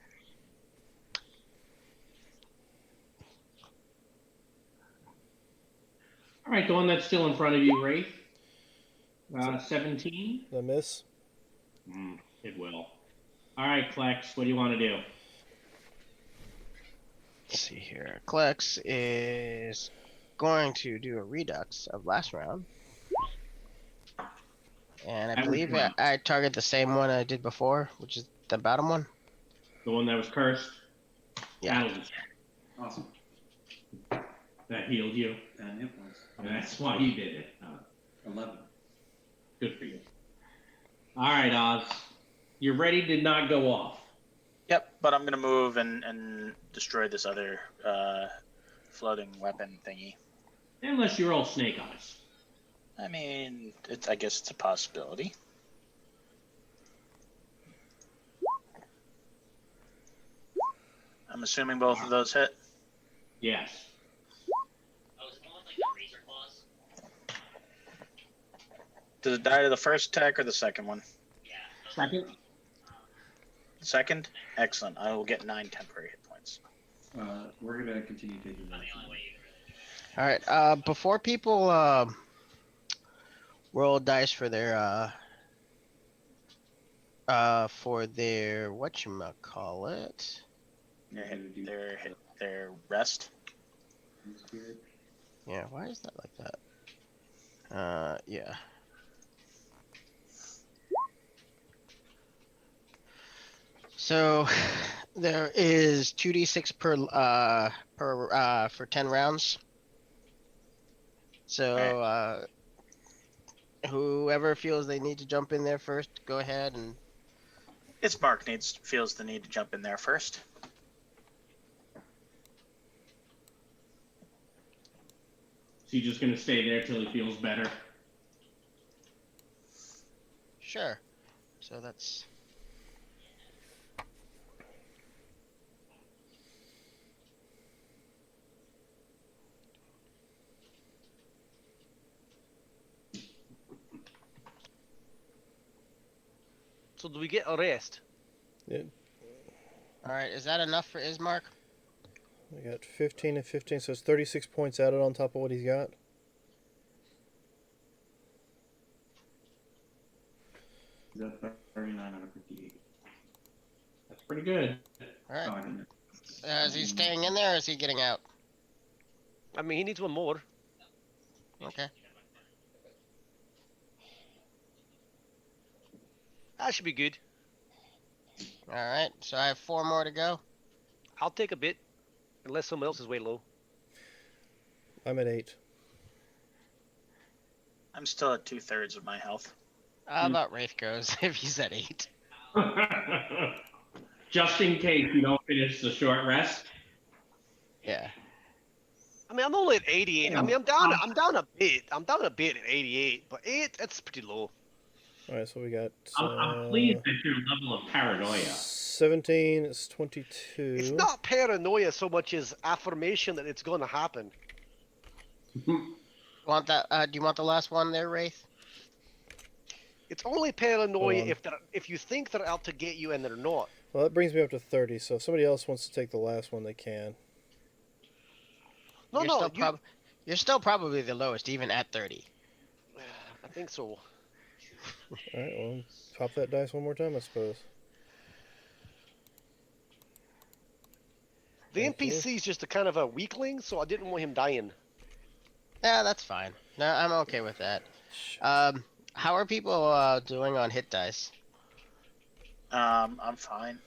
All right, the one that's still in front of you, Wraith. 17? Did I miss? It will. All right, Klex, what do you want to do? Let's see here. Klex is going to do a redux of last round. And I That believe was I target the same one I did before, which is the bottom one. the one that was cursed. Yeah. That'll just, Awesome. that healed you. 10 hit points. And that's why you did it. 11. Good for you. All right, Oz. You're ready to not go off. Yep, but I'm gonna move and destroy this other floating weapon thingy. Unless you roll snake eyes. I mean, I guess it's a possibility. I'm assuming both of those hit. Yes. Does it die to the first attack or the second one? Second? Second? Excellent. I will get 9 temporary hit points. We're gonna continue taking that. All right. Before people roll dice for their whatchamacallit. Their rest. Spirit. Yeah, why is that like that? Yeah. So there is 2d6 per for 10 rounds. So whoever feels they need to jump in there first, go ahead and. It's Mark feels the need to jump in there first. So you're just going to stay there till he feels better? Sure. So that's. So do we get a rest? Yeah. All right. Is that enough for Ismark? I got 15 and 15, so it's 36 points added on top of what he's got. Is that 39 out of 58? That's pretty good. All right. Oh, I didn't. Is he staying in there or is he getting out? I mean, he needs one more. Okay. That should be good. All right. So I have 4 more to go. I'll take a bit, unless someone else is way low. I'm at 8. I'm still at 2/3 of my health. How about Wraith goes if he's at 8? Just in case you don't finish the short rest. Yeah. I mean, I'm only at 88. I mean, I'm down a bit. I'm down a bit at 88, but 8, that's pretty low. All right, so we got. I'm pleased at your level of paranoia. 17 is 22. It's not paranoia so much as affirmation that it's going to happen. Want that? Do you want the last one there, Wraith? It's only paranoia Hold on. if you think they're out to get you and they're not. Well, that brings me up to 30. So if somebody else wants to take the last one, they can. No, you're still probably the lowest, even at 30. I think so. All right, well, pop that dice one more time, I suppose. The Thank you. NPC's just a kind of a weakling, so I didn't want him dying. Yeah, that's fine. No, I'm okay with that. How are people doing on hit dice? I'm fine.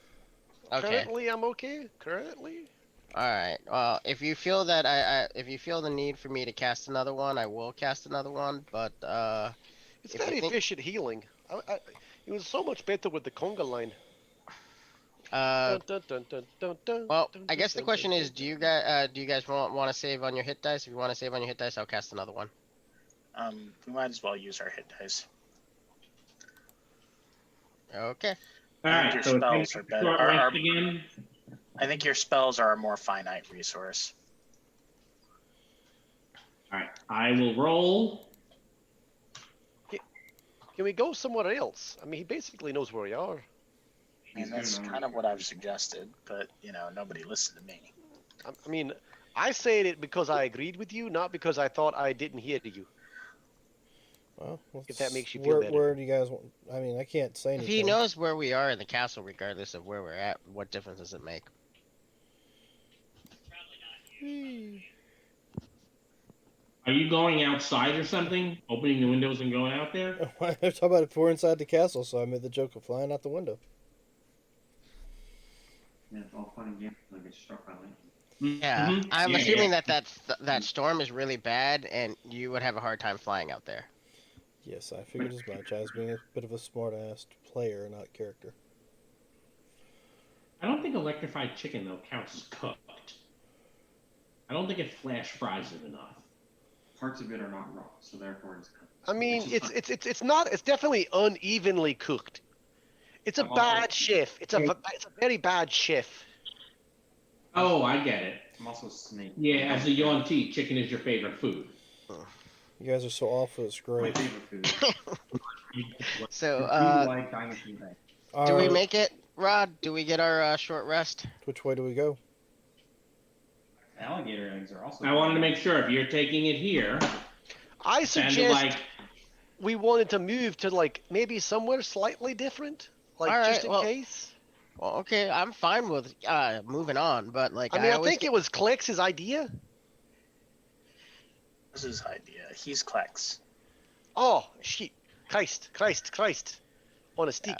Okay. Currently, I'm okay. Currently. All right. Well, if you feel that if you feel the need for me to cast another one, I will cast another one. But It's if you very think- efficient healing. It was so much better with the conga line. well, I guess the question is, do you guys want to save on your hit dice? If you want to save on your hit dice, I'll cast another one. We might as well use our hit dice. Okay. All I think right, your so spells it's are better. short rest again. I think your spells are a more finite resource. All right, I will roll. Can we go somewhere else? I mean, he basically knows where we are. mean, that's kind of what I've suggested, but nobody listened to me. I mean, I said it because I agreed with you, not because I thought I didn't hear you. Well, If that makes you feel better. Where do you guys want? I mean, I can't say If anything. he knows where we are in the castle, regardless of where we're at, what difference does it make? Are you going outside or something? Opening the windows and going out there? I'm talking about if we're inside the castle, so I made the joke of flying out the window. Yeah, it's all fun and games until I get struck by lightning. Yeah, Mhm. I'm Yeah, assuming yeah. that storm is really bad, and you would have a hard time flying out there. Yes, I figured as much. I was being a bit of a smart-assed player, not character. I don't think electrified chicken though counts as cooked. I don't think it flash fries it enough. Parts of it are not raw, so therefore it's cooked. I mean, just it's not. It's definitely unevenly cooked. It's a I'm also- bad chef. It's a very bad chef. Oh, I get it. I'm also a snake. Yeah, as a Yuan-Ti, chicken is your favorite food. You guys are so awful, it's My great. favorite food. So, I do like dynasty eggs. do we Our- make it, Rod? Do we get our short rest? Which way do we go? Alligator eggs are also. I wanted to make sure if you're taking it here, I sounded suggest like we wanted to move to like maybe somewhere slightly different, like All just right, in well, case. Well, okay, I'm fine with moving on, but like I mean, I always think it was Klex's idea. This is his idea. He's Klex. Oh shit! Christ! On a stick.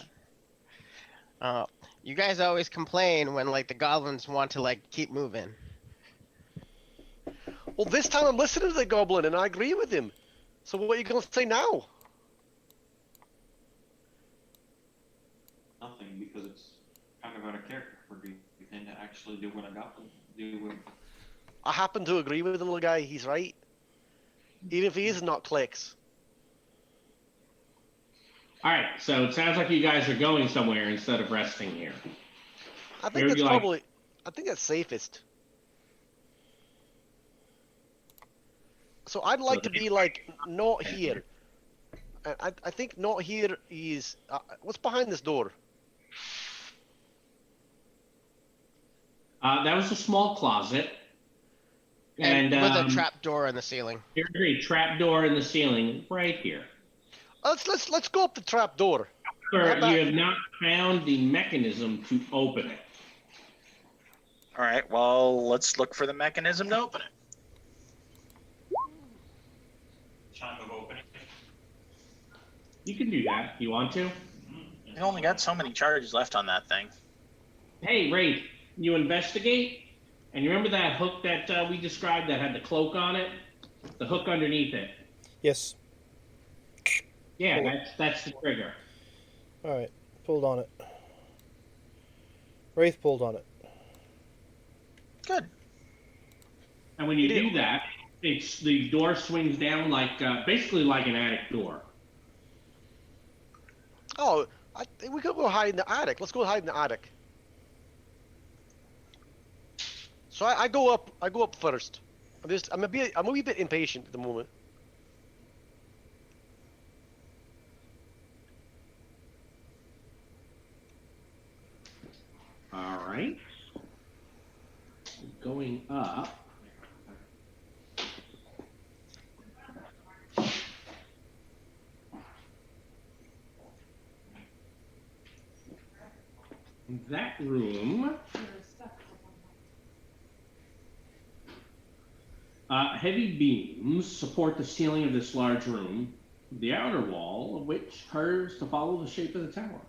you guys always complain when like the goblins want to like keep moving. Well, this time I'm listening to the goblin and I agree with him. So what are you gonna say now? Nothing, because it's kind of out of character for me to actually do what I got to do with. I happen to agree with the little guy. He's right. Even if he is not Klex. all right. So it sounds like you guys are going somewhere instead of resting here. I Where think would that's you like- probably. I think that's safest. So I'd like to be like not here. I think not here is. What's behind this door? That was a small closet, And and with a trap door in the ceiling. here's a trap door in the ceiling right here. Let's go up the trap door. Sir, How about- you have not found the mechanism to open it. All right. Well, let's look for the mechanism to open it. Time of opening. You can do that. You want to? We only got so many charges left on that thing. Hey, Wraith, you investigate, and you remember that hook that we described that had the cloak on it? The hook underneath it. Yes. Yeah, Cool. that's the trigger. All right. Pulled on it. Wraith pulled on it. Good. And when you do that, it's the door swings down like basically like an attic door. Oh, we could go hide in the attic. Let's go hide in the attic. So I go up. I go up first. I'm a wee bit impatient at the moment. All right. Going up. That room. Heavy beams support the ceiling of this large room, the outer wall of which curves to follow the shape of the tower.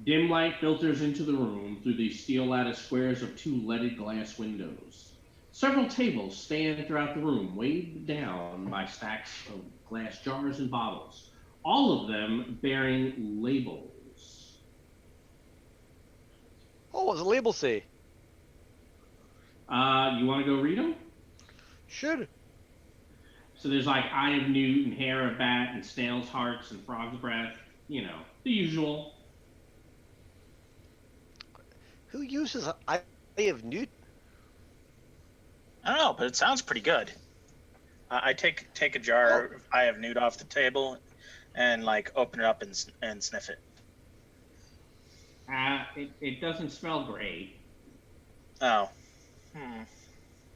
Dim light filters into the room through the steel lattice squares of two leaded glass windows. Several tables stand throughout the room, weighed down by stacks of glass jars and bottles, all of them bearing labels. Oh, what's the label say? You want to go read them? Sure. So there's like Eye of Newt and Hair of Bat and Snail's Hearts and Frog's Breath, you know, the usual. Who uses Eye of Newt? I don't know, but it sounds pretty good. I take a jar of Eye of Newt off the table, and like open it up and sniff it. It doesn't smell great. Oh.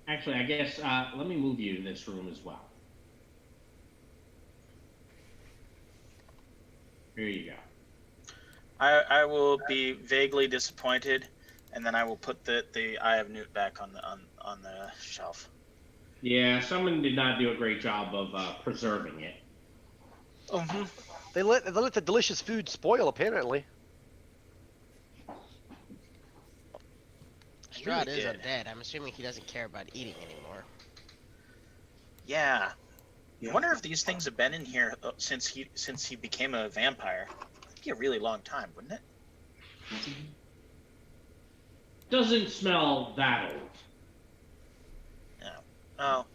Actually, I guess let me move you to this room as well. Here you go. I will be vaguely disappointed, and then I will put the Eye of Newt back on the shelf. Yeah, someone did not do a great job of preserving it. Mm-hmm. They let the delicious food spoil, apparently. I Strahd really is did. undead. I'm assuming he doesn't care about eating anymore. Yeah. Yeah. I wonder if these things have been in here since he became a vampire. That'd be a really long time, wouldn't it? What's in here? Doesn't smell that old. No. Oh.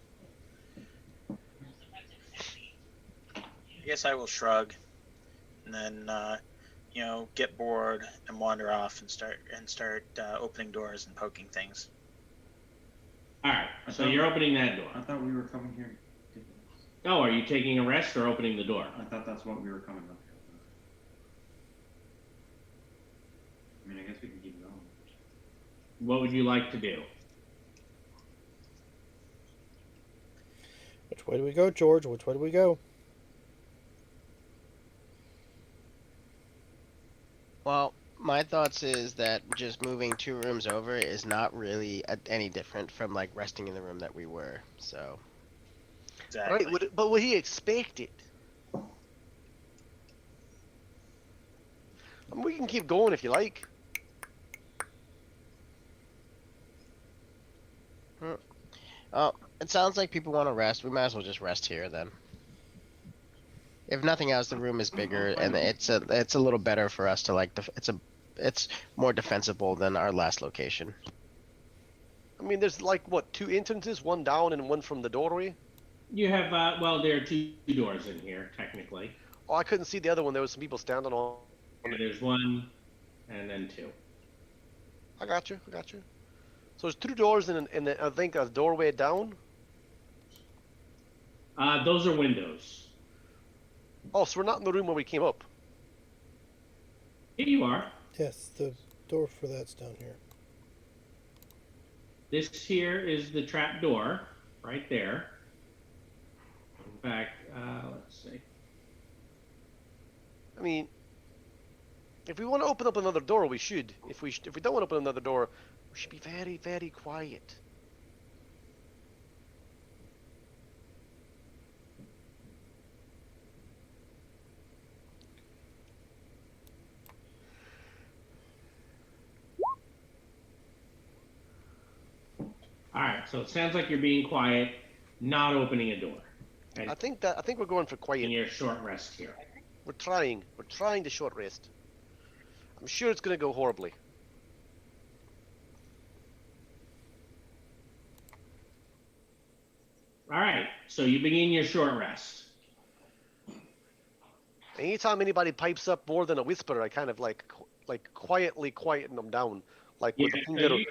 I guess I will shrug, and then get bored and wander off and start opening doors and poking things. All right, so you're opening that door. I thought we were coming here. Oh, are you taking a rest or opening the door? I thought that's what we were coming up here. I mean, I guess we can keep going. What would you like to do? Which way do we go, George? Which way do we go? Well, my thoughts is that just moving 2 rooms over is not really any different from like resting in the room that we were. So Exactly. Right, but would he expect it? I mean, we can keep going if you like. it sounds like people want to rest. We might as well just rest here then. If nothing else, the room is bigger and it's a little better for us to like. It's more defensible than our last location. I mean, there's like what, 2 entrances, one down and one from the doorway. You have well, there are 2 doors in here technically. Oh, I couldn't see the other one. There was some people standing on. There's 1, and then 2. I got you. So there's 2 doors and I think a doorway down. Those are windows. Oh, so we're not in the room where we came up. Here you are. Yes, the door for that's down here. This here is the trap door, right there. In fact, let's see. I mean, if we want to open up another door, we should. If we don't want to open another door, we should be very, very quiet. All right, so it sounds like you're being quiet, not opening a door. And I think we're going for in quiet. your short rest here. We're trying to short rest. I'm sure it's gonna go horribly. All right, so you begin your short rest. Anytime anybody pipes up more than a whisper, I kind of like quietly quieten them down, like with a Yeah, so finger.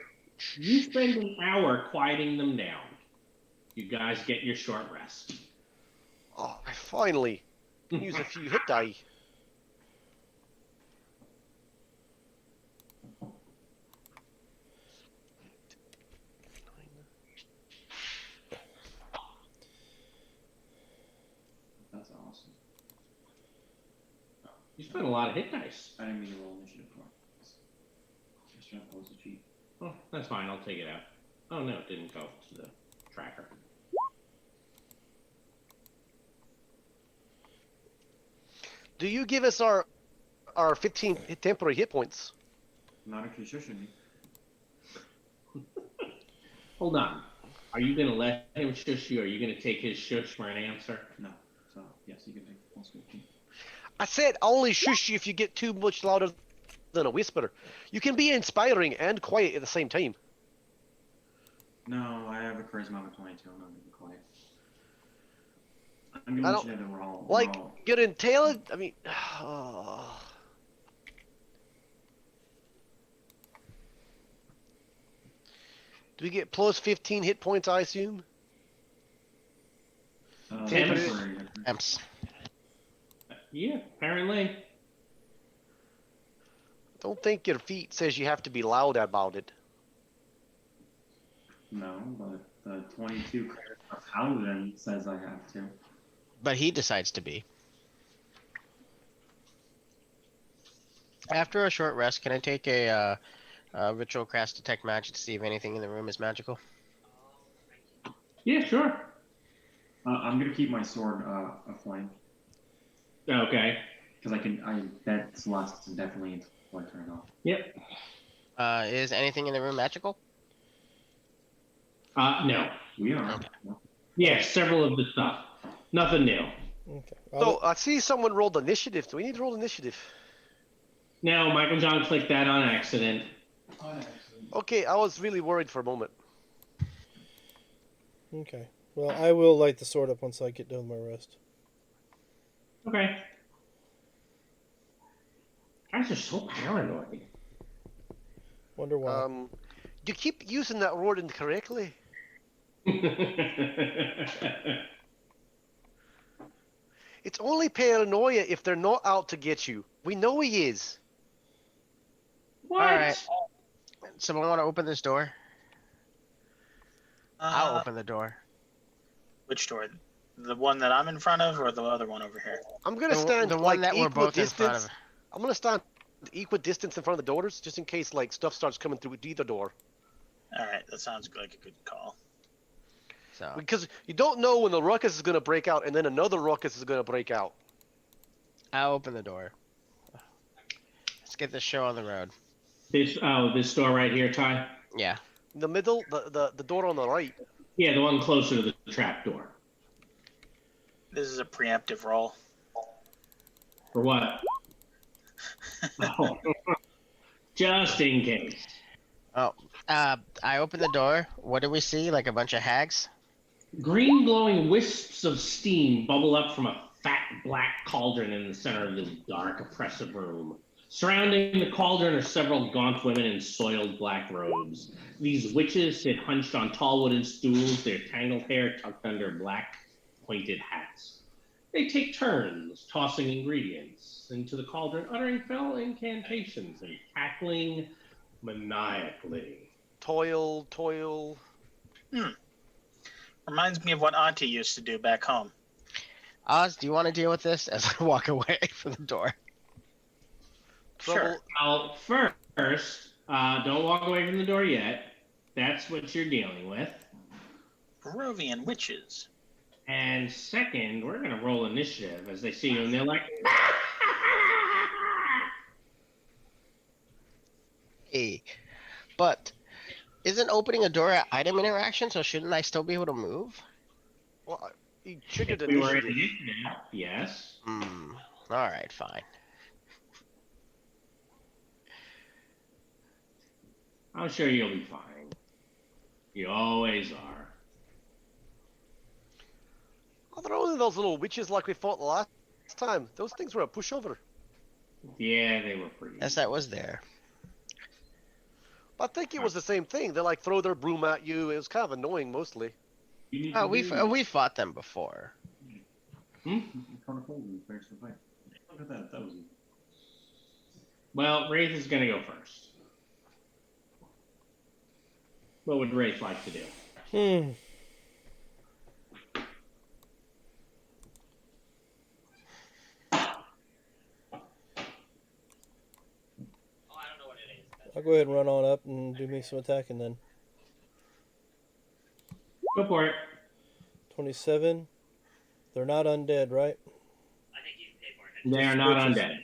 you spend an hour quieting them down. You guys get your short rest. Oh, I finally use a few hit die. That's awesome. You spent a lot of hit dice. I didn't mean to roll initiative for it. Just trying to close the cheat. Oh, that's fine. I'll take it out. Oh no, it didn't go to the tracker. Do you give us our 15 temporary hit points? Not if you're shushing me. Hold on. Are you gonna let him shush you, or are you gonna take his shush for an answer? No. So, yes, you can take plus 15. I said only shush you if you get too much louder than a whisper. You can be inspiring and quiet at the same time. No, I have a charisma of 22. I'm not gonna be quiet. I'm gonna I let don't- you know that we're all. Like, we're all you're intelligent. I mean, do we get plus 15 hit points, I assume? Temps. temporary. Temps. Yeah, apparently. Don't think your feet says you have to be loud about it. No, but the 22 credit of Paladin says I have to. But he decides to be. After a short rest, can I take a ritual cast detect magic to see if anything in the room is magical? Yeah, sure. I'm gonna keep my sword aflame Okay. because that Celeste is definitely until I turn it off. Yep. Is anything in the room magical? No. We are. Okay. Yeah, several of the stuff. Nothing new. Okay. So I see someone rolled initiative. Do we need to roll initiative? No, Michael John clicked that on accident. Okay, I was really worried for a moment. Okay. Well, I will light the sword up once I get done with my rest. Okay. Guys are so paranoid. Wonder why. You keep using that word incorrectly. It's only paranoia if they're not out to get you. We know he is. What? All right. Someone want to open this door? I'll open the door. Which door? The one that I'm in front of, or the other one over here? I'm gonna The stand one like that we're both in front equidistance. of. I'm gonna stand equidistance in front of the doors, just in case like stuff starts coming through either door. All right, that sounds like a good call. So Because you don't know when the ruckus is gonna break out, and then another ruckus is gonna break out. I'll open the door. Let's get this show on the road. This door right here, Ty? Yeah. In the middle, the door on the right. Yeah, the one closer to the trap door. This is a preemptive roll. For what? Oh. Just in case. Oh. I open the door. What do we see? Like a bunch of hags? Green glowing wisps of steam bubble up from a fat black cauldron in the center of this dark, oppressive room. Surrounding the cauldron are several gaunt women in soiled black robes. These witches sit hunched on tall wooden stools, their tangled hair tucked under black pointed hats. They take turns tossing ingredients into the cauldron, uttering fell incantations and cackling maniacally. Toil, toil. Reminds me of what Auntie used to do back home. Oz, do you want to deal with this as I walk away from the door? Sure. Well, first, don't walk away from the door yet. That's what you're dealing with. Barovian witches. And second, we're going to roll initiative as they see you, and they're like, Hey. But isn't opening a door an item interaction, so shouldn't I still be able to move? Well, he triggered we were in initiative. initiative, yes. Alright, fine. I'm sure you'll be fine. You always are. Oh, they're only those little witches like we fought the last time. Those things were a pushover. Yeah, they were pretty. Yes, that was there. I think it was the same thing. They like throw their broom at you. It was kind of annoying mostly. Oh, we fought them before. Well, Wraith is going to go first. What would Wraith like to do? I'll go ahead and run on up and do me some attacking then. Go for it. 27. They're not undead, right? They are not undead.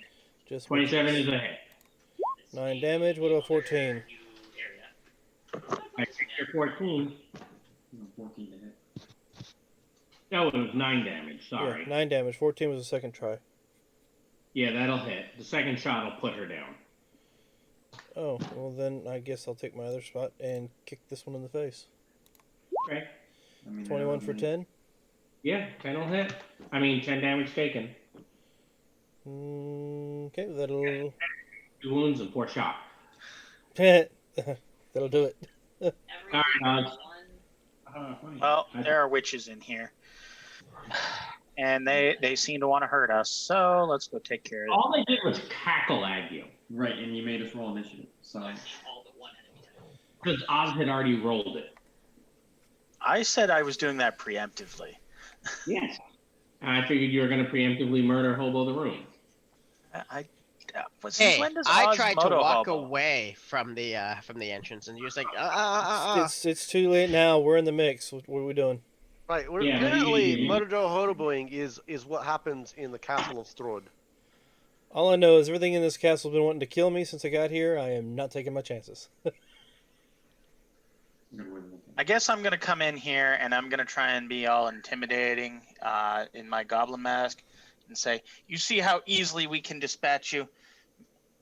Just 27 witches. is a hit. 9 damage. What about 14? I think you're 14. 14 to hit. No, it was 9 damage. Sorry. Yeah, 9 damage. 14 was the second try. Yeah, that'll hit. The second shot will put her down. Oh, well then I guess I'll take my other spot and kick this one in the face. Okay. 21 for 10. Yeah, 10 will hit. 10 damage taken. Okay, that'll 2 wounds and 4 shock. that'll do it. All right, Well, there are witches in here. And they seem to want to hurt us, so let's go take care of it. all they did was cackle at you. Right, and you made us roll initiative. So Because Oz had already rolled it. I said I was doing that preemptively. Yes. I figured you were going to preemptively murder Hobo the Room. Since Hey, when does I Oz tried to moto walk hobo? away from the entrance, and you're just like, It's too late now. We're in the mix. What are we doing? Right. We're Yeah, apparently Murdo Horoboing is what happens in the castle of Strahd. All I know is everything in this castle has been wanting to kill me since I got here. I am not taking my chances. I guess I'm gonna come in here and I'm gonna try and be all intimidating in my goblin mask and say, "You see how easily we can dispatch you?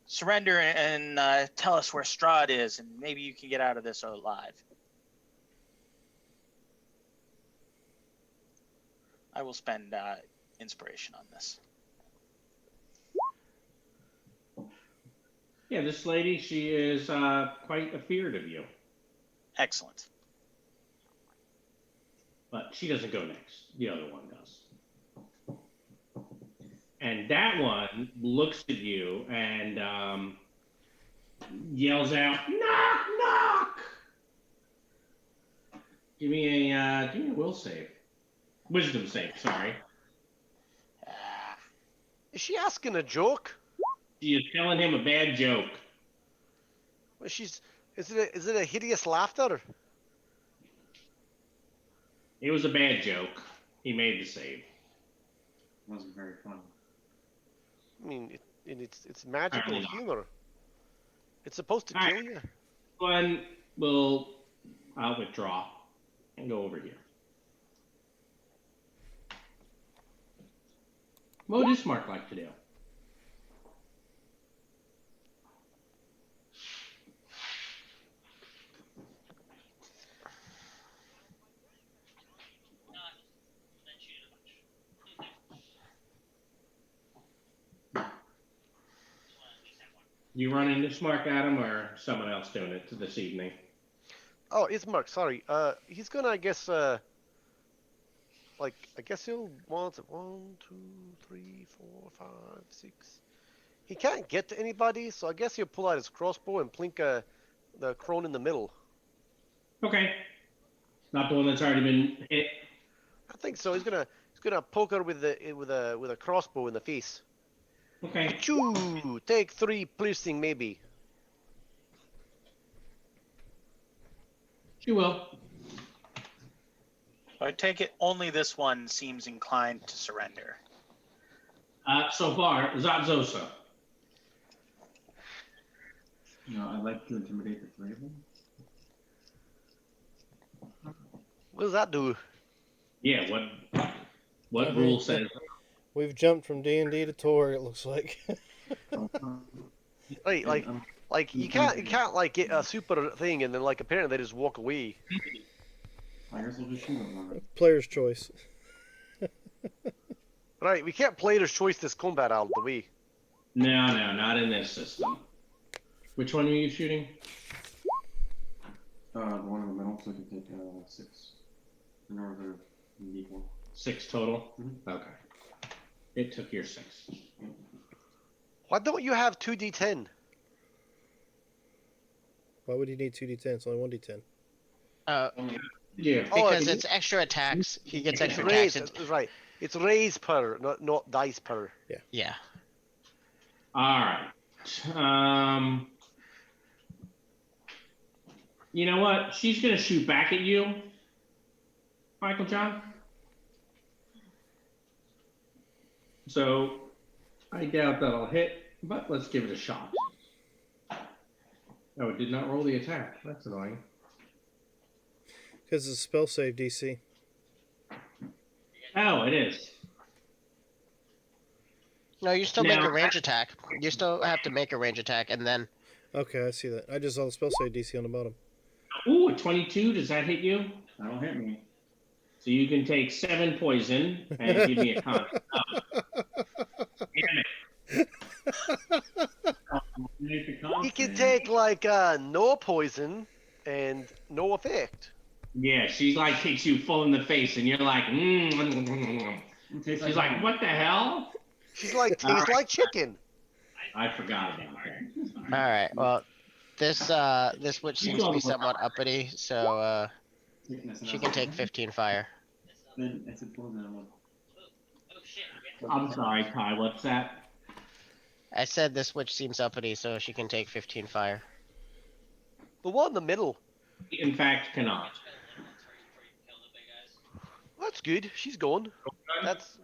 Surrender and tell us where Strahd is, and maybe you can get out of this alive." I will spend inspiration on this. Yeah, this lady, she is quite afeard of you. Excellent. But she doesn't go next. The other one does. And that one looks at you and yells out, "Knock, knock!" Give me a will save. Wisdom save, sorry. Is she asking a joke? She is telling him a bad joke. Well, is it a hideous laughter? It was a bad joke. He made the save. wasn't very fun. I mean, it's magical Apparently not. humor. It's supposed to All kill right. you. I'll withdraw and go over here. What does Mark like to do? You run into Smart Adam or someone else doing it this evening? Oh, it's Mark. Sorry. He's gonna, I guess, I guess he'll want it. 1, 2, 3, 4, 5, 6. He can't get to anybody, so I guess he'll pull out his crossbow and plink the crone in the middle. Okay. Not the one that's already been hit. I think so. He's gonna poke her with a crossbow in the face. Okay. Choo! Take 3 piercing, maybe. She will. I take it only this one seems inclined to surrender. So far, Zatzosa. I'd like to intimidate the 3 of them. What does that do? Yeah, what rule says? We've jumped from D&D to Tor. It looks like. Right, like you can't like get a super thing and then like apparently they just walk away. I guess I'll just shoot them. Player's choice. Right, we can't player's choice this combat out of the way. No, not in this system. Which one are you shooting? The one in the middle, so I can take 6. In order to equal. 6 total? Mm-hmm. Okay. It took your 6. Why don't you have 2d10? Why would he need 2d10? It's only 1d10. Yeah. because Oh, it's extra attacks. He gets It's extra raised, attacks. it's right. It's raise per, not dice per. Yeah. All right. You know what? She's gonna shoot back at you, Michael John. So I doubt that'll hit, but let's give it a shot. Oh, it did not roll the attack. That's annoying. Because it's a spell save DC. Oh, it is. No, you still make Now- a range attack. You still have to make a range attack, and then Okay, I see that. I just saw the spell save DC on the bottom. Ooh, a 22. Does that hit you? That'll hit me. So you can take 7 poison and give me a con. Damn it. He can take like no poison and no effect. Yeah, she like kicks you full in the face, and you're like, She's like, what the hell? She's like tastes like chicken. I forgot about that. All right. Well, this witch seems to be somewhat uppity, so she can take 15 fire. Then I suppose I will. I'm sorry, Kai. What's that? I said this witch seems uppity, so she can take 15 fire. The one in the middle. In fact, cannot. That's good. She's gone. That's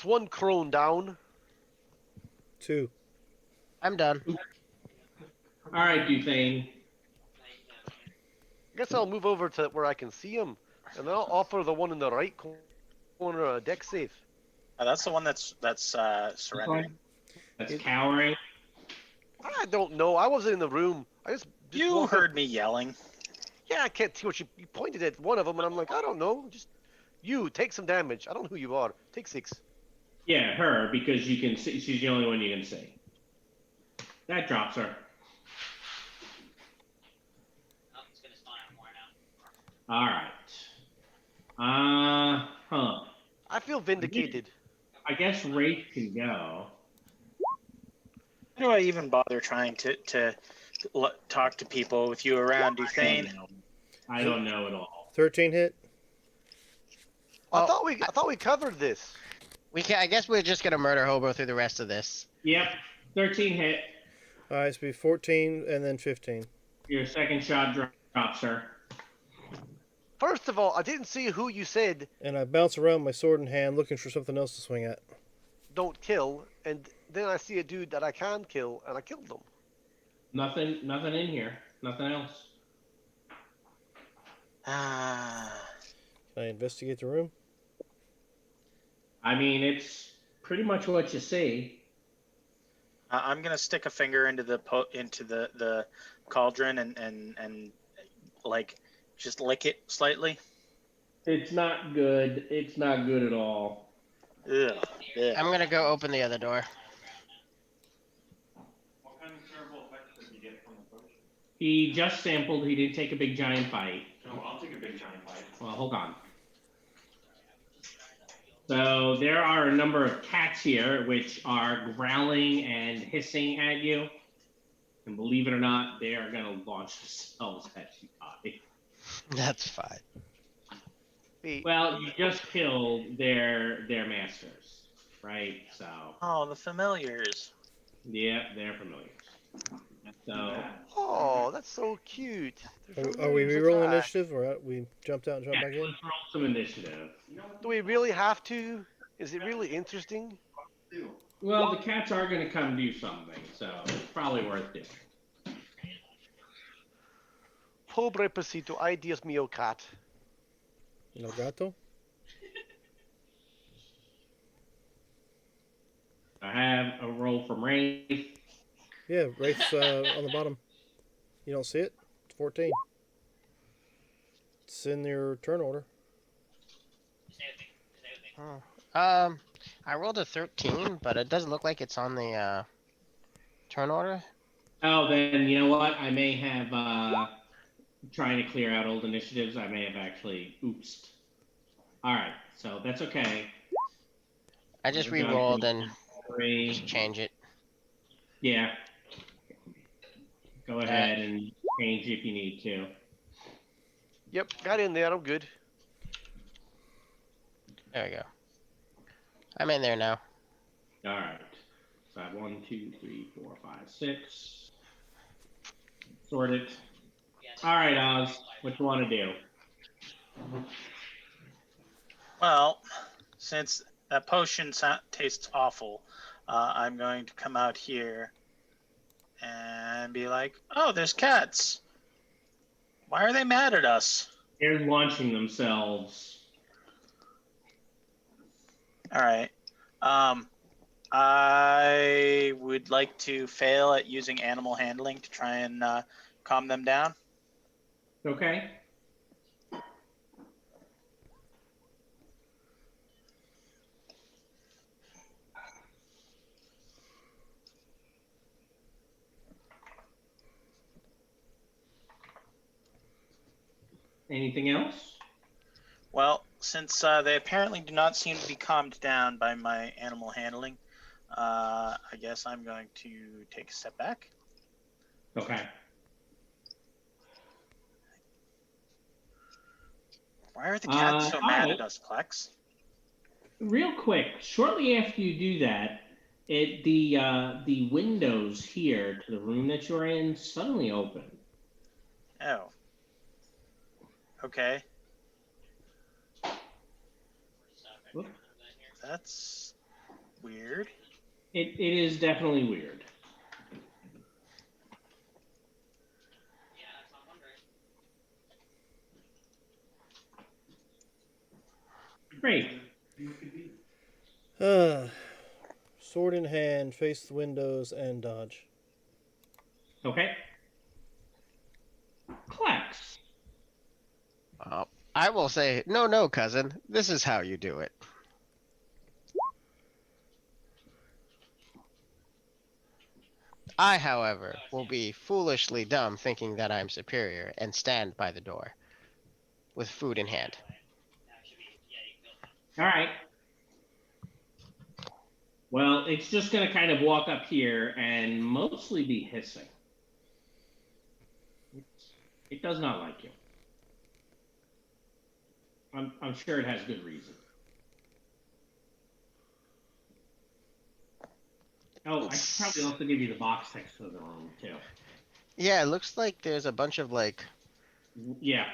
one crone down. 2. I'm done. All right, Duthane. I guess I'll move over to where I can see him, and then I'll offer the one in the right corner a deck save. That's the one that's surrendering. That's cowering. I don't know. I wasn't in the room. I just You walked heard up. me yelling. Yeah, I can't see what you pointed at one of them, and I'm like, I don't know. Just you take some damage. I don't know who you are. Take 6. Yeah, her, because you can see. She's the only one you can see. That drops her. All right. Huh. I feel vindicated. I guess Wraith can go. Why do I even bother trying to talk to people with you around, Duthane? I don't know at all. 13 hit. I Oh, thought we covered this. We can. I guess we're just gonna murder Hobo through the rest of this. Yep, 13 hit. All right, it's be 14 and then 15. Your second shot drops her. First of all, I didn't see who you said And I bounce around my sword in hand looking for something else to swing at. don't kill, and then I see a dude that I can kill, and I killed them. Nothing in here. Nothing else. Ah. Can I investigate the room? I mean, it's pretty much what you see. I'm gonna stick a finger into the cauldron and like just lick it slightly. It's not good. It's not good at all. Ugh. I'm gonna go open the other door. What kind of terrible effects did you get from the potion? He just sampled. He didn't take a big giant bite. No, I'll take a big giant bite. Well, hold on. So there are a number of cats here which are growling and hissing at you. And believe it or not, they are going to launch themselves at you, Bobby. That's fine. Wait, Well, you just killed their masters, right? So, Oh, the familiars. yeah, they're familiars. So, oh, that's so cute. Are we re-rolling initiative or we jumped out and jumped yeah, back in? let's roll some initiative. Do we really have to? Is it really interesting? Well, the cats are going to come do something, so it's probably worth it. Pobre pesito, ay Dios mío, cat. No gato? I have a roll from Wraith. Yeah, Wraith's on the bottom. You don't see it? It's 14. It's in your turn order. I rolled a 13, but it doesn't look like it's on the turn order. Oh, then you know what? I may have trying to clear out old initiatives. I may have actually oopsed. All right, so that's okay. I just re-rolled and just change it. Yeah. Go ahead and change if you need to. Yep, got in there. I'm good. There we go. I'm in there now. All right. So I have 1, 2, 3, 4, 5, 6. Sort it. All right, Oz. What you want to do? Well, since that potion tastes awful, I'm going to come out here and be like, "Oh, there's cats. Why are they mad at us?" They're launching themselves. All right. I would like to fail at using animal handling to try and calm them down. Okay. Anything else? Well, since they apparently do not seem to be calmed down by my animal handling, I guess I'm going to take a step back. Okay. Why are the cats so mad alright. at us, Plex? Real quick, shortly after you do that, the windows here to the room that you're in suddenly open. Oh. Okay. Whoop. That's weird. It is definitely weird. Great. Sword in hand, face the windows, and dodge. Okay. Klex. I will say, no, cousin. This is how you do it. I, however, will be foolishly dumb thinking that I'm superior and stand by the door with food in hand. All right. Well, it's just going to kind of walk up here and mostly be hissing. It does not like you. I'm sure it has good reason. Oh, I should probably also give you the box text for the room too. Yeah, it looks like there's a bunch of like. Yeah.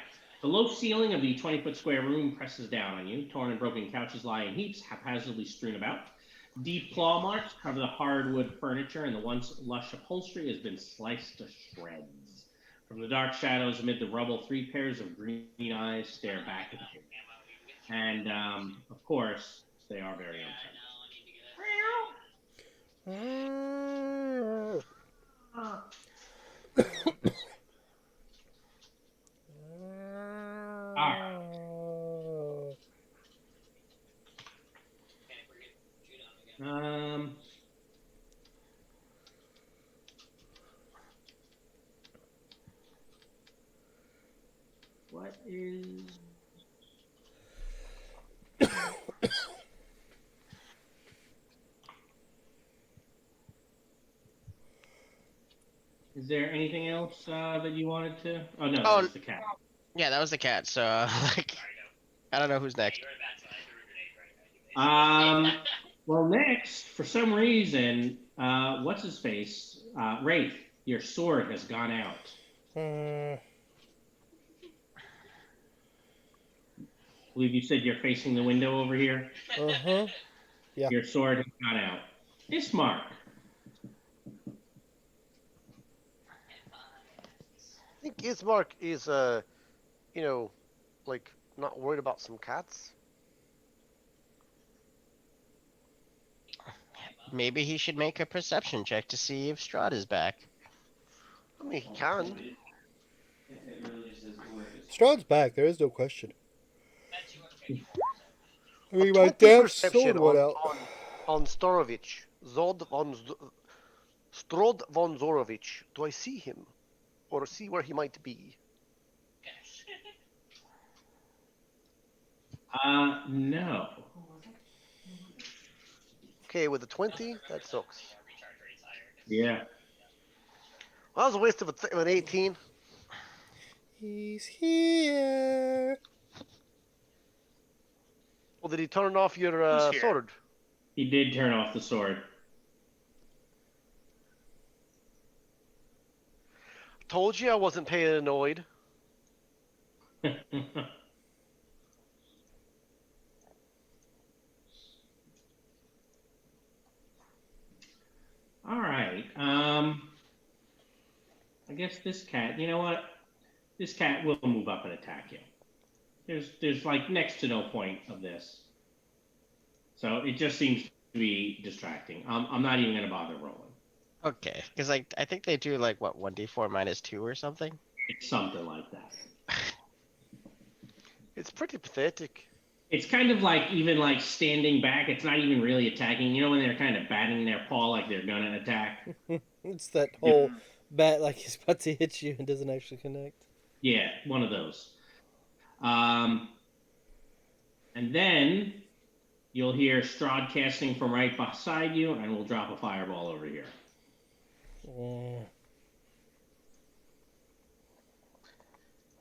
The low ceiling of the 20-foot square room presses down on you. Torn and broken couches lie in heaps, haphazardly strewn about. Deep claw marks cover the hardwood furniture, and the once lush upholstery has been sliced to shreds. From the dark shadows amid the rubble, 3 pairs of green eyes stare back at you. And, of course, they are very what is... Is there anything else that you wanted to? Oh no, that was the cat. Yeah, that was the cat. So like, I don't know who's next. Well, next, for some reason, what's his face? Wraith, your sword has gone out. I believe you said you're facing the window over here. Yeah. Your sword has gone out. Ismark. I think Ismark is, like, not worried about some cats. Maybe he should make a perception check to see if Strahd is back. I mean, he can. Strahd's back. There is no question. I mean, A my 20 damn perception sword went out. on Storovich. Strahd von Zorovich. Do I see him? Or see where he might be? No. Okay, with the 20, that sucks. Yeah. Well, that was a waste of an 18. He's here. Well, did he turn off your Who's here? sword? He did turn off the sword. Told you I wasn't paying annoyed. All right. I guess this cat. You know what? This cat will move up and attack you. There's like next to no point of this. So it just seems to be distracting. I'm not even gonna bother rolling. Okay, because like I think they do like what 1d4 minus 2 or something. It's something like that. It's pretty pathetic. It's kind of like even like standing back. It's not even really attacking. You know when they're kind of batting their paw like they're gonna attack. It's that whole bat like he's about to hit you and doesn't actually connect. Yeah, one of those. And then You'll hear Strahd casting from right beside you, and we'll drop a fireball over here.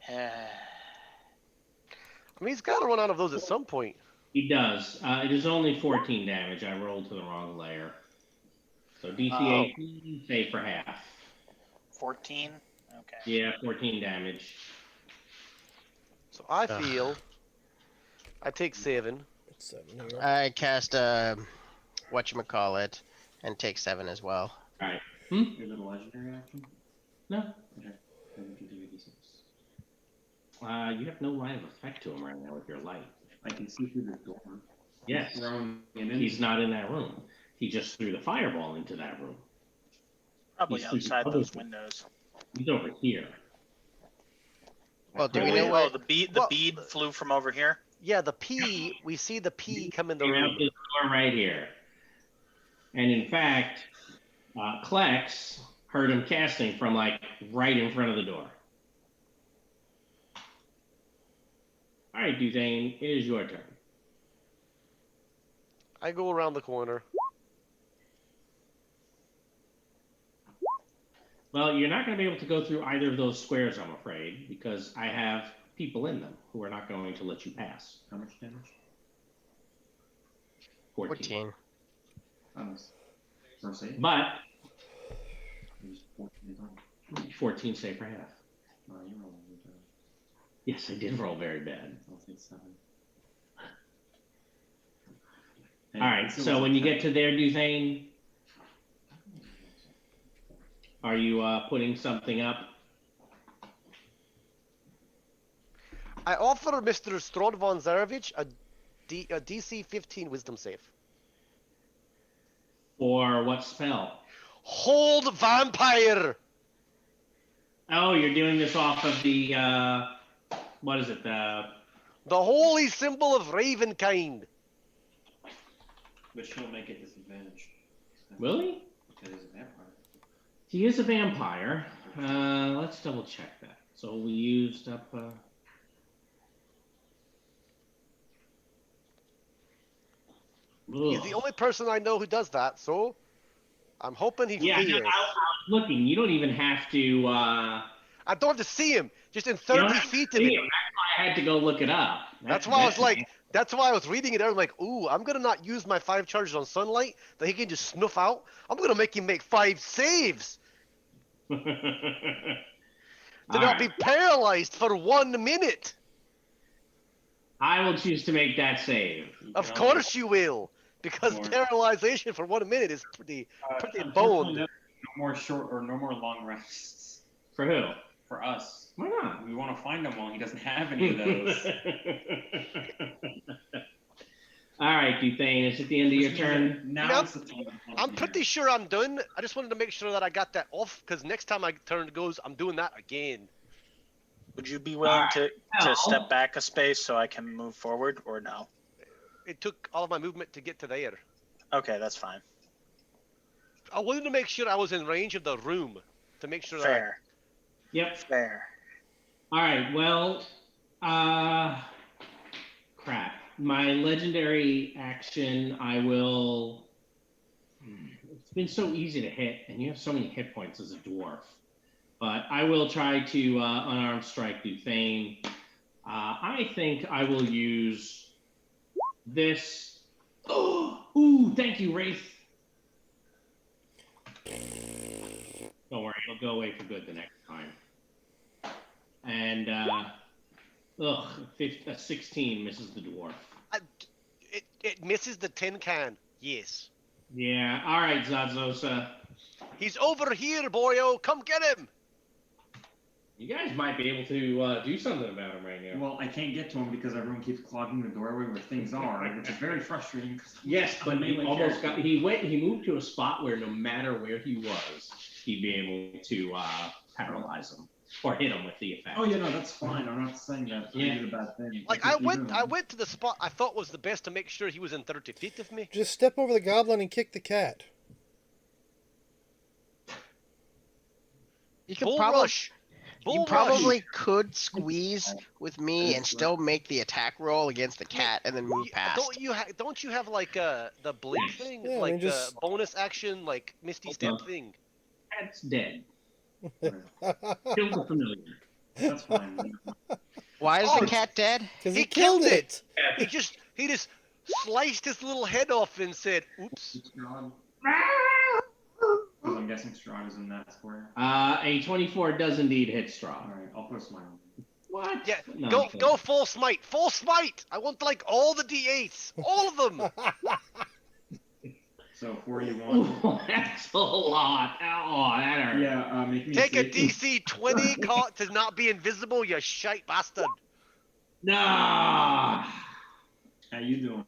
I mean, he's got to run out of those at some point. He does. It is only 14 damage. I rolled to the wrong layer. So DC 18, save for half. 14? Okay. Yeah, 14 damage. So I feel I take 7. It's 7 here. I cast whatchamacallit and take 7 as well. All right. Is it a legendary action? No. Okay. Then you can do a d6. You have no line of effect to him right now with your light. I can see through the door. Yes. He's not in that room. He just threw the fireball into that room. Probably He's outside through those windows. He's over here. Well, do we know Oh, what? the bead flew from over here? Yeah, the P. We see the P come in the Came room. out this door right here. And in fact, Klex heard him casting from like right in front of the door. All right, Duzane, it is your turn. I go around the corner. Well, you're not going to be able to go through either of those squares, I'm afraid, because I have people in them who are not going to let you pass. How much damage? 14. For a save? But There's 14 total. 14 save for half. Oh, you rolled really bad. Yes, I did roll very bad. I'll take 7. All right, so when you get to there, Duzane, are you putting something up? I offer Mr. Strahd von Zarevich a DC 15 Wisdom save. For what spell? Hold Vampire! Oh, you're doing this off of the, what is it, The holy symbol of Ravenkind. But she'll make it disadvantage. Will he? Because he's a vampire. He is a vampire. Let's double check that. So we used up, He's the only person I know who does that, so I'm hoping he yeah, fails. I was looking. You don't even have to, I don't have to see him. Just in you don't 30 have to feet of see him. him. That's why I had to go look it up. That's why I was like, that's why I was reading it. I was like, ooh, I'm gonna not use my 5 charges on sunlight that he can just snuff out. I'm gonna make him make 5 saves to not be paralyzed for 1 minute. I will choose to make that save. Of course you will, because paralyzation for 1 minute is pretty boned. No more short or no more long rests For who? for us. Why not? We want to find him while he doesn't have any of those. All right, Duthane, is it the end of your turn? Now Nope. it's the time. I'm pretty sure I'm done. I just wanted to make sure that I got that off, because next time my turn goes, I'm doing that again. Would you be willing to step back a space so I can move forward, or no? It took all of my movement to get to there. Okay, that's fine. I wanted to make sure I was in range of the room to make sure Fair. Yep. Fair. All right, well, crap. My legendary action, I will... It's been so easy to hit, and you have so many hit points as a dwarf. But I will try to unarmed strike Duthane. I think I will use this. Oh, ooh, thank you, Wraith. Don't worry, it'll go away for good the next time. And, 16 misses the dwarf. it misses the tin can. Yes. Yeah, all right, Zazosa. He's over here, boyo. Come get him. You guys might be able to do something about him right now. Well, I can't get to him because everyone keeps clogging the doorway where things are, which is very frustrating. Yes, but he almost got. He moved to a spot where no matter where he was, he'd be able to paralyze him or hit him with the effect. Oh yeah, no, that's fine. I'm not saying that. Yeah. I did a bad thing. Like I went to the spot I thought was the best to make sure he was in 30 feet of me. Just step over the goblin and kick the cat. You could Bull probably rush. You Bull probably rush. could squeeze with me and still make the attack roll against the cat and then move past. Don't you have like the blink thing, Yeah, I like mean, just- the bonus action, like Misty Hold Step on. thing? Cat's dead. Whatever. Kill the familiar. That's fine. Why is Oh, the cat dead? Because He he killed killed it. He just sliced his little head off and said, "Oops." Strahd. Because I'm guessing Strahd is in that square. A 24 does indeed hit Strahd. Alright, I'll put a smile on it. What? Yeah, No, go full smite, full smite. I want like all the d8s, all of them. So 41. Ooh, that's a lot. Oh, that hurt. Yeah, make me Take a safety. DC 20 caught to not be invisible, you shite bastard. No. How you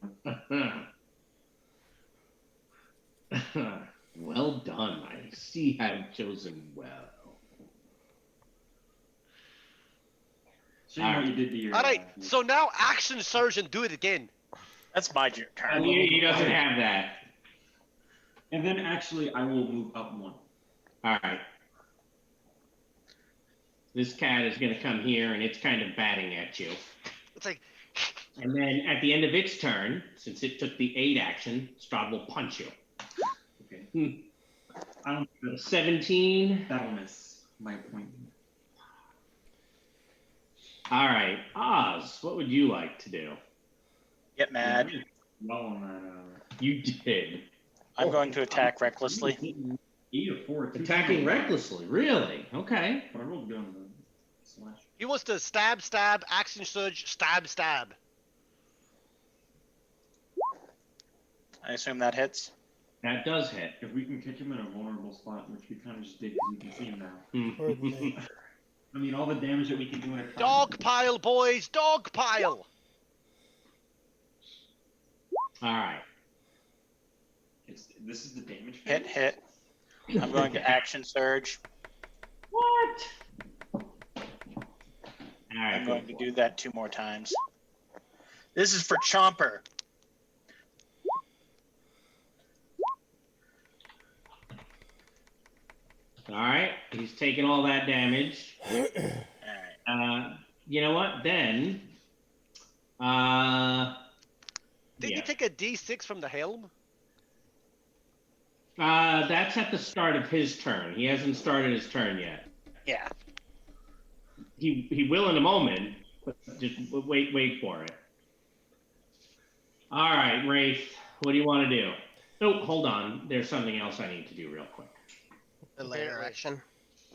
doing? Well done. I see I've chosen well. Show you what you did to your. All right, so now action surge and do it again. That's my turn. He doesn't have that. And then actually, I will move up one. All right. This cat is going to come here, and it's kind of batting at you. It's like, And then at the end of its turn, since it took the 8 action, Strahd will punch you. Okay. I don't. 17. That'll miss my point. All right. Oz, what would you like to do? Get mad. Well on that. You did. I'm going to attack recklessly. 8 or 4. Attacking recklessly. Really? Okay. But I rolled good on the slash. he wants to stab, action surge, stab. I assume that hits. That does hit. If we can catch him in a vulnerable spot, which we kind of just did, 'cause we can see him now. Pardon me. I mean, all the damage that we can do in a turn. Dog pile, boys, dog pile. All right. This is the damage Hit, phase? hit. I'm going to action surge. What? All right. I'm going to do that 2 more times. This is for Chomper. All right. He's taking all that damage. All right. You know what? Then. Did you take a D6 from the helm? That's at the start of his turn. He hasn't started his turn yet. Yeah. He will in a moment, but just wait for it. All right, Wraith, what do you want to do? Oh, hold on. There's something else I need to do real quick. The layer action.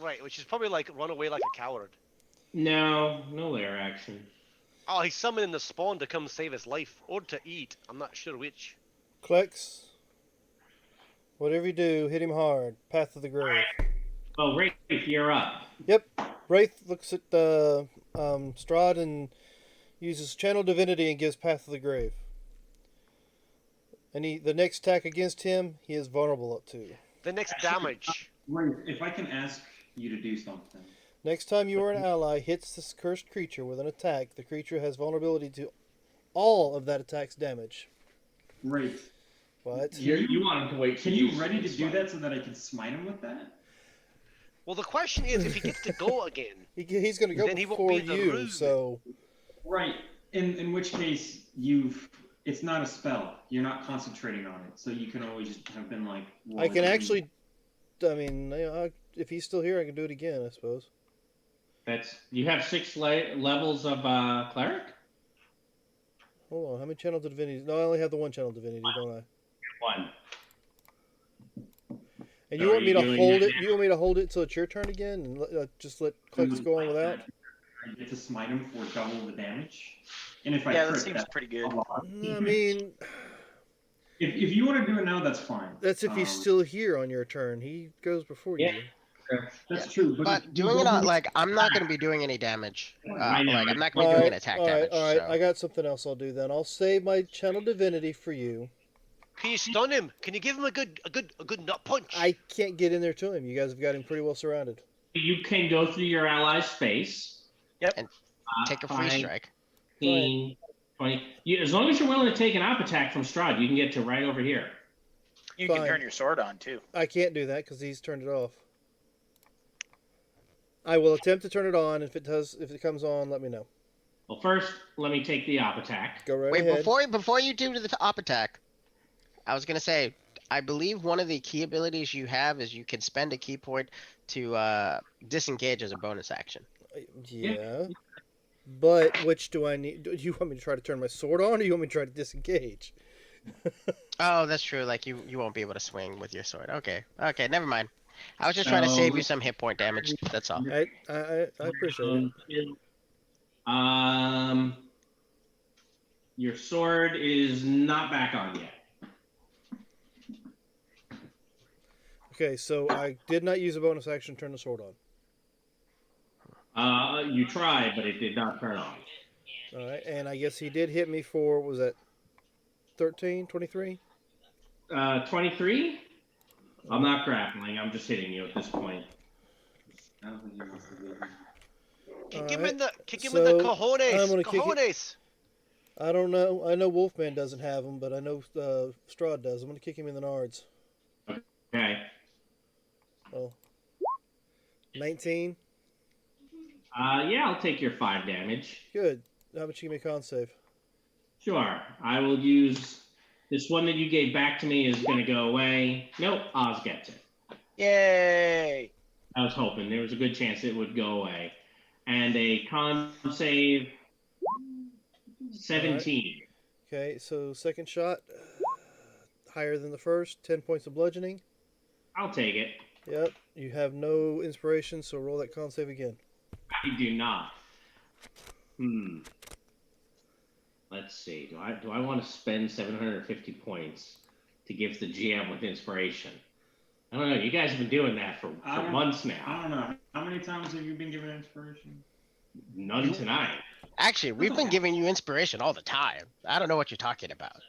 Right, which is probably like run away like a coward. No lair action. Oh, he's summoning the spawn to come save his life, or to eat. I'm not sure which. Klex, whatever you do, hit him hard. Path of the grave. Oh, Wraith, you're up. Yep. Wraith looks at Strahd and uses Channel Divinity and gives Path of the Grave. And the next attack against him, he is vulnerable up to. The next damage. Wait, if I can ask you to do something. Next time you or an ally hits this cursed creature with an attack, the creature has vulnerability to all of that attack's damage. Right. What? You want him to wait. Can you ready to do that so that I can smite him with that? Well, the question is if he gets to go again. He's going to go Then he won't before be the you, rune. so... Right. In which case, it's not a spell. You're not concentrating on it, so you can always just have been like. I can actually... I mean, if he's still here, I can do it again, I suppose. You have 6 levels of cleric? Hold on, how many Channel Divinities? No, I only have the one Channel Divinity, don't I? 1. And So you want me are you to doing hold that it? You want me to hold it till it's your turn again, and just let Klex go on without? I get to smite him for double the damage, and if I Yeah, that crit, seems that's pretty good. a lot. I mean, If you want to do it now, that's fine. that's if he's still here on your turn. He goes before you. That's true. But doing it on, like, I'm not going to be doing any damage. I know. Like, I'm not going to be doing an attack damage. All right. So. I got something else I'll do then. I'll save my Channel Divinity for you. Can you stun him? Can you give him a good nut punch? I can't get in there to him. You guys have got him pretty well surrounded. You can go through your ally's space. Yep. And take a free strike. 15, 20. As long as you're willing to take an op attack from Strahd, you can get to right over here. You Fine. can turn your sword on too. I can't do that because he's turned it off. I will attempt to turn it on. If it comes on, let me know. Well, first, let me take the op attack. Go right Wait, ahead. before you do the op attack, I was gonna say, I believe one of the key abilities you have is you can spend a key point to disengage as a bonus action. Yeah. But which do I need? Do you want me to try to turn my sword on, or do you want me to try to disengage? Oh, that's true. Like you won't be able to swing with your sword. Okay, never mind. I was just trying to So, save you some hit point damage. That's all. I appreciate it. Your sword is not back on yet. Okay, so I did not use a bonus action to turn the sword on. You tried, but it did not turn on. All right, and I guess he did hit me for, was that 13, 23? 23? I'm not grappling. I'm just hitting you at this point. I don't think he wants to be. Kick him in the So, cojones. I'm gonna kick it- Cojones. I don't know. I know Wolfman doesn't have them, but I know Strahd does. I'm going to kick him in the nards. Okay. Oh. 19. Yeah, I'll take your 5 damage. Good. How about you give me a con save? Sure. I will use this one that you gave back to me is going to go away. Nope, Oz gets it. Yay! I was hoping there was a good chance it would go away. And a con save 17. Okay, so second shot, higher than the first, 10 points of bludgeoning. I'll take it. Yep, you have no inspiration, so roll that con save again. I do not. Let's see. Do I want to spend 750 points to give the GM with inspiration? I don't know. You guys have been doing that for months now. I don't know. How many times have you been given inspiration? None tonight. Actually, we've been giving you inspiration all the time. I don't know what you're talking about.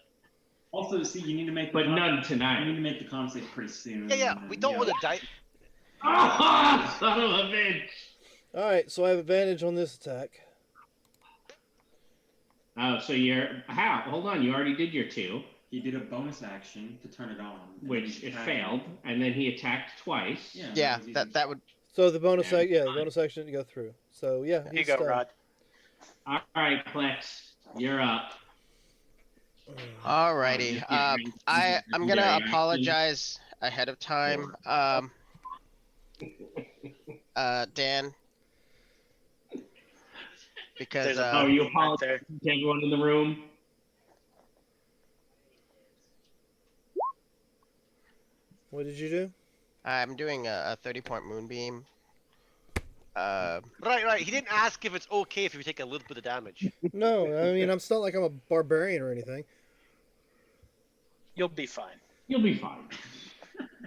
Also, see, you need to make. But none You tonight. need to make the concept pretty soon. Yeah. We don't want to die. Oh, son of a bitch! All right, so I have advantage on this attack. Oh, so you're how? Hold on. You already did your 2. He did a bonus action to turn it on, which it failed, and then he attacked twice. Yeah, that would. So the bonus the bonus action didn't go through. So yeah, Here you he's go, stunned. Rod. All right, Plex, you're up. Alrighty. I'm gonna apologize ahead of time. Dan. Because There's a Oh, you right apologize there. to everyone in the room. What did you do? I'm doing a 30-point moonbeam. Right. He didn't ask if it's okay if you take a little bit of damage. No, I mean, it's not like I'm a barbarian or anything. You'll be fine. You'll be fine.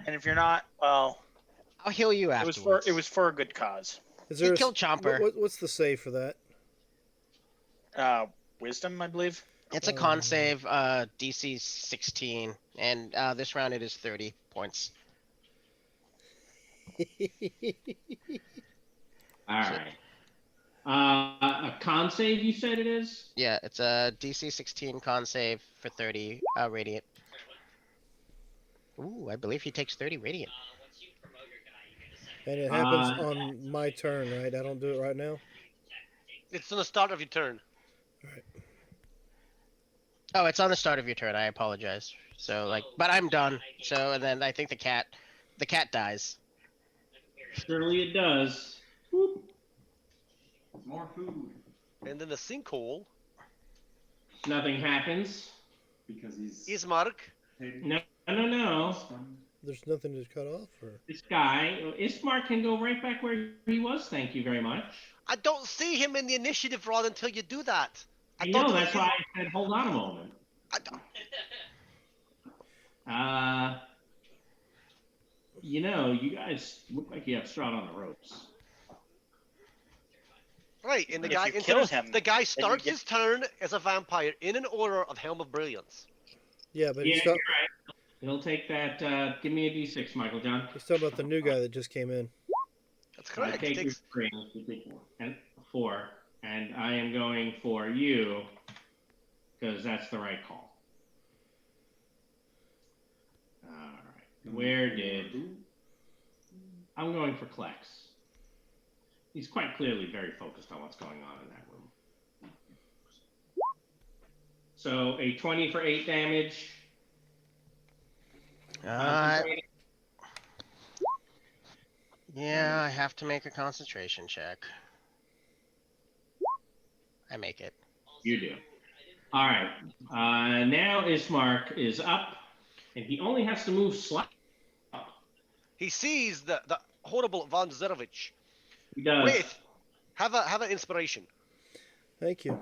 And if you're not, well, I'll heal you it was afterwards. for a good cause. Is He there killed Chomper. What's the save for that? Wisdom, I believe. It's a con save, DC 16, and this round it is 30 points. All right. A con save, you said it is? Yeah, it's a DC 16 con save for 30 radiant. Ooh, I believe he takes 30 radiant. And it happens on my turn, right? I don't do it right now. It's on the start of your turn. All right. Oh, it's on the start of your turn. I apologize. So but I'm done. So and then I think the cat dies. Surely it does. Whoop. More food. And then the sinkhole. Nothing happens. Because he's. Ismark. No. There's nothing to cut off, or This guy, Ismark, can go right back where he was. Thank you very much. I don't see him in the initiative rod until you do that. I thought know. it was That's why I said, hold on a moment. You guys look like you have Strahd on the ropes. Right, and the If guy you kill him, the guy then you starts get- his turn as a vampire in an order of Helm of Brilliance. yeah, but Yeah, he's, you're right. He'll take that. Give me a d6, Michael John. he's talking about the new guy that just came in. That's I correct. take your 3 and 4, and I am going for you because that's the right call. All right. I'm going for Klex. He's quite clearly very focused on what's going on in that room. So a 20 for 8 damage. Concentrating. Yeah, I have to make a concentration check. I make it. You do. All right. Now Ismark is up, and he only has to move slightly. He sees the horrible Von Zerovich. He does. Wraith, have an inspiration. Thank you.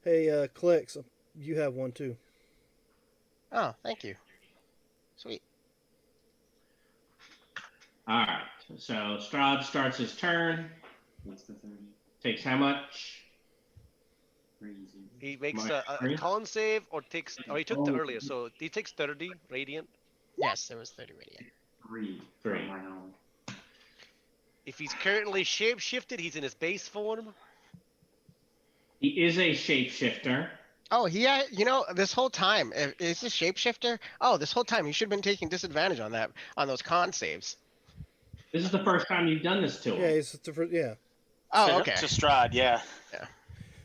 Hey, Clex, you have one too. Oh, thank you. Sweet. All right. So Strahd starts his turn. What's the 30? Takes how much? Crazy. He makes My a screen? con save or he took the earlier, so he takes 30 radiant. Yes, it was 30 radiant. 3. Three. My own. If he's currently shapeshifted, he's in his base form. He is a shapeshifter. Oh, this whole time, is this shapeshifter? Oh, this whole time he should have been taking disadvantage on those con saves. This is the first time you've done this to him. Yeah, it's the first. Yeah. Oh, okay. To Strahd, yeah.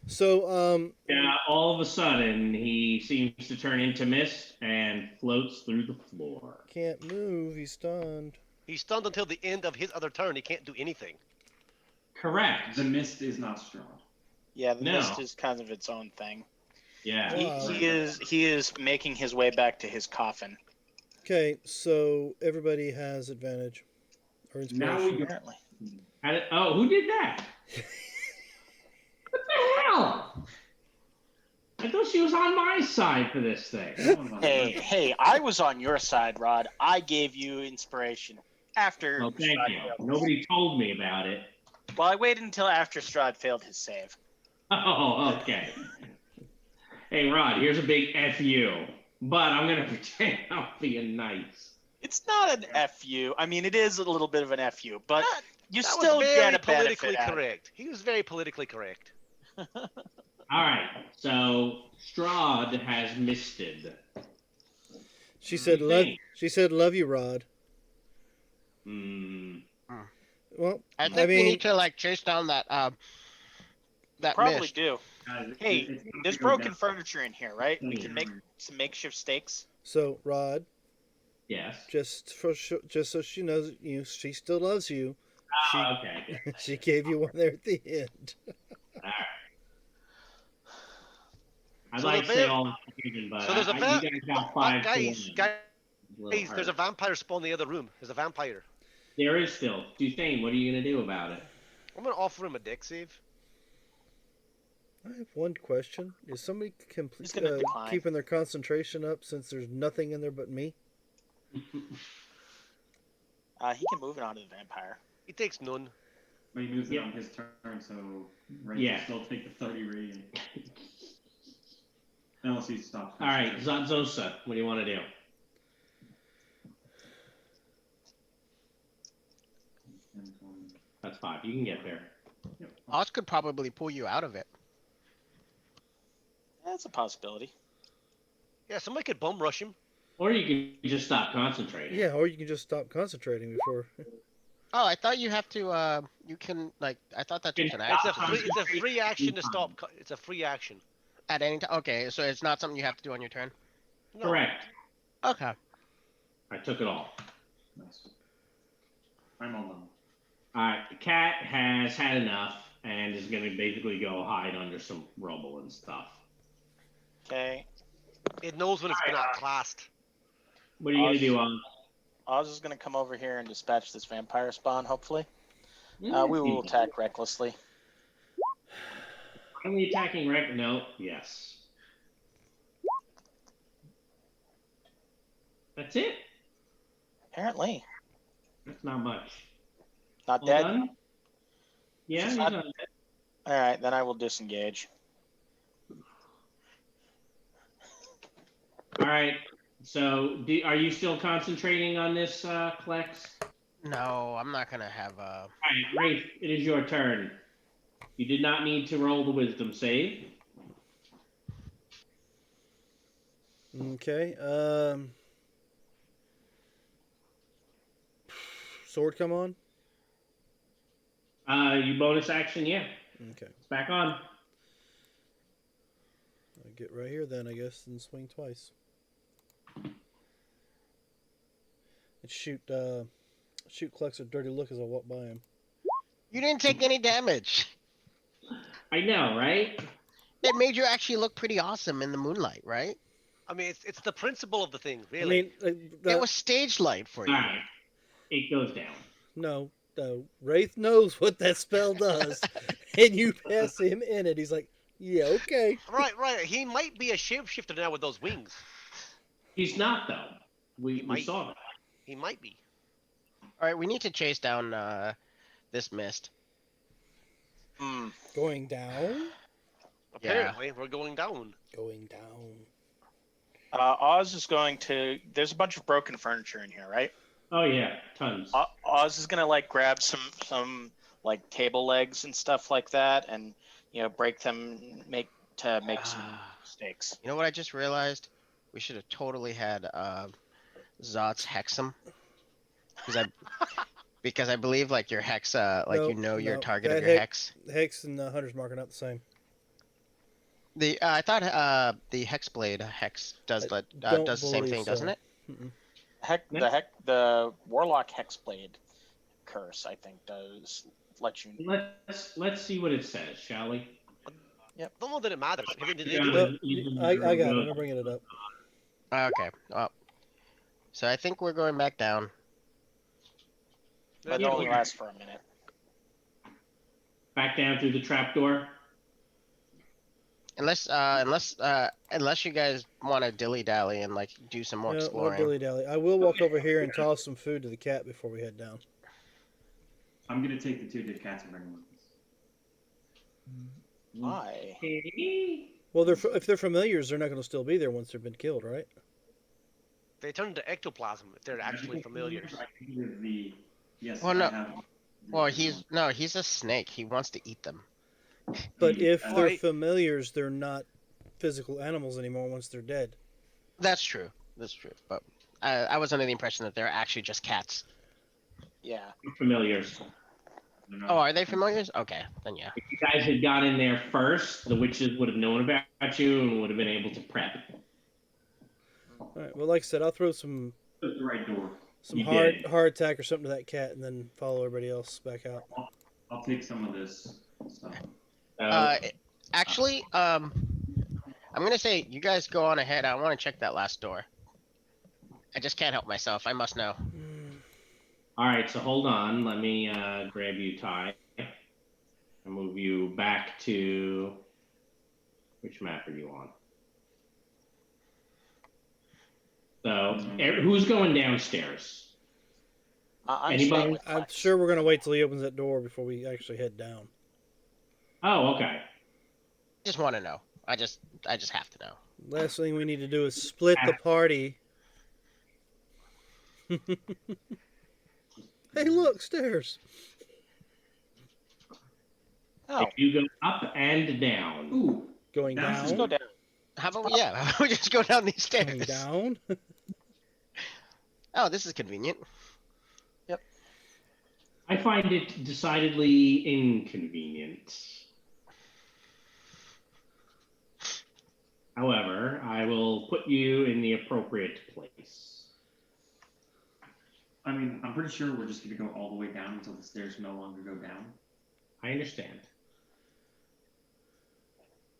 So, Yeah, all of a sudden, he seems to turn into mist and floats through the floor. can't move. He's stunned. He's stunned until the end of his other turn. He can't do anything. Correct. The mist is not strong. Yeah, the No. mist is kind of its own thing. Yeah. Wow. He is making his way back to his coffin. Okay, so everybody has advantage or Now inspiration. we go. Apparently. Who did that? What the hell? I thought she was on my side for this thing. Hey, I was on your side, Rod. I gave you inspiration after. Well, thank Strahd you. failed. Nobody told me about it. Well, I waited until after Strahd failed his save. Oh, okay. Hey, Rod, here's a big FU. But I'm going to pretend I'm being nice. It's not an FU. I mean, it is a little bit of an FU, but you That still was get very a politically benefit out of it. correct. He was very politically correct. All right. So Strahd has misted. She said, Thanks. "Love you, Rod." Hmm. Well, I think we need to chase down that Probably mist. do. Guys, Hey, it's time there's to go broken down. furniture in here, right? We can make some makeshift stakes. so Rod, Yes. just so she knows, she still loves you. She Okay. Good. she gave you one there at the end. All right. I'd So like the to say va- all confusion, but so there's a you va- guys got 5 guys, to 1. guys, A little there's a hurt. vampire spawn in the other room. There's a vampire. There is still. Duthane, what are you going to do about it? I'm gonna offer him a deck save. I have one question: is somebody He's gonna decline. keeping their concentration up since there's nothing in there but me? He can move it onto the vampire. He takes none. But he moves it Yep. on his turn, so Ray Yeah. will still take the 30 radiant. Unless he stops. All right, Zanzosa, what do you want to do? That's 5. You can get there. Oz could probably pull you out of it. That's a possibility. Yeah, somebody could bum rush him. Or you can just stop concentrating. Yeah, or you can just stop concentrating before. Oh, I thought you have to. You can I thought that took an It's action It's a free action to stop. It's a free action. at any time. Okay, so it's not something you have to do on your turn. No. Correct. Okay. I took it all. Nice. I'm all done. All right, the cat has had enough and is going to basically go hide under some rubble and stuff. Okay. It knows when it's been outclassed. What are you going to do, Oz is going to come over here and dispatch this vampire spawn, hopefully. We Hmm. will attack recklessly. Are we attacking Rec? No. Yes. That's it. Apparently. That's not much. Not All dead? done? Yeah, She's he's not- not dead. Alright, then I will disengage. All right. So, are you still concentrating on this, Klex? No, I'm not gonna have All right, Rafe, it is your turn. You did not need to roll the wisdom save. Okay. Sword come on. You bonus action, yeah. Okay. It's back on. I'll get right here then, I guess, and swing twice. And shoot Klex a dirty look as I walk by him. You didn't take any damage. I know, right? It made you actually look pretty awesome in the moonlight, right? I mean, it's the principle of the thing, I really. mean, It was stage light for you. All right. It goes down. no. Wraith knows what that spell does, and you pass him in it. He's like, yeah, okay. Right. He might be a shapeshifter now with those wings. He's not, though. We might. saw that. He might be. All right, we need to chase down this mist. Going down. Apparently, we're going down. Going down. Oz is going to. There's a bunch of broken furniture in here, right? Oh yeah, tons. Oz is gonna like grab some like table legs and stuff like that, and break them, make some steaks. You know what I just realized? We should have totally had Zot's hex him. Because I believe like your hex, your target of your hex. Hex and Hunter's Mark are not the same. I thought the Hexblade hex does the same thing, doesn't it? Mm-mm. The Warlock Hexblade curse, I think, does let you. Let's see what it says, shall we? Yep. Don't know that it matters. I got it. I'm bringing it up. Okay. Well, so I think we're going back down. But it only lasts for a minute. Back down through the trapdoor. Unless you guys want to dilly dally and like do some more exploring. Dilly dally. I will walk over here and toss some food to the cat before we head down. I'm gonna take the 2 dead cats and bring them with us. Why? Well, if they're familiars, they're not going to still be there once they've been killed, right? They turn into ectoplasm if they're actually familiars. Yes. Well, no. Well, he's a snake. He wants to eat them. But if they're familiars, they're not physical animals anymore once they're dead. That's true. But I was under the impression that they're actually just cats. Yeah. Familiars. Oh, are they familiars? Okay, then yeah. If you guys had got in there first, the witches would have known about you and would have been able to prep. All right. Well, like I said, I'll throw some the right door. Some hard attack or something to that cat, and then follow everybody else back out. I'll take some of this stuff. Actually, I'm gonna say you guys go on ahead. I want to check that last door. I just can't help myself. I must know. All right, so hold on. Let me grab you, Ty, and move you back to which map are you on? So, who's going downstairs? Anybody? I'm sure we're gonna wait till he opens that door before we actually head down. Oh, okay. Just want to know. I just have to know. Last thing we need to do is split the party. Hey, look, stairs. Oh. If you go up and down. Ooh, going down. Let's go down. How about we just go down these stairs? Going down. Oh, this is convenient. Yep. I find it decidedly inconvenient. However, I will put you in the appropriate place. I mean, I'm pretty sure we're just going to go all the way down until the stairs no longer go down. I understand.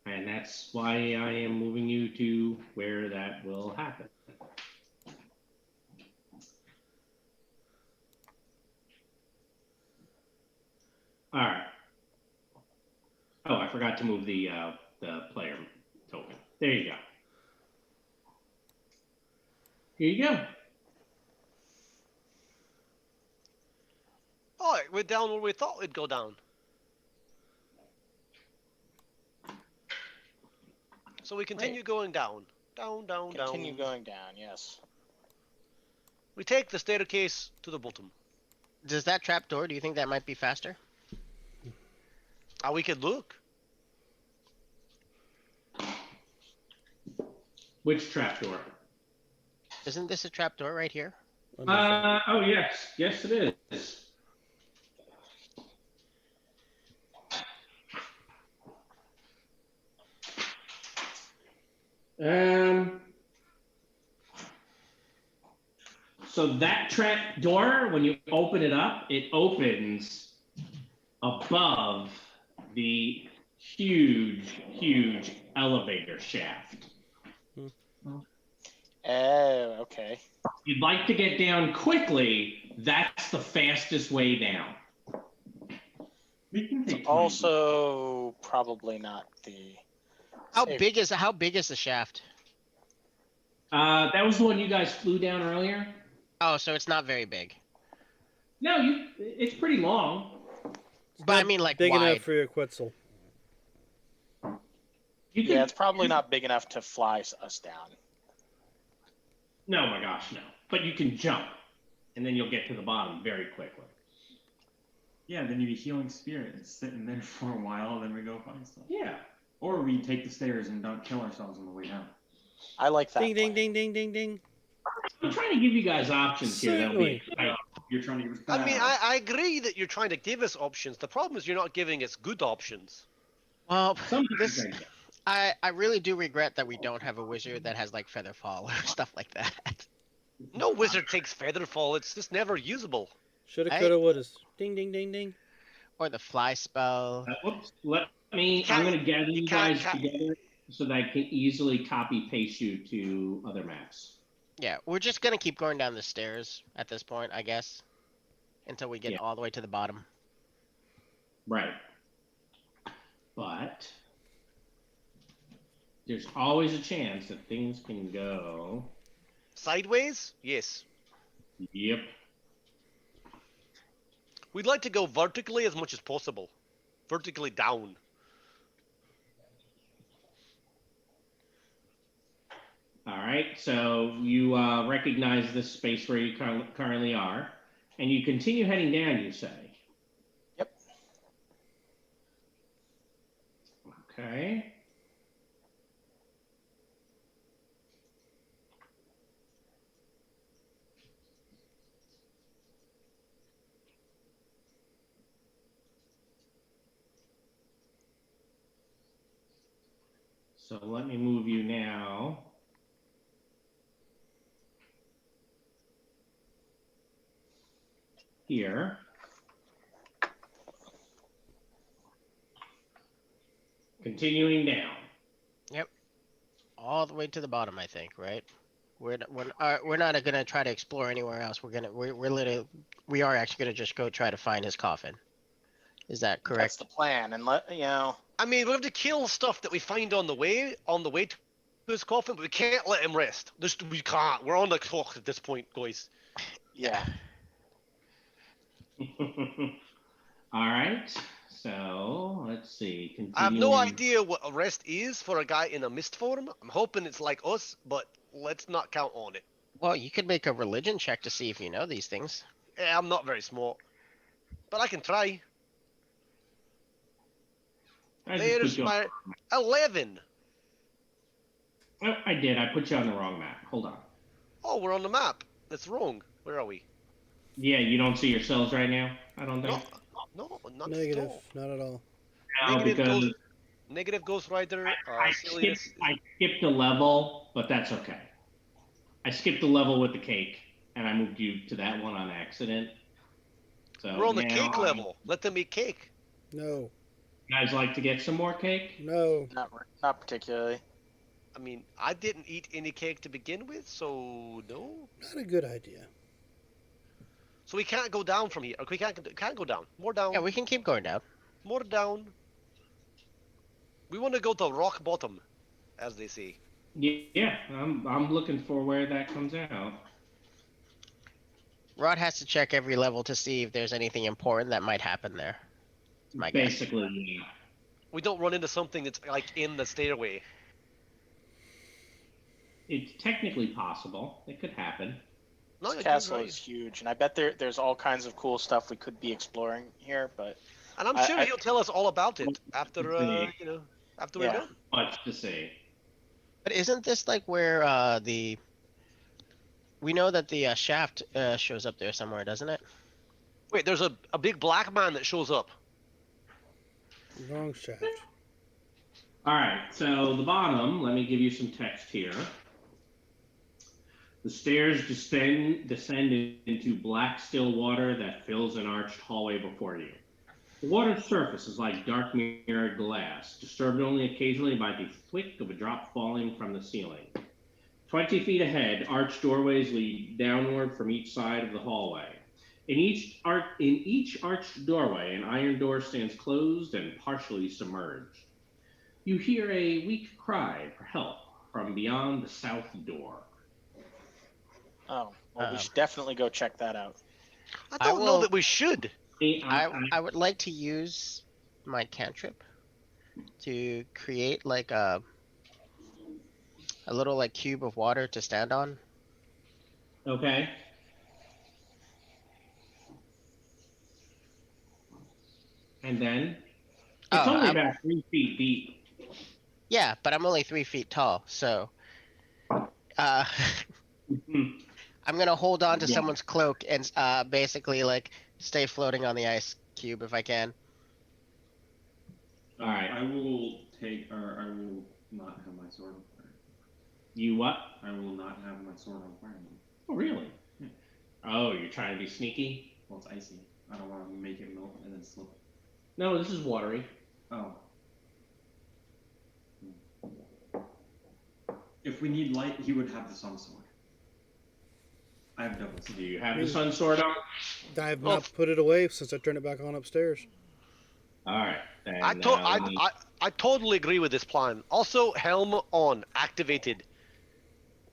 And that's why I am moving you to where that will happen. All right. Oh, I forgot to move the player token. There you go. Here you go. Oh, it went down where we thought it'd go down. So we continue going down. Down. Continue going down, yes. We take the staircase to the bottom. Does that trap door, do you think that might be faster? We could look. Which trapdoor? Isn't this a trap door right here? Oh, yes. Yes, it is. So that trap door, when you open it up, it opens above the huge elevator shaft. Oh, okay. You'd like to get down quickly, that's the fastest way down. We can take 20. Also, probably not the. How big is the shaft? That was the one you guys flew down earlier? Oh, so it's not very big. No, it's pretty long. But I mean, like, big wide. enough for your Quetzal. Yeah, it's probably not big enough to fly us down. No, my gosh, no. But you can jump, and then you'll get to the bottom very quickly. Yeah, then you'd be healing spirit and sitting there for a while, then we go find stuff. Yeah. Or we take the stairs and don't kill ourselves on the way down. I like that. Ding, ding, plan. ding, ding, ding, ding. I'm trying to give you guys options here. That'll be exciting. You're trying to give us I bad mean, options. I agree that you're trying to give us options. The problem is you're not giving us good options. Well, Sometimes this I I really do regret that we don't have a wizard that has like feather fall or stuff like that. No wizard takes Featherfall. It's just never usable. Shoulda, I- coulda, woulda. Ding, ding, ding, ding. Or the fly spell. whoops. Let me. I'm going to gather you guys together so that I can easily copy paste you to other maps. Yeah, we're just gonna keep going down the stairs at this point, I guess, until we get all the way to the bottom. Right. But there's always a chance that things can go. Sideways? Yes. Yep. We'd like to go vertically as much as possible. Vertically down. All right. So you recognize this space where you currently are, and you continue heading down, you say? Yep. Okay. So let me move you now. Here. Continuing down. Yep. All the way to the bottom, I think, right? We're not gonna try to explore anywhere else. We are actually gonna just go try to find his coffin. Is that correct? That's the plan, and I mean, we have to kill stuff that we find on the way to his coffin, but we can't let him rest. We can't. We're on the clock at this point, guys. yeah. All right. So let's see. I have no Continuing. idea what a rest is for a guy in a mist form. I'm hoping it's like us, but let's not count on it. Well, you could make a religion check to see if you know these things. Yeah, I'm not very smart, but I can try. I just There's put you my 11. Oh, I did. I put you on the wrong map. Hold on. Oh, we're on the map. That's wrong. Where are we? Yeah, you don't see yourselves right now? I don't think. No, not Negative. at all. Not at all. No, because Negative Ghost Rider. I skipped a level, but that's okay. I skipped the level with the cake, and I moved you to that one on accident. So We're on the now cake level. Let them eat cake. No. You guys like to get some more cake? No. Not particularly. I mean, I didn't eat any cake to begin with, so no. Not a good idea. So we can't go down from here. Okay, we can't go down. More down. Yeah, we can keep going down. More down. We want to go to rock bottom, as they say. Yeah, I'm looking for where that comes out. Rod has to check every level to see if there's anything important that might happen there. My guess. Basically, yeah. We don't run into something that's like in the stairway. It's technically possible. It could happen. No, This you're castle right. is huge, and I bet there's all kinds of cool stuff we could be exploring here. But And I'm sure he'll tell us all about it after after we're Yeah. done. Much to see. But isn't this like where we know that the shaft shows up there somewhere, doesn't it? Wait, there's a big black man that shows up. Wrong shaft. All right, so the bottom, let me give you some text here. The stairs descend into black still water that fills an arched hallway before you. The water's surface is like dark mirrored glass, disturbed only occasionally by the thwick of a drop falling from the ceiling. 20 feet ahead, arched doorways lead downward from each side of the hallway. In each arched doorway, an iron door stands closed and partially submerged. You hear a weak cry for help from beyond the south door. Oh, well, we Um, should definitely go check that out. I I don't know will. that we should. I would like to use my cantrip to create like a little like cube of water to stand on. Okay. And then it's Oh, only about 3 feet deep. yeah, but I'm only 3 feet tall, so uh, Mhm. I'm gonna hold on to Yeah. someone's cloak and basically like stay floating on the ice cube if I can. All right. I will not have my sword on fire. You what? I will not have my sword on fire. Oh, really? Yeah. Oh, you're trying to be sneaky? Well, it's icy. I don't want to make it melt and then slip. No, this is watery. Oh. If we need light, he would have the sun sword. I have double. Do you have the sun sword on? I have not put it away since I turned it back on upstairs. All right. Then, I totally agree with this plan. Also, helm on, activated.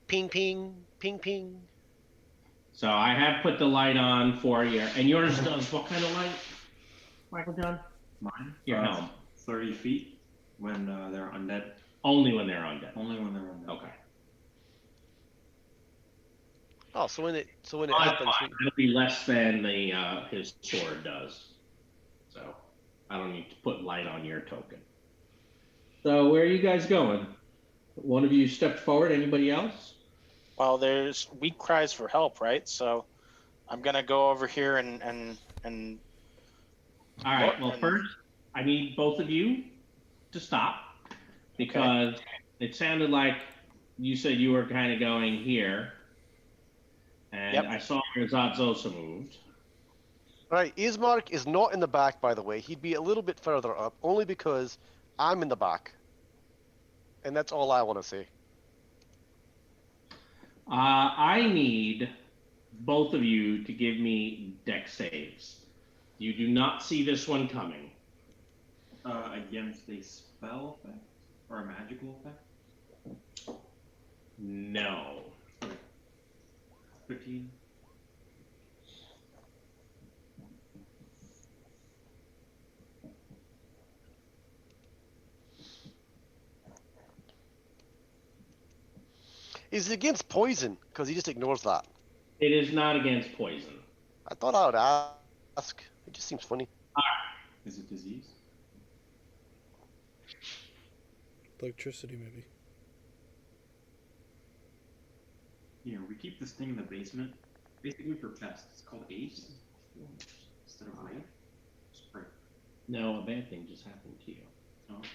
Ping, ping, ping, ping. So I have put the light on for you. And yours does what kind of light, Michael John? Mine? Your helm. 30 feet when they're undead. Only when they're undead. Only when they're undead. Okay. Oh, so when it That's happens, fine. It'll be less than the his sword does. So I don't need to put light on your token. So where are you guys going? One of you stepped forward. Anybody else? Well, there's weak cries for help, right? So I'm gonna go over here and All right. Well, first I need both of you to stop because it sounded like you said you were kind of going here, and I saw where Zatzosa moved. right, Ismark is not in the back, by the way. He'd be a little bit further up, only because I'm in the back. And that's all I want to say. I need both of you to give me dex saves. You do not see this one coming. Against a spell effect or a magical effect? No. Okay. 15. Is it against poison? Because he just ignores that. It is not against poison. I thought I would ask. It just seems funny. Is it disease? Electricity, maybe. You know, we keep this thing in the basement, basically for pests. It's called Ace instead of Raid. Spray. No, a bad thing just happened to you. Oh, okay.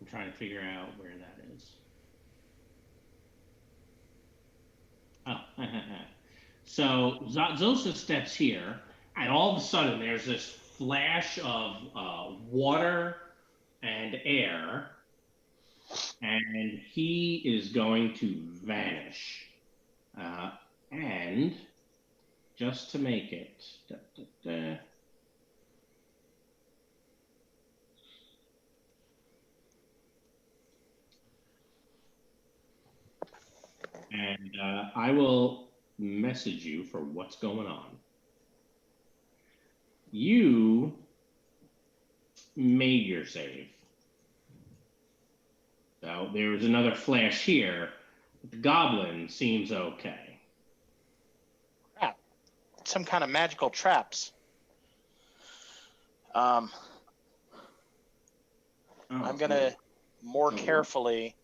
I'm trying to figure out where that is. Oh, so Zosa steps here, and all of a sudden there's this flash of water and air, and he is going to vanish. And just to make it, and I will message you for what's going on. You made your save. So there's another flash here. The goblin seems okay. crap. Some kind of magical traps. I'm gonna more carefully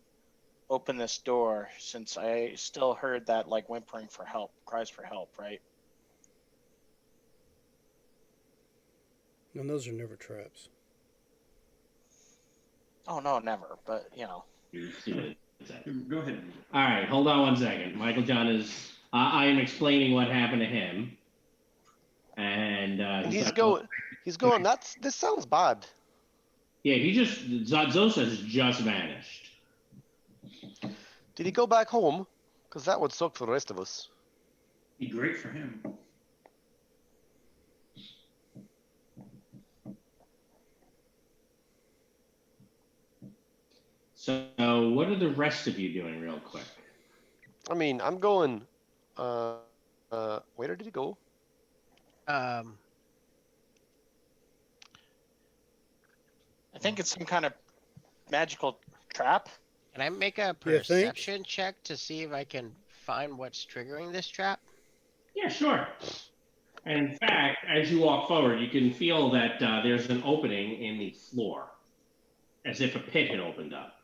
open this door since I still heard that like whimpering for help, cries for help, right? And those are never traps. Oh no, never. But you know. Go ahead. All right, hold on one second. Michael John is. I am explaining what happened to him, and And he's going. He's going. This sounds bad. Yeah, he just Zadzosa has just vanished. Did he go back home? Because that would suck for the rest of us. Be great for him. So, what are the rest of you doing, real quick? I mean, I'm going. Where did he go? I think it's some kind of magical trap. Can I make a You think? perception check to see if I can find what's triggering this trap? Yeah, sure. And in fact, as you walk forward, you can feel that there's an opening in the floor, as if a pit had opened up.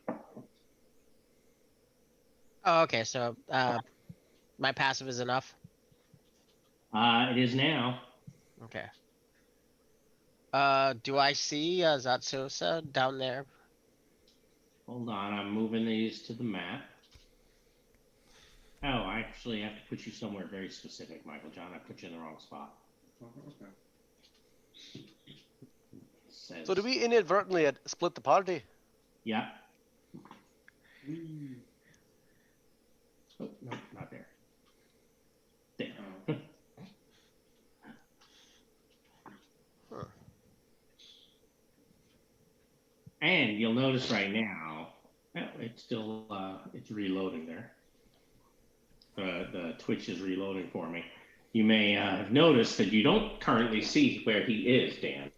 Oh, okay. So my passive is enough. It is now. Okay. Do I see Zatsosa down there? Hold on, I'm moving these to the map. Oh, I actually have to put you somewhere very specific, Michael John. I put you in the wrong spot. Oh, okay. So did we inadvertently split the party? Yeah. Whee. Oh, no, not there. There. Oh. Huh. And you'll notice right now, it's still it's reloading there. The Twitch is reloading for me. You may have noticed that you don't currently see where he is, Dan.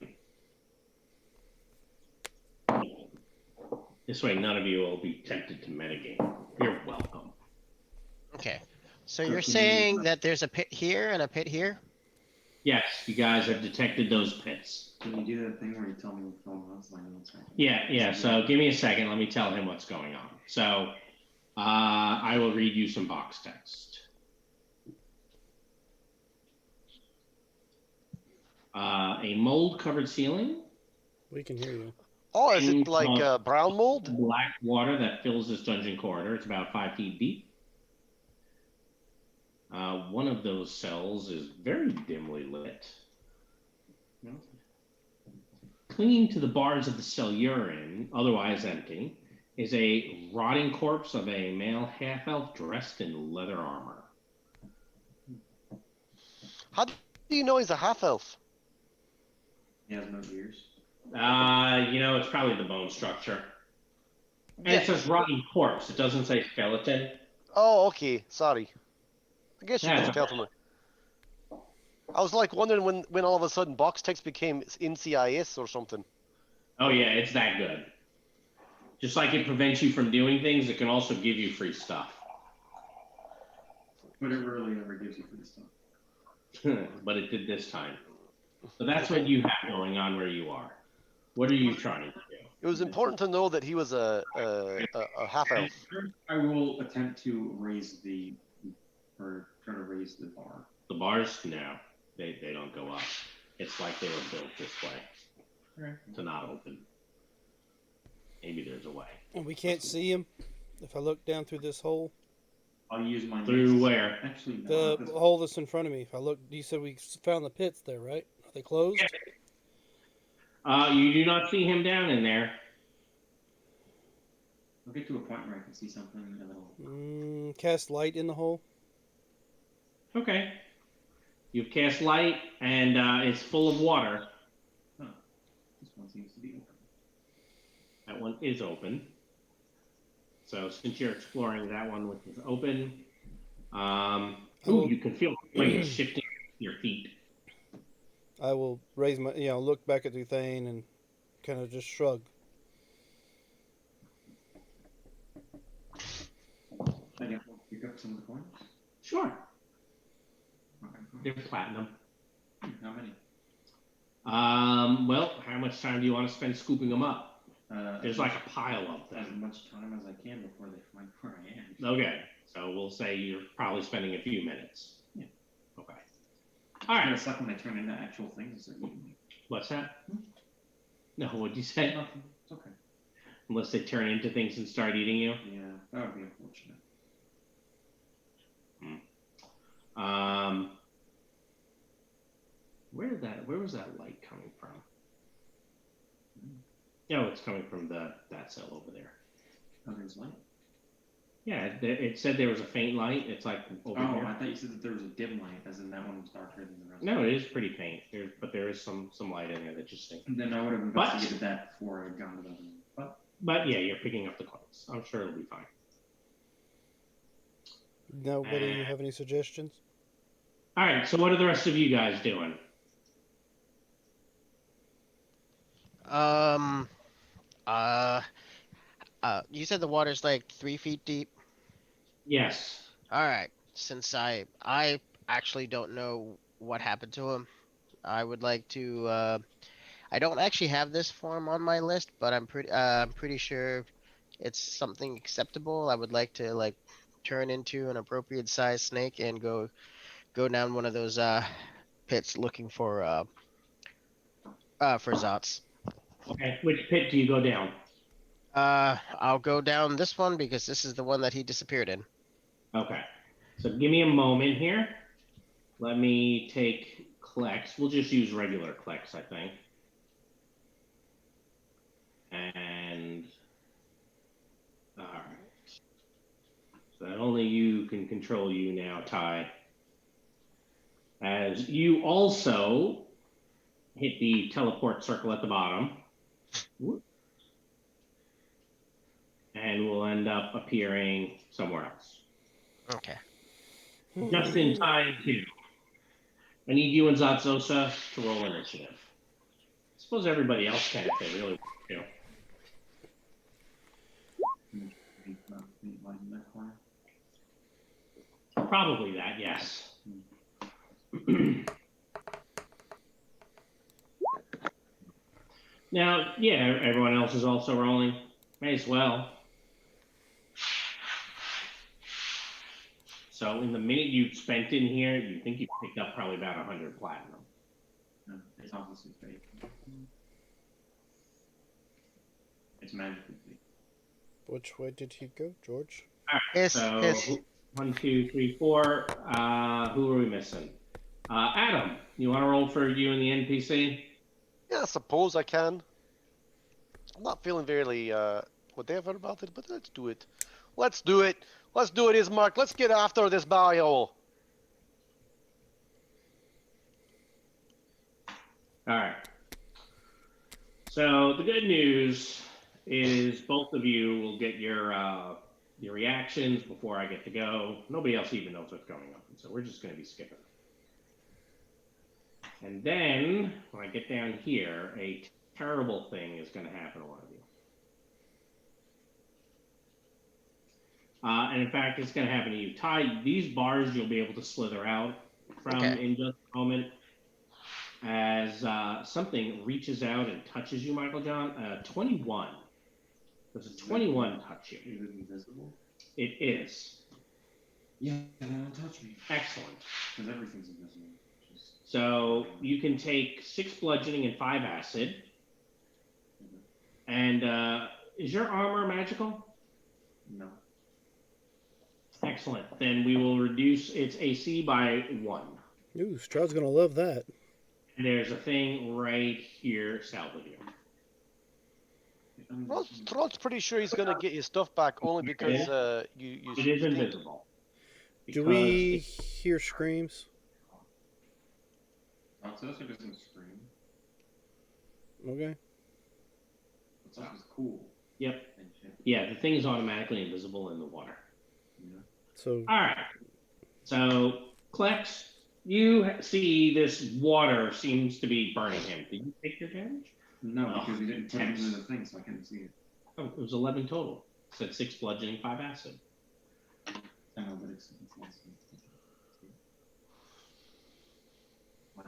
This way, none of you will be tempted to metagame. You're welcome. Okay. So you're saying that there's a pit here and a pit here? Yes, you guys have detected those pits. Can you do that thing where you tell me what's going on? Yeah. So give me a second. Let me tell him what's going on. So I will read you some box text. A mold-covered ceiling. We can hear you. Oh, is it like brown mold? Black water that fills this dungeon corridor. It's about 5 feet deep. One of those cells is very dimly lit. Clinging to the bars of the cell you're in, otherwise empty, is a rotting corpse of a male half-elf dressed in leather armor. How do you know he's a half-elf? He has no ears. It's probably the bone structure. And it says rotting corpse. It doesn't say skeleton. Oh, okay. Sorry. I guess you Yeah, can tell from it. I was like wondering when all of a sudden box text became NCIS or something. Oh yeah, it's that good. Just like it prevents you from doing things, it can also give you free stuff. But it rarely ever gives you free stuff. But it did this time. So that's what you have going on where you are. What are you trying to do? It was important to know that he was a half-elf. I will attempt to try to raise the bar. The bars? No, they don't go up. It's like they were built this way to not open. Maybe there's a way. And we can't see him if I look down through this hole. I'll use my Through mace. where? Actually, no. The hole that's in front of me. If I look, you said we found the pits there, right? Are they closed? You do not see him down in there. I'll get to a point where I can see something and it'll... Cast light in the hole. Okay. You've cast light, and it's full of water. Huh. This one seems to be open. That one is open. So since you're exploring that one, which is open, you can feel weight shifting your feet. I will raise my, look back at Duthane and kind of just shrug. I guess we'll pick up some of the coins. Sure. Okay. They're platinum. How many? Well, how much time do you want to spend scooping them up? There's like a pile of As them. much time as I can before they find where I am. Okay, so we'll say you're probably spending a few minutes. Yeah. Okay. All All right. right. It's like when they turn into actual things that eating me. What's that? No, what'd you say? Nothing. It's okay. Unless they turn into things and start eating you. Yeah, that would be unfortunate. Where was that light coming from? No, it's coming from that cell over there. Oh, there's light. Yeah, it said there was a faint light. It's like over here. I thought you said that there was a dim light, as in that one was darker than the rest. No, it is pretty faint. But there is some light in there that just stinks. Then I would have investigated that before I got to the other one. But yeah, you're picking up the clues. I'm sure it'll be fine. Nobody have any suggestions? All right. So what are the rest of you guys doing? You said the water's like 3 feet deep. Yes. All right. Since I actually don't know what happened to him, I would like to. I don't actually have this form on my list, but I'm pretty sure it's something acceptable. I would like to like turn into an appropriate size snake and go down one of those pits looking for Zots. Okay. Which pit do you go down? I'll go down this one because this is the one that he disappeared in. Okay. So give me a moment here. Let me take Klex. We'll just use regular Klex, I think. And all right. So that only you can control you now, Ty. As you also hit the teleport circle at the bottom. Whoop. And we'll end up appearing somewhere else. Okay. Just in time, too. I need you and Zatzosa to roll initiative. I suppose everybody else can if they really want to. Probably that, yes. Now, yeah, everyone else is also rolling. May as well. So in the minute you spent in here, you think you picked up probably about 100 platinum. It's obviously fake. It's magically fake. Which way did he go, George? All right, so 1, 2, 3, 4. Who are we missing? Adam, you want to roll for you and the NPC? Yeah, I suppose I can. I'm not feeling very whatever about it, but let's do it. Let's do it. Let's do it, Ismark. Let's get after this bio. All right. So the good news is both of you will get your reactions before I get to go. Nobody else even knows what's going on, so we're just going to be skipping. And then when I get down here, a terrible thing is going to happen to one of you. And in fact, it's going to happen to you. Ty, these bars you'll be able to slither out from in just a moment as something reaches out and touches you, Michael John. 21. Does a 21 touch you? Is it invisible? It is. Yeah, don't touch me. Excellent. Because everything's invisible. So you can take 6 bludgeoning and 5 acid. And is your armor magical? No. Excellent. Then we will reduce its AC by 1. Ooh, Strahd's gonna love that. And there's a thing right here south of you. Well, Stroll's pretty sure he's gonna get his stuff back only because you. It is invisible. Do we hear screams? Zatzosa doesn't scream. Okay. Zatzosa's cool. Yep. Yeah, the thing is automatically invisible in the water. Yeah. So. All right. So, Klex, you see this water seems to be burning him. Did you take your damage? No, because he didn't put it into the thing, so I couldn't see it. Oh, it was 11 total. It said 6 bludgeoning, 5 acid. I know, but it's wow.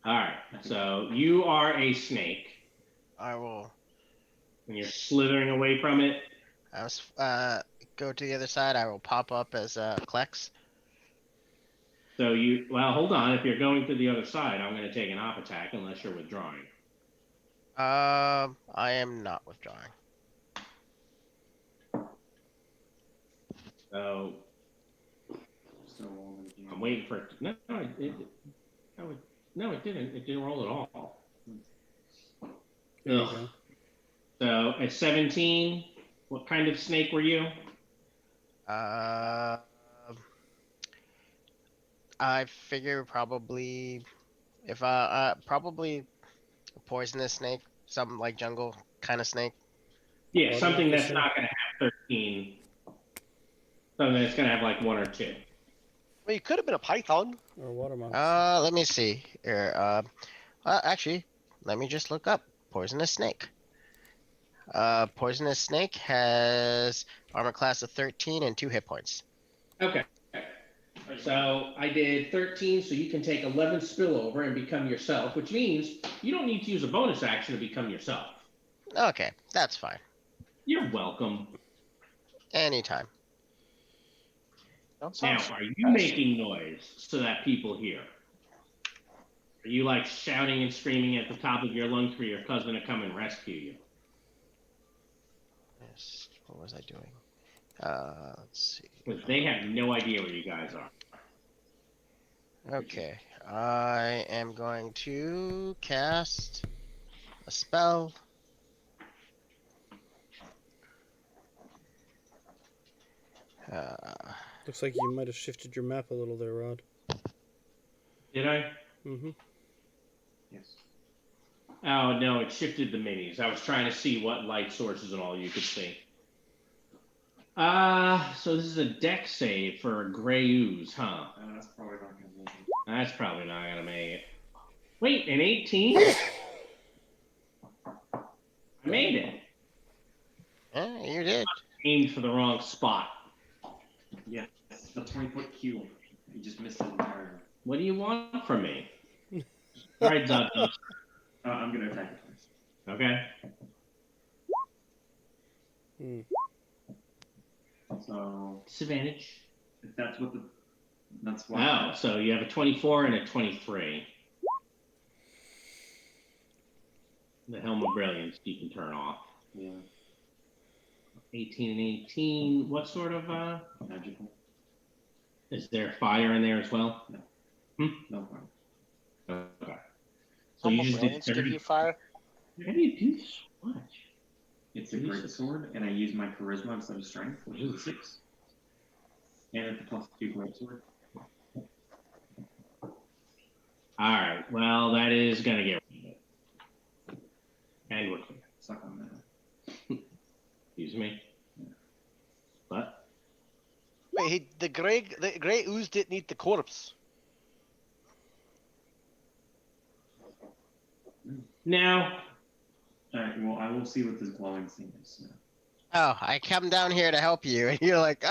All right. So you are a snake, I will. and you're slithering away from it. Go to the other side. I will pop up as Klex. So well, hold on. If you're going to the other side, I'm going to take an op attack unless you're withdrawing. I am not withdrawing. So So I'm waiting for it. No, it didn't. It didn't roll at all. There you Ugh. go. So at 17, what kind of snake were you? I figure probably if probably a poisonous snake, some like jungle kind of snake. Yeah, Water something that's moccasin. not going to have 13. Something that's going to have like 1 or 2. Well, you could have been a python. Or water moccasin. Let me see here. Actually, let me just look up poisonous snake. Poisonous snake has armor class of 13 and 2 hit points. Okay. So I did 13, so you can take 11 spillover and become yourself, which means you don't need to use a bonus action to become yourself. Okay, that's fine. You're welcome. Anytime. Don't Now, sound are you making noise so that people hear? Are you like shouting and screaming at the top of your lungs for your cousin to come and rescue you? Yes. What was I doing? Let's see. Because they have no idea where you guys are. Okay, I am going to cast a spell. Looks like you might have shifted your map a little there, Rod. Did I? Mm-hmm. Yes. Oh, no, it shifted the minis. I was trying to see what light sources and all you could see. So this is a deck save for a gray ooze, huh? That's probably not going to make it. That's probably not going to make it. Wait, an 18? I made it. Yeah, you did. Aimed for the wrong spot. Yes, the 20-foot cube. You just missed it entirely. What do you want from me? All right, Zod. I'm going to attack it twice. Okay. Hmm. So Disadvantage. if that's what that's what. Oh, so you have a 24 and a 23. The Helm of Brilliance you can turn off. Yeah. 18 and 18. What sort of Magical. is there fire in there as well? No problem. Okay. So you just did give you fire. How do you do so much? It's a great sword, and I use my charisma instead of strength, which is a 6. And it's a +2 great sword. All right. Well, that is gonna get. And we're clear. Suck on that. Excuse me. What? Wait, the gray ooze didn't eat the corpse. Now. All right. Well, I will see what this glowing thing is. Now. Oh, I come down here to help you, and you're like,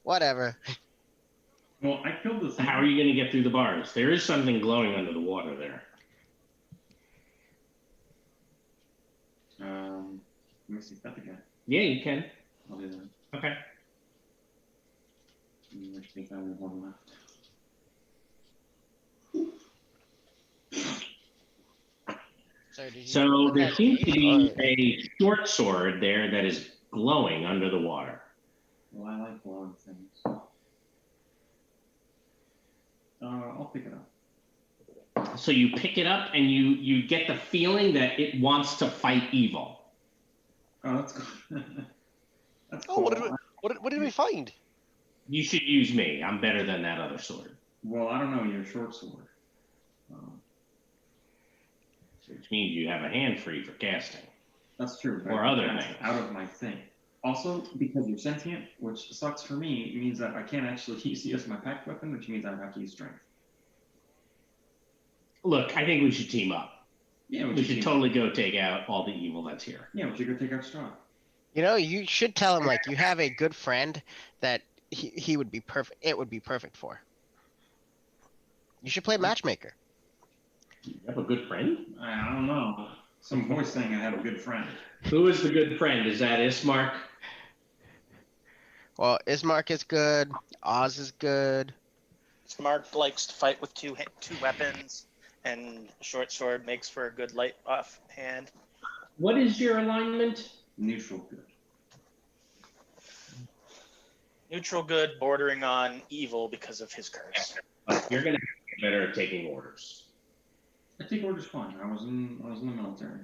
whatever. Well, I killed the thing. How are you going to get through the bars? There is something glowing under the water there. Let me see if that's again. Yeah, you can. I'll do that. Okay. In which case, I only have 1 left. So there seems to be a short sword there that is glowing under the water. Well, I like glowing things. I'll pick it up. So you pick it up and you get the feeling that it wants to fight evil. Oh, that's good. That's Oh, cool. what did we find? You should use me. I'm better than that other sword. Well, I don't know. You're a short sword. Which means you have a hand free for casting. That's true. Or other things. Out of my thing. Also, because you're sentient, which sucks for me, it means that I can't actually use it as my pack weapon, which means I would have to use strength. Look, I think we should team up. Yeah, we should totally go take out all the evil that's here. Yeah, we should go take out Strahd. You know, you should tell him, like, you have a good friend that he would be perfect. It would be perfect for. You should play matchmaker. You have a good friend? I don't know. Some voice saying I have a good friend. Who is the good friend? Is that Ismark? Well, Ismark is good. Oz is good. Smart likes to fight with two weapons, and a short sword makes for a good light off hand. What is your alignment? Neutral good. Neutral good, bordering on evil because of his curse. You're gonna have to get better at taking orders. I take orders fine. I was in the military.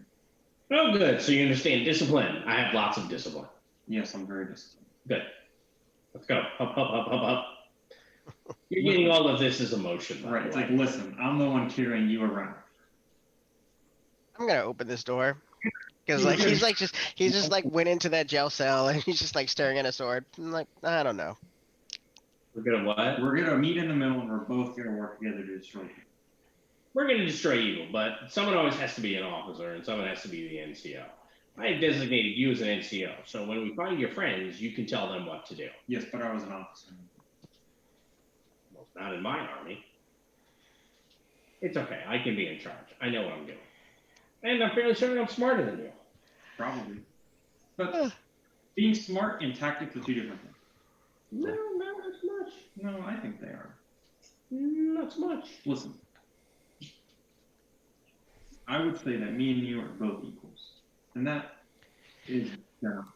Oh, good. So you understand discipline. I have lots of discipline. Yes, I'm very disciplined. Good. Let's go. Up. You're getting all of this as emotion. Right. It's like, listen, I'm the one carrying you around. I'm gonna open this door. Because like he's just like went into that jail cell and he's just like staring at a sword. I'm like, I don't know. We're gonna what? We're gonna meet in the middle, and we're both gonna work together to destroy you. We're gonna destroy evil, but someone always has to be an officer, and someone has to be the NCO. I have designated you as an NCO, so when we find your friends, you can tell them what to do. Yes, but I was an officer. Well, not in my army. It's okay. I can be in charge. I know what I'm doing. And I'm fairly certain I'm smarter than you. Probably. But being smart and tactics are two different things. No, not as much. No, I think they are. Not so much. Listen. I would say that me and you are both equals. And that is generous.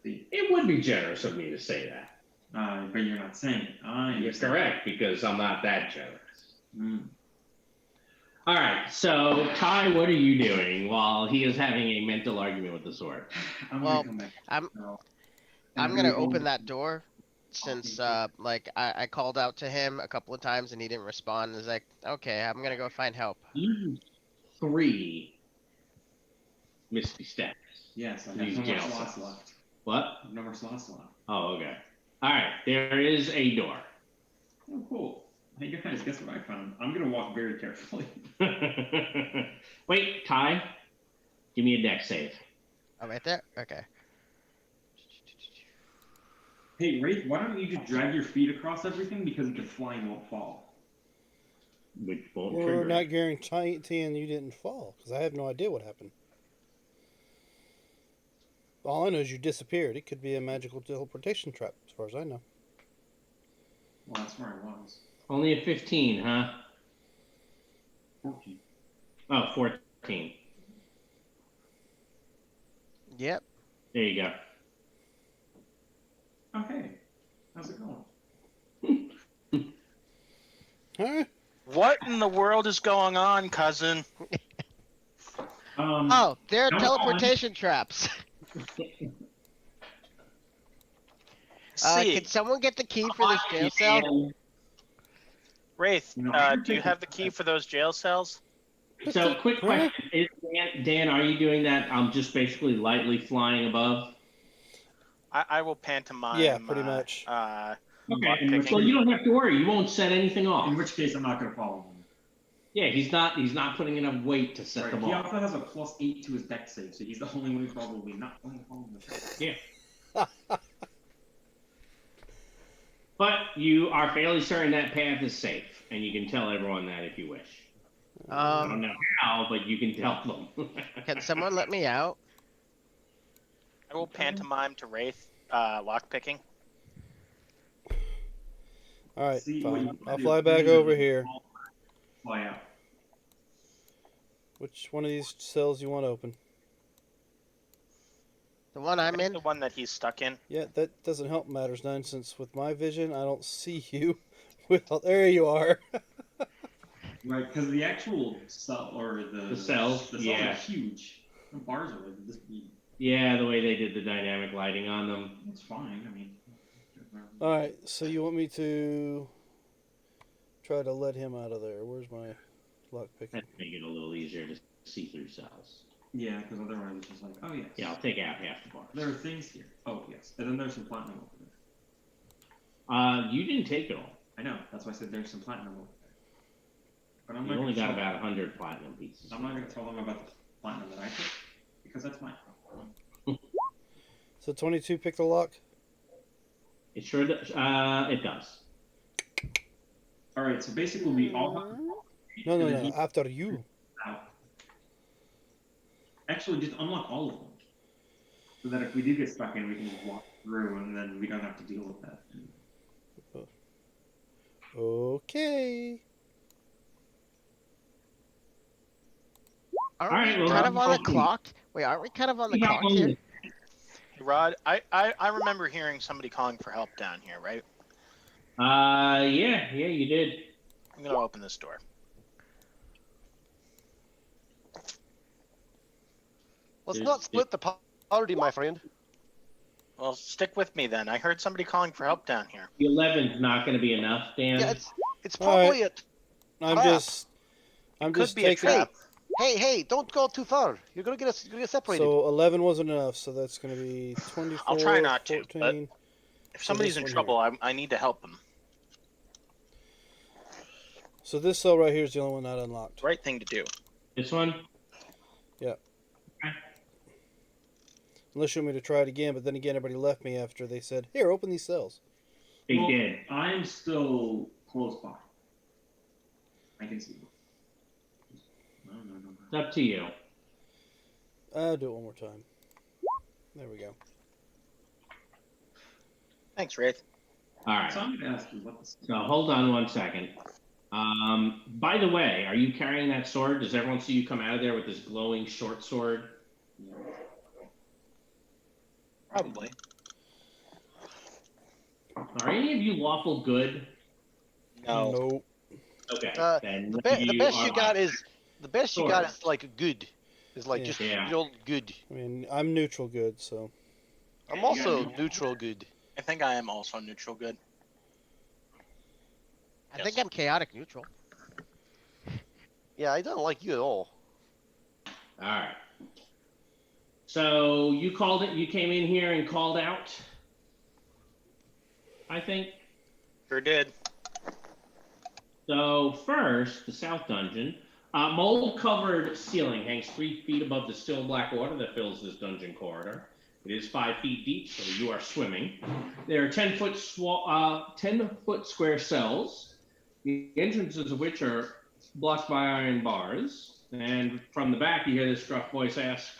It would be generous of me to say that. But you're not saying it. You're correct, because I'm not that generous. Mm. All right, so Ty, what are you doing while he is having a mental argument with the sword? Well, I'm gonna open that door since like I called out to him a couple of times and he didn't respond. It's like, okay, I'm gonna go find help. You 3 misty steps. Yes, I These have no more jail slots cells. left. What? I have no more slots left. Oh, okay. All right, there is a door. Oh, cool. Hey guys, guess what I found? I'm gonna walk very carefully. Wait, Ty, give me a deck save. Oh, right there. Okay. Hey Wraith, why don't you just drag your feet across everything because the flying won't fall? Which won't We're trigger. not guaranteeing you didn't fall, because I have no idea what happened. All I know is you disappeared. It could be a magical teleportation trap, as far as I know. Well, that's where I was. Only a 15, huh? 14. Oh, 14. Yep. There you go. Oh, hey. How's it going? Huh? What in the world is going on, cousin? Oh, there are no, teleportation traps. See, Can someone get the key for this jail cell? Wraith, No, do you have the key for those jail cells? So, quick question. Is Dan, are you doing that? I'm just basically lightly flying above? I will pantomime. Yeah, pretty much. Okay, well, you don't have to worry. You won't set anything off. in which case I'm not gonna follow him. Yeah, he's not putting enough weight to set Right. them He off. also has a +8 to his deck save, so he's the only one who's probably not going to follow him. Yeah. But you are fairly certain that path is safe, and you can tell everyone that if you wish. I don't know how, but you can tell them. Can someone let me out? I will pantomime to Wraith, lockpicking. All right, See, what you fine. wanna I'll do fly is back you over here. Fly out. Which one of these cells you want to open? The one I'm in? The one that he's stuck in. Yeah, that doesn't help matters none, since with my vision, I don't see you. Well, there you are. Right, because the actual cell or the cells, yeah. are huge. The bars are like this big. Yeah, the way they did the dynamic lighting on them. It's fine. I mean. All right, so you want me to try to let him out of there? Where's my lock picking? That'd make it a little easier to see through cells. Yeah, because otherwise it's just like, oh yes. Yeah, I'll take out half the bars. There are things here. Oh yes, and then there's some platinum over there. You didn't take it all. I know. That's why I said there's some platinum over there. But I'm You not only gonna got tell- about 100 platinum pieces. I'm not going to tell them about the platinum that I took because that's my problem. So 22 pick the lock? It sure does. It does. All right, so basically we all have No, after you. out. Actually, just unlock all of them, so that if we do get stuck in, we can just walk through, and then we don't have to deal with that. Okay. Aren't All right, we well, kind that's of on the all. clock? Wait, aren't we kind of on the We got clock here? one. Hey, Rod, I remember hearing somebody calling for help down here, right? Yeah, you did. I'm gonna open this door. Let's not split the party, my friend. Well, stick with me then. I heard somebody calling for help down here. The 11's not going to be enough, Dan. Yeah, it's All right. probably a I'm Trap. just Could be a taking. trap. Hey, don't go too far. You're gonna get separated. So 11 wasn't enough, so that's going to be 24. I'll try not to, 14. If So somebody's this in one trouble, I need to help them. So this cell right here is the only one not unlocked. Right thing to do. This one? Unless you want me to try it again, but then again, everybody left me after they said, "Here, open these cells." They Well, did. I'm still close by. I can see. No. It's up to you. I'll do it one more time. There we go. Thanks, Wraith. All right. So I'm gonna ask you what the. So hold on 1 second. By the way, are you carrying that sword? Does everyone see you come out of there with this glowing short sword? Yeah. Probably. Are any of you lawful good? No. Nope. Okay. then The you best are you got like- is like good. Is like Yeah. just Yeah. real good. I mean, I'm neutral good, so. I'm also neutral good. I think I am also neutral good. I think I'm chaotic neutral. Yeah, I don't like you at all. All right. So you called it. You came in here and called out. I think. Sure did. So first, the south dungeon. Mold-covered ceiling hangs 3 feet above the still black water that fills this dungeon corridor. It is 5 feet deep, so you are swimming. There are 10-foot square cells, the entrances of which are blocked by iron bars. And from the back, you hear this gruff voice ask,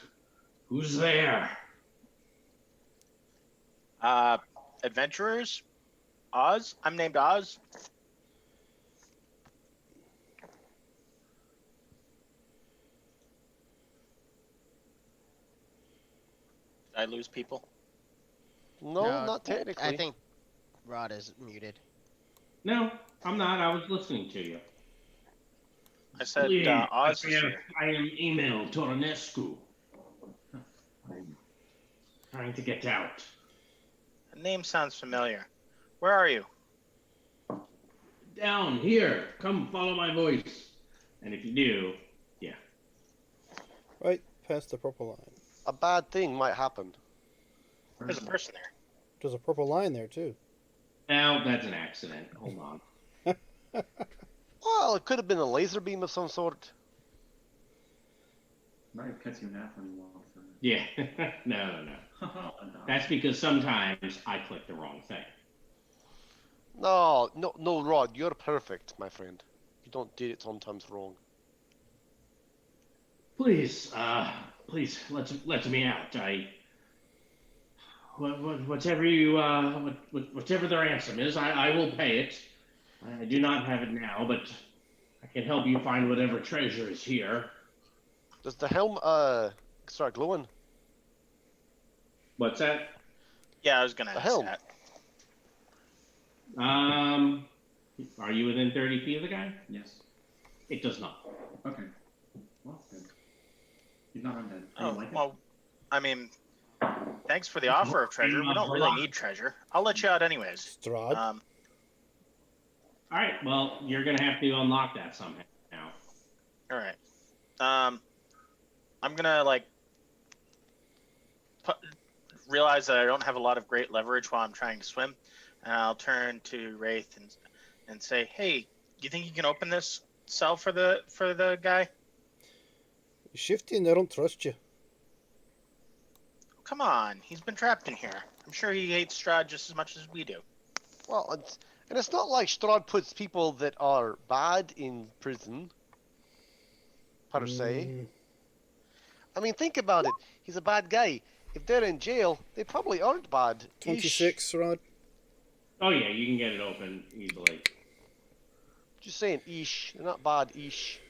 "Who's there?" Adventurers? Oz? I'm named Oz. Did I lose people? No, not technically. I think Rod is muted. No, I'm not. I was listening to you. I said Please, Oz is here. I am Emil Toronescu. I'm trying to get out. The name sounds familiar. Where are you? Down here. Come follow my voice. And if you do, yeah. Right past the purple line. A bad thing might happen. There's a person there. There's a purple line there, too. Now that's an accident. Hold on. Well, it could have been a laser beam of some sort. Might cuts you in half when you walk through. Yeah. No. No. That's because sometimes I click the wrong thing. No, Rod, you're perfect, my friend. You don't do it sometimes wrong. Please, let me out. Whatever you, whatever the ransom is, I will pay it. I do not have it now, but I can help you find whatever treasure is here. Does the helm start glowing? What's that? Yeah, I was gonna The ask helm. that. Are you within 30 feet of the guy? Yes. It does not. Okay. Well, good. He's not undead. Do you Oh, like it? well, I mean, thanks for the offer of treasure. We don't really need treasure. I'll let you out anyways. Strahd. All right. Well, you're gonna have to unlock that somehow. All right. I'm gonna realize that I don't have a lot of great leverage while I'm trying to swim, and I'll turn to Wraith and say, "Hey, you think you can open this cell for the guy?" Shifty and I don't trust you. Come on, he's been trapped in here. I'm sure he hates Strahd just as much as we do. Well, it's not like Strahd puts people that are bad in prison, per se. I mean, think about it. He's a bad guy. If they're in jail, they probably aren't bad. 26, Rod. Oh yeah, you can get it open easily. Just saying, ish. They're not bad, ish.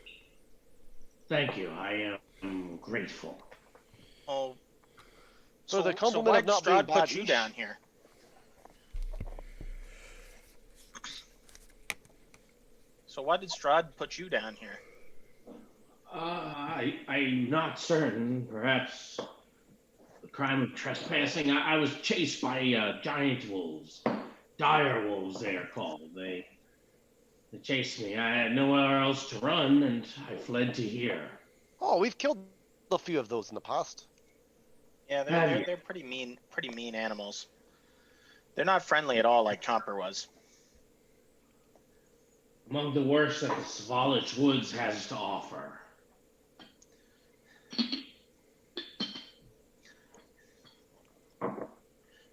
Thank you. I am grateful. Oh, For the so compliment why'd of not being Strahd put bad you ish. down here? So why did Strahd put you down here? I'm not certain. Perhaps the crime of trespassing. I was chased by giant wolves, dire wolves. They are called. They chased me. I had nowhere else to run, and I fled to here. Oh, we've killed a few of those in the past. Yeah, Have you? they're pretty mean animals. They're not friendly at all like Chomper was. Among the worst that the Svalich Woods has to offer.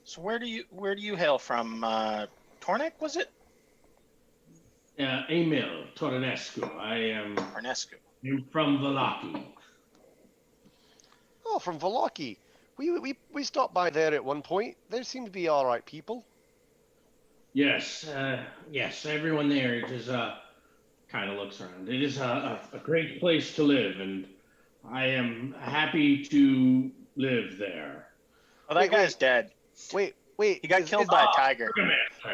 So where do you hail from? Tornik, was it? Emil Toranescu. I am Arnescu. from Valaki. Oh, from Valaki. We stopped by there at one point. They seem to be all right people. Yes, yes. Everyone there just kind of looks around. It is a great place to live, and I am happy to live there. Oh, that Wait, guy's dead. Wait. He got killed by a tiger.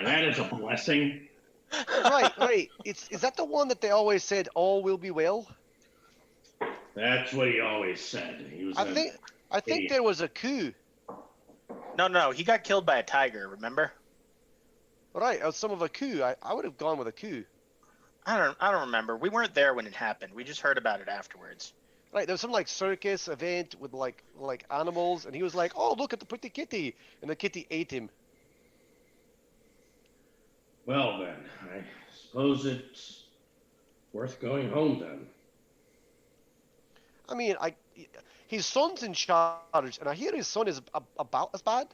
That is a blessing. Right. Is that the one that they always said all will be well? That's what he always said. He was I think idiot. there was a coup. No, he got killed by a tiger. Remember? Right, some of a coup. I would have gone with a coup. I don't remember. We weren't there when it happened. We just heard about it afterwards. Right, there was some like circus event with like animals, and he was like, "Oh, look at the pretty kitty," and the kitty ate him. Well then, I suppose it's worth going home then. I mean, his son's in charge, and I hear his son is about as bad.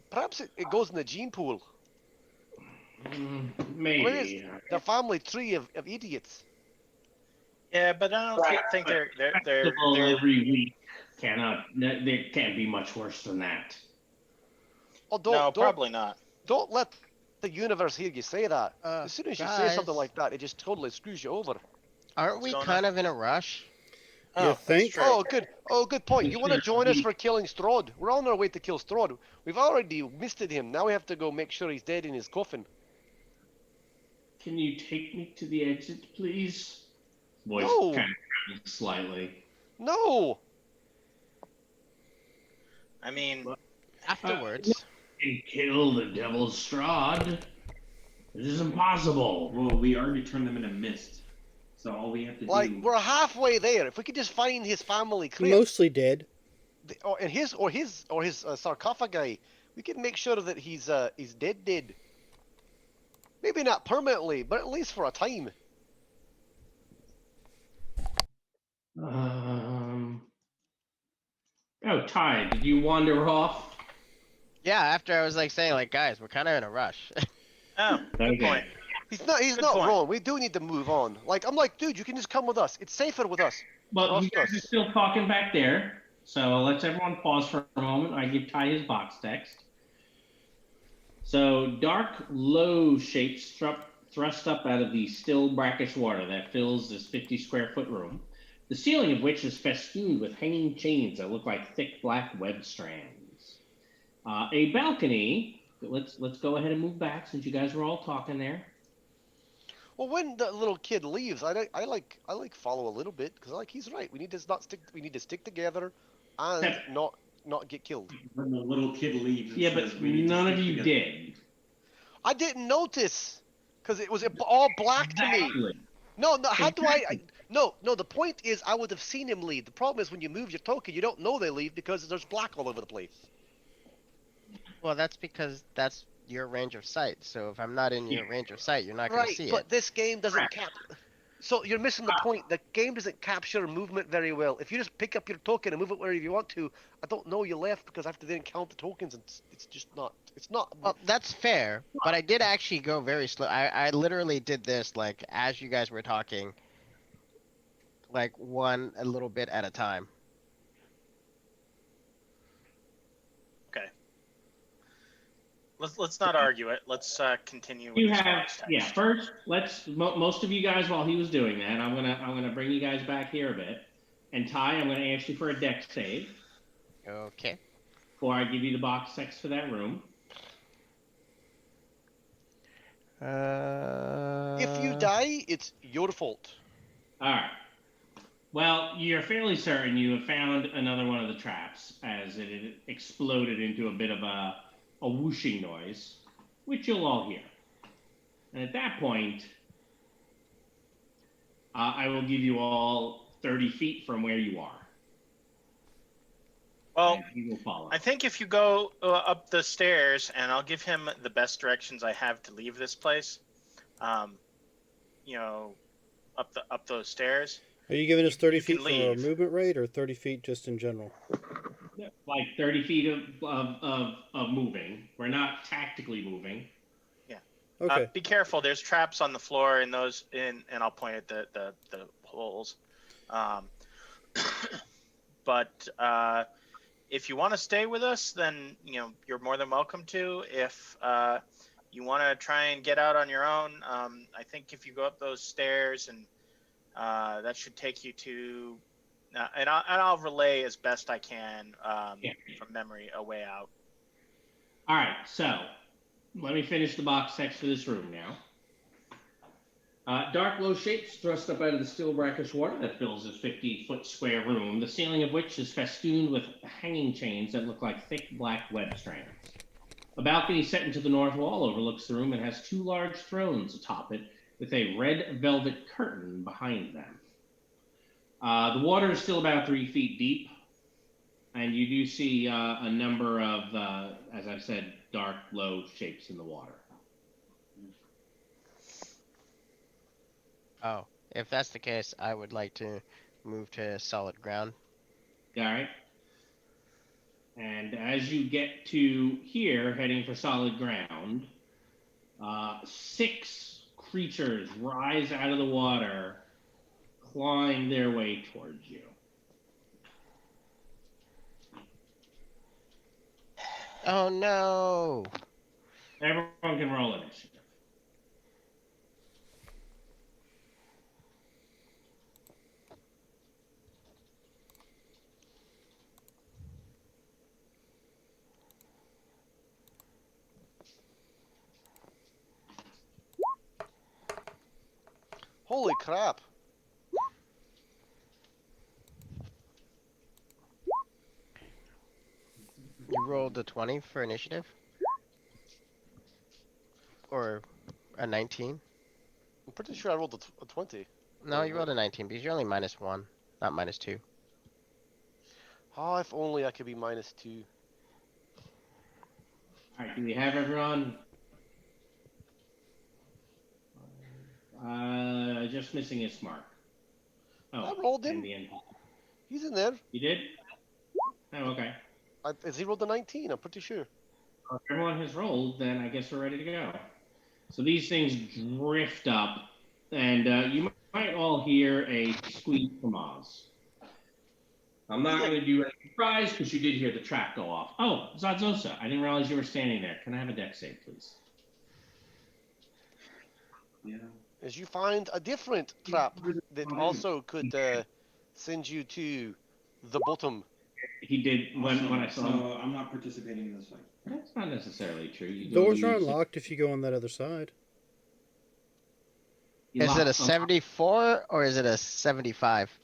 Perhaps it goes in the gene pool. Where is Maybe. the family tree of idiots? Yeah, but I don't think they're Festival every week cannot. They can't be much worse than that. Oh, no, probably not. Don't let the universe hear you say that. As soon as you say something Guys. like that, it just totally screws you over. Aren't What's we going kind on? of in a rush? You Oh, that's think? true. Oh, good point. You want to join us for killing Strahd? We're on our way to kill Strahd. We've already misted him. Now we have to go make sure he's dead in his coffin. Can you take me to the exit, please? Voice No. kind of slightly. No. I mean, Afterwards. And kill the devil's Strahd. This is impossible. Well, we already turned them into mist. So all we have to Like, do. we're halfway there. If we could just find his family crypt, Mostly dead. or his sarcophagi, we can make sure that he's dead. Maybe not permanently, but at least for a time. Oh, Ty, did you wander off? Yeah, after I was like saying like, guys, we're kind of in a rush. oh, good point. He's Good not point. wrong. We do need to move on. Like, I'm like, dude, you can just come with us. It's safer with us. Well, you Trust guys are us. still talking back there, so let's everyone pause for a moment. I give Ty his box text. So, dark, low shapes thrust up out of the still, brackish water that fills this 50 square foot room, the ceiling of which is festooned with hanging chains that look like thick black web strands. A balcony. Let's go ahead and move back since you guys were all talking there. Well, when the little kid leaves, I like follow a little bit because like he's right. We need to not stick. We need to stick together, and not get killed. When the little kid leaves. Yeah, but none of you did. I didn't notice because it was all black to me. No. How do I? No. The point is, I would have seen him leave. The problem is when you move your token, you don't know they leave because there's black all over the place. Well, that's because that's your range of sight. So if I'm not in your range of sight, you're not going to Right, see but it. this game doesn't So you're missing the point. The game doesn't capture movement very well. If you just pick up your token and move it wherever you want to, I don't know you left because I have to then count the tokens, and it's just not. It's not. Well, that's fair, but I did actually go very slow. I literally did this like as you guys were talking, like one a little bit at a time. Okay. let's not argue it. Let's continue with You this have box text. yeah. First, most of you guys while he was doing that, I'm gonna bring you guys back here a bit, and Ty, I'm gonna ask you for a dex save Okay. before I give you the box text for that room. If you die, it's your fault. All right. Well, you're fairly certain you have found another one of the traps as it had exploded into a bit of a whooshing noise, which you'll all hear. And at that point, I will give you all 30 feet from where you are. Well, And he will follow. I think if you go up the stairs, and I'll give him the best directions I have to leave this place. You know, up those stairs. Are you giving us 30 You can feet for our leave. movement rate, or 30 feet just in general? Like 30 feet of moving. We're not tactically moving. Yeah. Okay. Be careful. There's traps on the floor in those and I'll point at the holes. But if you want to stay with us, then you're more than welcome to. If you want to try and get out on your own, I think if you go up those stairs and that should take you to, and I'll relay as best I can from memory a way out. All right, so let me finish the box text for this room now. Dark low shapes thrust up out of the still brackish water that fills this 50-foot square room, the ceiling of which is festooned with hanging chains that look like thick black web strands. A balcony set into the north wall overlooks the room and has two large thrones atop it with a red velvet curtain behind them. The water is still about 3 feet deep, and you do see a number of, as I've said, dark low shapes in the water. Oh, if that's the case, I would like to move to solid ground. All right. And as you get to here, heading for solid ground, 6 creatures rise out of the water, clawing their way towards you. Oh no! Everyone can roll initiative. Holy crap. You rolled a 20 for initiative? Or a 19? I'm pretty sure I rolled a 20. No, you rolled a 19 because you're only -1, not -2. Oh, if only I could be -2. All right, do we have everyone? Just missing his mark. Oh, I rolled him. and the end. He's in there. You did? Oh, okay. Is he rolled a 19? I'm pretty sure. If everyone has rolled, then I guess we're ready to go. So these things drift up, and you might all hear a squeak from Oz. I'm not going to do any surprise because you did hear the trap go off. Oh, Zadzosa, I didn't realize you were standing there. Can I have a dex save, please? Yeah. As you find a different trap that also could send you to the bottom. He did when I saw him. So I'm not participating in this fight. That's not necessarily true. You Doors are unlocked if you go on that other side. Is it a 74 or is it a 75?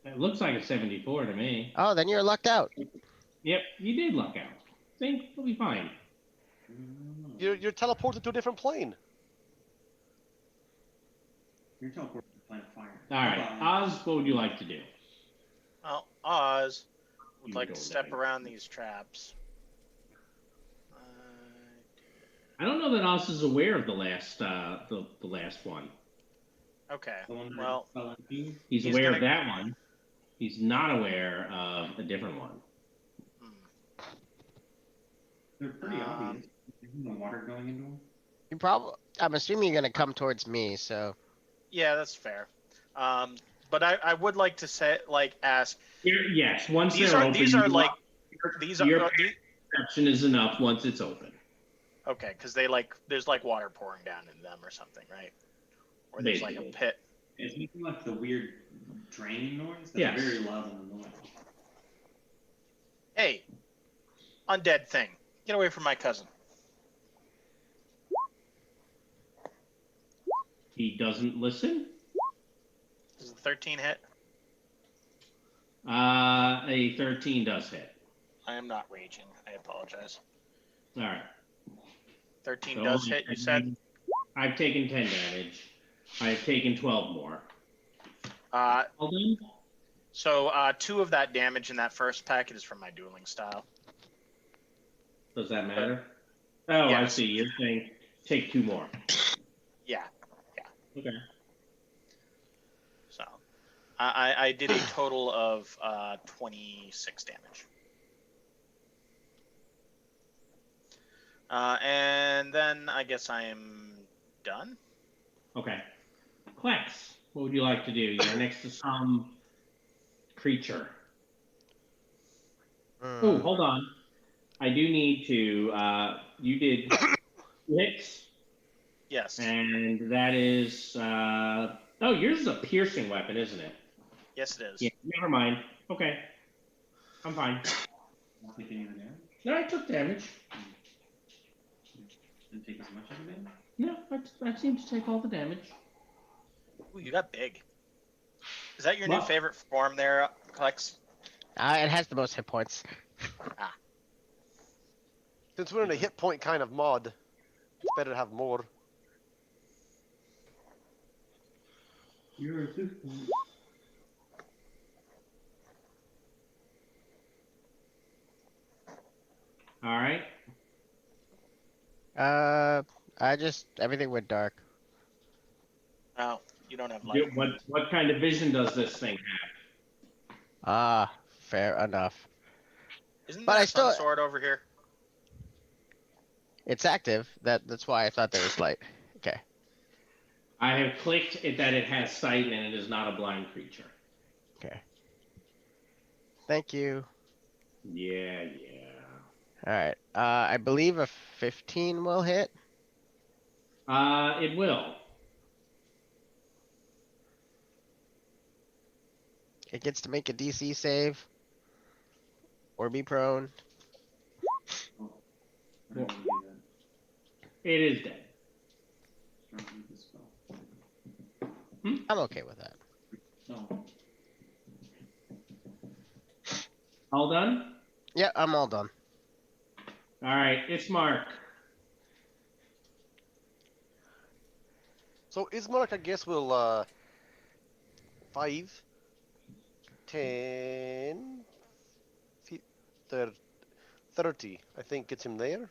It looks like a 74 to me. Oh, then you're lucked out. Yep, you did luck out. Think we'll be fine. You're teleported to a different plane. You're teleported to planet fire. All right, Oz, what would you like to do? Well, Oz would You like go to step there. around these traps. I don't know that Oz is aware of the last one. Okay. The one that Well, fell into. He's He's aware gonna- of that one. He's not aware of a different one. They're pretty obvious. Isn't the water going into them? You I'm assuming you're gonna come towards me, so. yeah, that's fair. But I would like to say, ask. Yes, once These they're are open, these are like your these are these, perception is enough once it's open. Okay, because they like there's like water pouring down into them or something, right? Or there's like a Basically. pit. It's making like the weird drain noise. That's Yes. very loud and annoying. Hey, undead thing, get away from my cousin. He doesn't listen. Does the 13 hit? A 13 does hit. I am not raging. I apologize. All right. 13 So does hit, you said? I've taken 10 damage. I've taken 12 more. All done? So 2 of that damage in that first packet is from my dueling style. Does that matter? Oh, Yeah. I see. You're saying take 2 more. Yeah. Okay. So I did a total of 26 damage. And then I guess I am done. Okay. Klex, what would you like to do? You're next to some creature. Oh, hold on. I do need to. You did 6, Yes. and that is. Oh, yours is a piercing weapon, isn't it? Yes, it is. Yeah. Never mind. Okay. I'm fine. Not take any of the damage. No, I took damage. Didn't take as much of the damage. No, I seem to take all the damage. Ooh, you got big. Is that your new What? favorite form there, Klex? It has the most hit points. Since we're in a hit point kind of mod, it's better to have more. You're resistant. All right. Everything went dark. Oh, you don't have light. What kind of vision does this thing have? Fair enough. Isn't But there I a sun still- sword over here? It's active. That's why I thought there was light. Okay. I have clicked it that it has sight and it is not a blind creature. Okay. Thank you. Yeah. All right. I believe a 15 will hit. It will. It gets to make a DC save. Or be prone. I don't want to do that. It is dead. Strahd read the spell. I'm okay with that. No. All done? Yeah, I'm all done. All right. It's Mark. So Ismark, I guess, will 5, 10, 30. I think gets him there.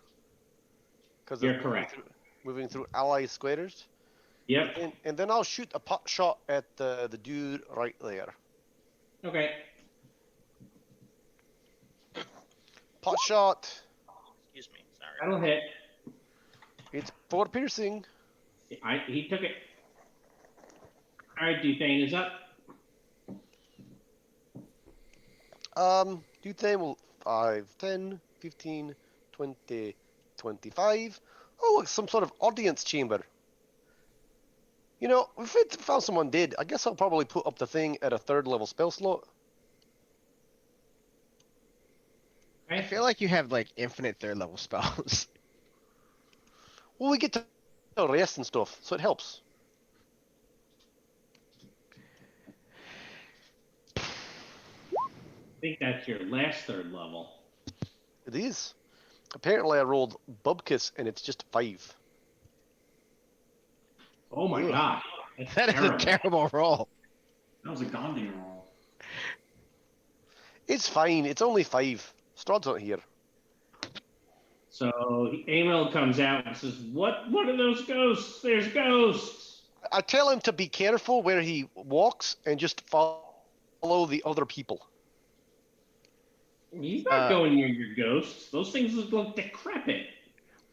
Because You're correct. Moving through ally squares. Yep. And then I'll shoot a pot shot at the dude right there. Okay. Pot shot. Excuse me. Sorry. That'll hit. It's 4 piercing. He took it. All right, Duthane is up. Duthane will 5, 10, 15, 20, 25. Oh, look, some sort of audience chamber. You know, if we found someone dead, I guess I'll probably put up the thing at a 3rd level spell slot. I feel like you have like infinite 3rd level spells. Well, we get to rest and stuff, so it helps. I think that's your last 3rd level. It is. Apparently, I rolled Bubkiss, and it's just 5. Oh my Ugh. god. That's That is terrible. a terrible roll. That was a Gandhi roll. It's fine. It's only 5. Strahd's not here. So Emil comes out and says, What are those ghosts? There's ghosts. I tell him to be careful where he walks and just follow the other people. He's not going near your ghosts. Those things look decrepit.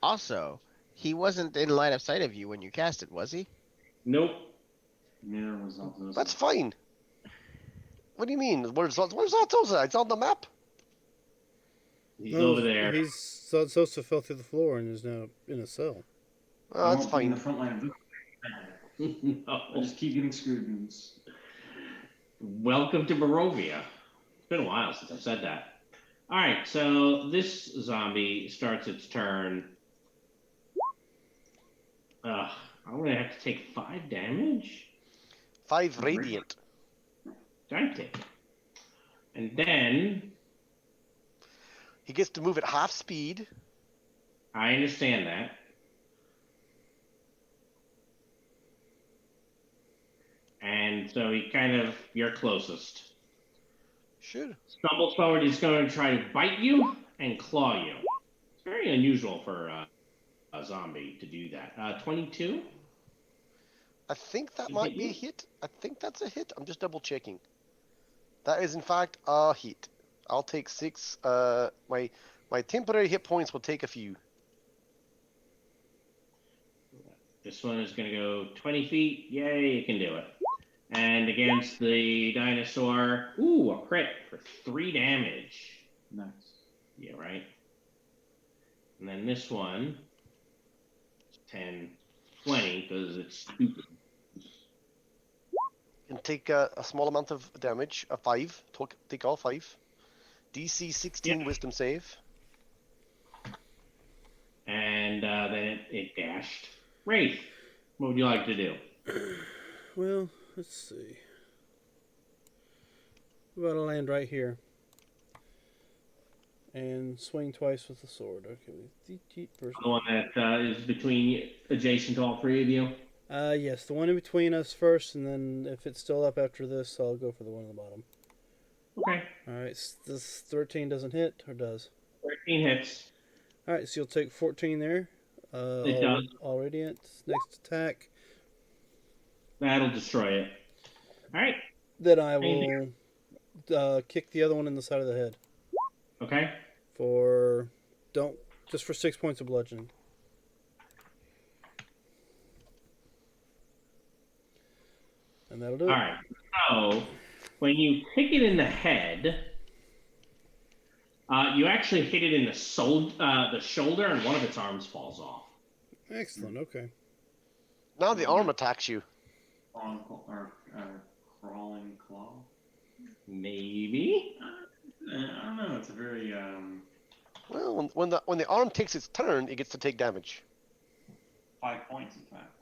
Also, he wasn't in line of sight of you when you cast it, was he? Nope. Neither was Altosa. That's fine. What do you mean? Where's Altosa? It's on the map. He's No, over there. He's supposed to fell through the floor and is now in a cell. Oh, I that's won't be in fine. the front line of this. I No. just keep getting screwed. Dudes. Welcome to Barovia. It's been a while since I've said that. All right, so this zombie starts its turn. I'm gonna have to take 5 damage. 5 radiant. Gigantic. And then He gets to move at half speed. I understand that. And so he kind of, you're closest. Sure. Stumbles forward, he's going to try to bite you and claw you. It's very unusual for a zombie to do that. 22? I think that He might hit be a you? hit. I think that's a hit. I'm just double checking. That is in fact a hit. I'll take 6. My temporary hit points will take a few. This one is going to go 20 feet. Yay, you can do it. And against the dinosaur, ooh, a crit for 3 damage. Nice. Yeah, right. And then this one, 10, 20, because it's stupid. And take a small amount of damage, a 5. Take all 5. DC 16 Yep. wisdom save. And then it dashed. Wraith, what would you like to do? Well, let's see. We're about to land right here. And swing twice with the sword. Okay. The one that is adjacent to all 3 of you? Yes, the one in between us first, and then if it's still up after this, I'll go for the one on the bottom. Okay. Alright, this 13 doesn't hit, or does? 13 hits. Alright, so you'll take 14 there. It does. All radiant. Next attack. That'll destroy it. All right. Then I will kick the other one in the side of the head. Okay. Just for 6 points of bludgeoning. And that'll do it. All right. So when you kick it in the head, you actually hit it in the shoulder, and one of its arms falls off. Excellent, okay. Now the arm attacks you. Crawling claw. Maybe. I don't know. It's a very Well, when the arm takes its turn, it gets to take damage. 5 points, in fact.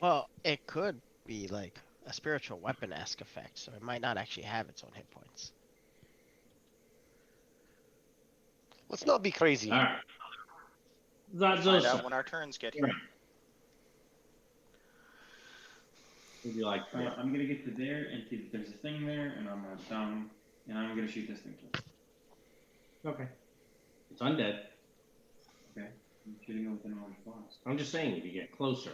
Well, it could be like a spiritual weapon-esque effect, so it might not actually have its own hit points. Let's not be crazy. All right. We'll find out when our turns get here. What would you like to do? I'm gonna get to there, and there's a thing there, and I'm gonna down, and I'm gonna shoot this thing too. Okay. It's undead. Okay. I'm shooting it with an orange blast. I'm just saying, if you get closer.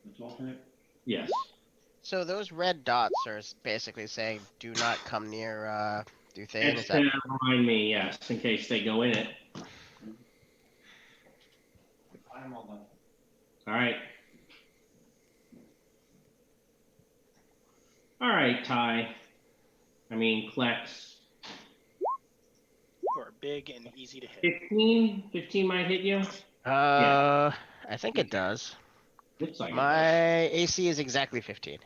The 12 hit. Yes. So those red dots are basically saying, "Do not come near Duthane." It's Is that? to remind me, yes, in case they go in it. I'm all done. All right. All right, Ty. Klex. You are big and easy to hit. 15? 15 might hit you? I think it does. Looks like My AC is exactly 15.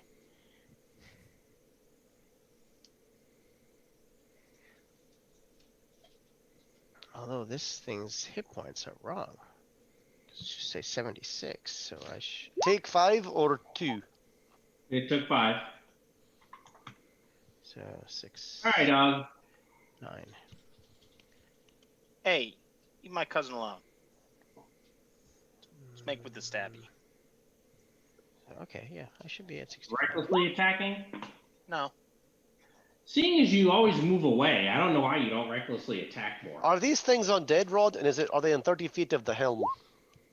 Although this thing's hit points are wrong. It should say 76, so I should. Take 5 or 2. It took 5. So 6. All right, dog. 9. Hey, leave my cousin alone. Let's make with the stabby. Okay, yeah, I should be at 65. Recklessly attacking? No. Seeing as you always move away, I don't know why you don't recklessly attack more. Are these things undead, Rod? And are they in 30 feet of the helm?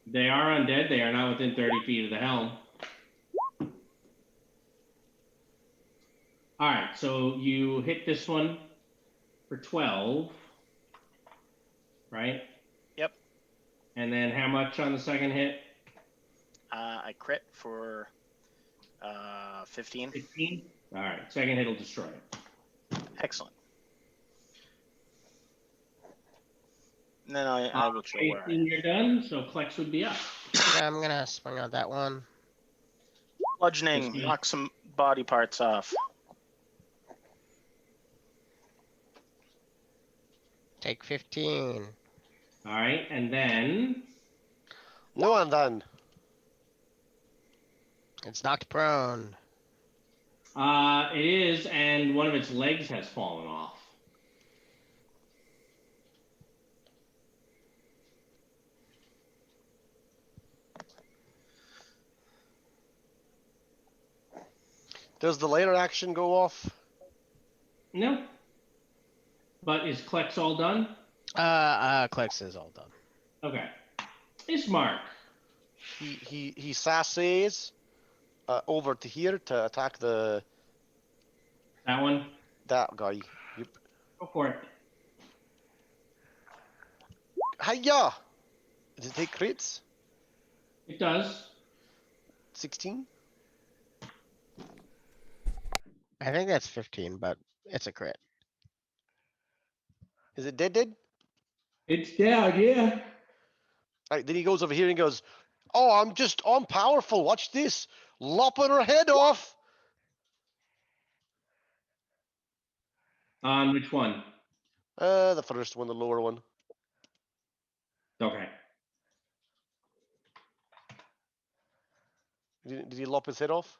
They are undead. They are not within 30 feet of the helm. All right, so you hit this one for 12, right? Yep. And then how much on the second hit? I crit for 15. 15? All right, second hit will destroy it. Excellent. And then I will show where I am. You're done, so Klex would be up. Yeah, I'm gonna swing out that one. Bludgeoning, knock some body parts off. Take 15. All right, and then No, I'm done. It's knocked prone. it is, and one of its legs has fallen off. Does the later action go off? No. But is Klex all done? Klex is all done. Okay. It's Mark. He sassays over to here to attack That one? that guy. Yep. Go for it. Hiya! Does it take crits? It does. 16? I think that's 15, but it's a crit. Is it dead? It's down, yeah. Alright, then he goes over here and goes, oh, I'm powerful, watch this. Lopping her head off. On which one? The first one, the lower one. Okay. Did he lop his head off?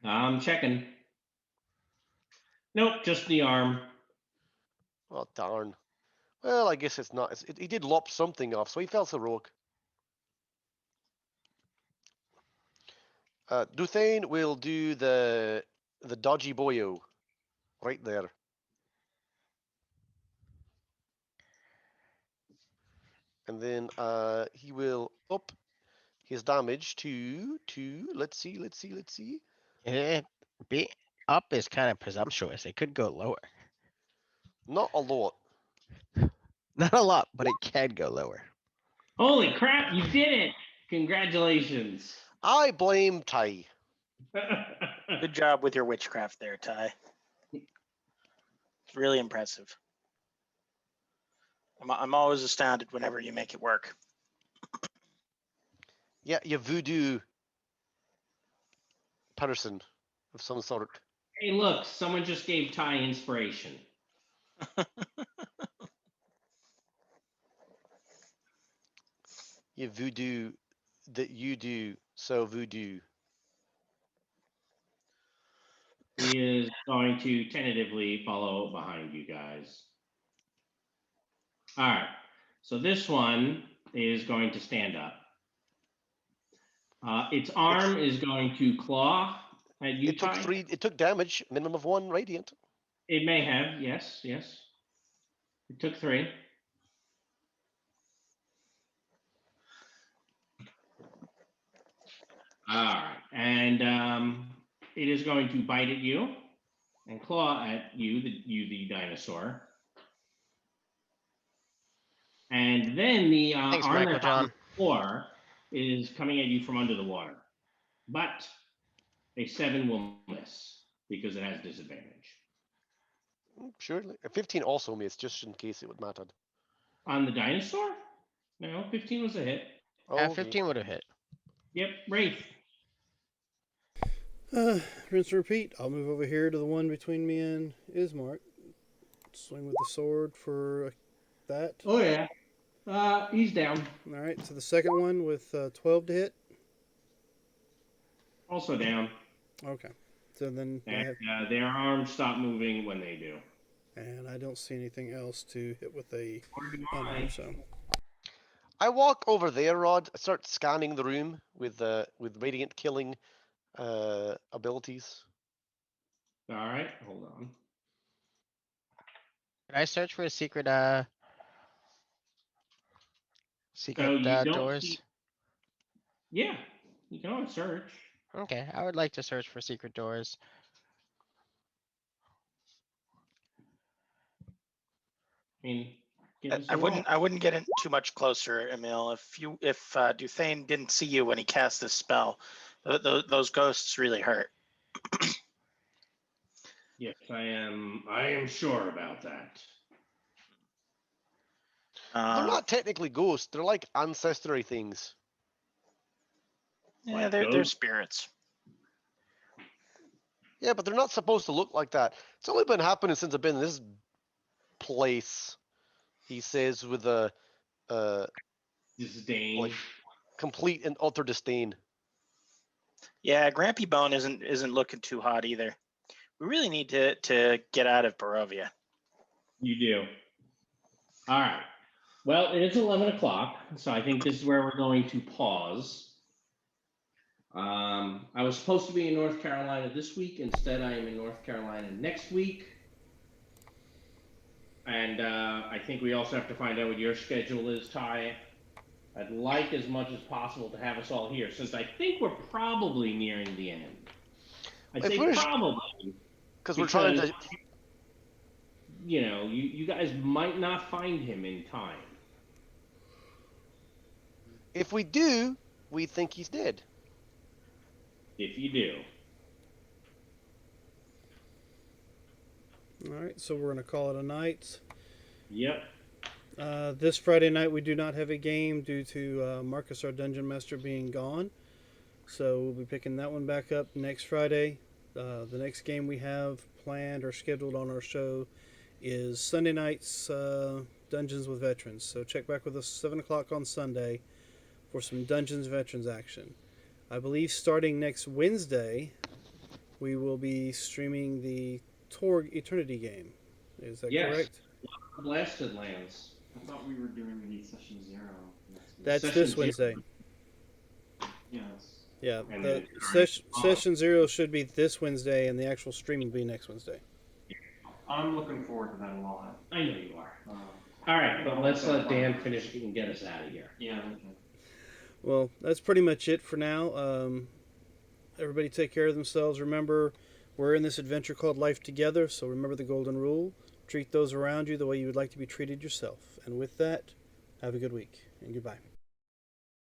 I'm checking. Nope, just the arm. Oh, darn. Well, I guess it's not. He did lop something off, so he felt heroic. Duthane will do the dodgy boyo right there. And then he will up his damage to let's see. Be up is kind of presumptuous. It could go lower. Not a lot. Not a lot, but it can go lower. Holy crap, you did it! Congratulations. I blame Ty. Good job with your witchcraft there, Ty. It's really impressive. I'm always astounded whenever you make it work. Yeah, you voodoo person of some sort. Hey, look, someone just gave Ty inspiration. You voodoo that you do so voodoo. He is going to tentatively follow behind you guys. All right. So this one is going to stand up. Its arm is going to claw at you, It took Ty. 3. It took damage, minimum of 1 radiant. It may have, yes. It took 3. All right, and it is going to bite at you and claw at you, the dinosaur. And then the Thanks, arm Michael that's on the John. floor is coming at you from under the water. But a 7 will miss because it has disadvantage. Surely. 15 also missed, just in case it would matter. On the dinosaur? No, 15 was a hit. Oh, 15 would have hit. Yep, Wraith. Rinse and repeat. I'll move over here to the one between me and Ismark. Swing with the sword for that. Oh, yeah. He's down. All right, so the second one with 12 to hit. Also down. Okay. So then I have, And their arms stop moving when they do. and I don't see anything else to hit with a Or do unarmed, I? so I walk over there, Rod. I start scanning the room with radiant killing abilities. All right, hold on. Can I search for a secret So you don't doors? see- Yeah, you can always search. Okay, I would like to search for secret doors. I mean, give us I a roll. wouldn't get in too much closer, Emil. If Duthane didn't see you when he cast this spell, those ghosts really hurt. Yes, I am sure about that. They're not technically ghosts. They're like ancestry things. Yeah, Like they're ghosts? spirits. Yeah, but they're not supposed to look like that. It's only been happening since I've been in this place. He says with a Disdain. like complete and utter disdain. Yeah, Grampy Bone isn't looking too hot either. We really need to get out of Barovia. You do. All right. Well, it is 11 o'clock, so I think this is where we're going to pause. I was supposed to be in North Carolina this week. Instead, I am in North Carolina next week. And I think we also have to find out what your schedule is, Ty. I'd like as much as possible to have us all here, since I think we're probably nearing the end. I'd If say we're- probably. Because we're trying to. You know, you guys might not find him in time. If we do, we think he's dead. If you do. All right, so we're going to call it a night. Yep. This Friday night, we do not have a game due to Marcus, our Dungeon Master, being gone. So we'll be picking that one back up next Friday. The next game we have planned or scheduled on our show is Sunday night's Dungeons with Veterans. So check back with us 7 o'clock on Sunday for some Dungeons Veterans action. I believe starting next Wednesday, we will be streaming the Torg Eternity game. Is that Yes. correct? Blasted Lands. I thought we were doing the session 0 next week. That's Session this zero. Wednesday. Yes. Yeah, And the then session 0 should be this Wednesday, and the actual stream will be next Wednesday. I'm looking forward to that a lot. I know you are. All right, but let's let Dan finish and get us out of here. Yeah. Okay. Well, that's pretty much it for now. Everybody take care of themselves. Remember, we're in this adventure called Life Together, so remember the golden rule. Treat those around you the way you would like to be treated yourself. And with that, have a good week, and goodbye.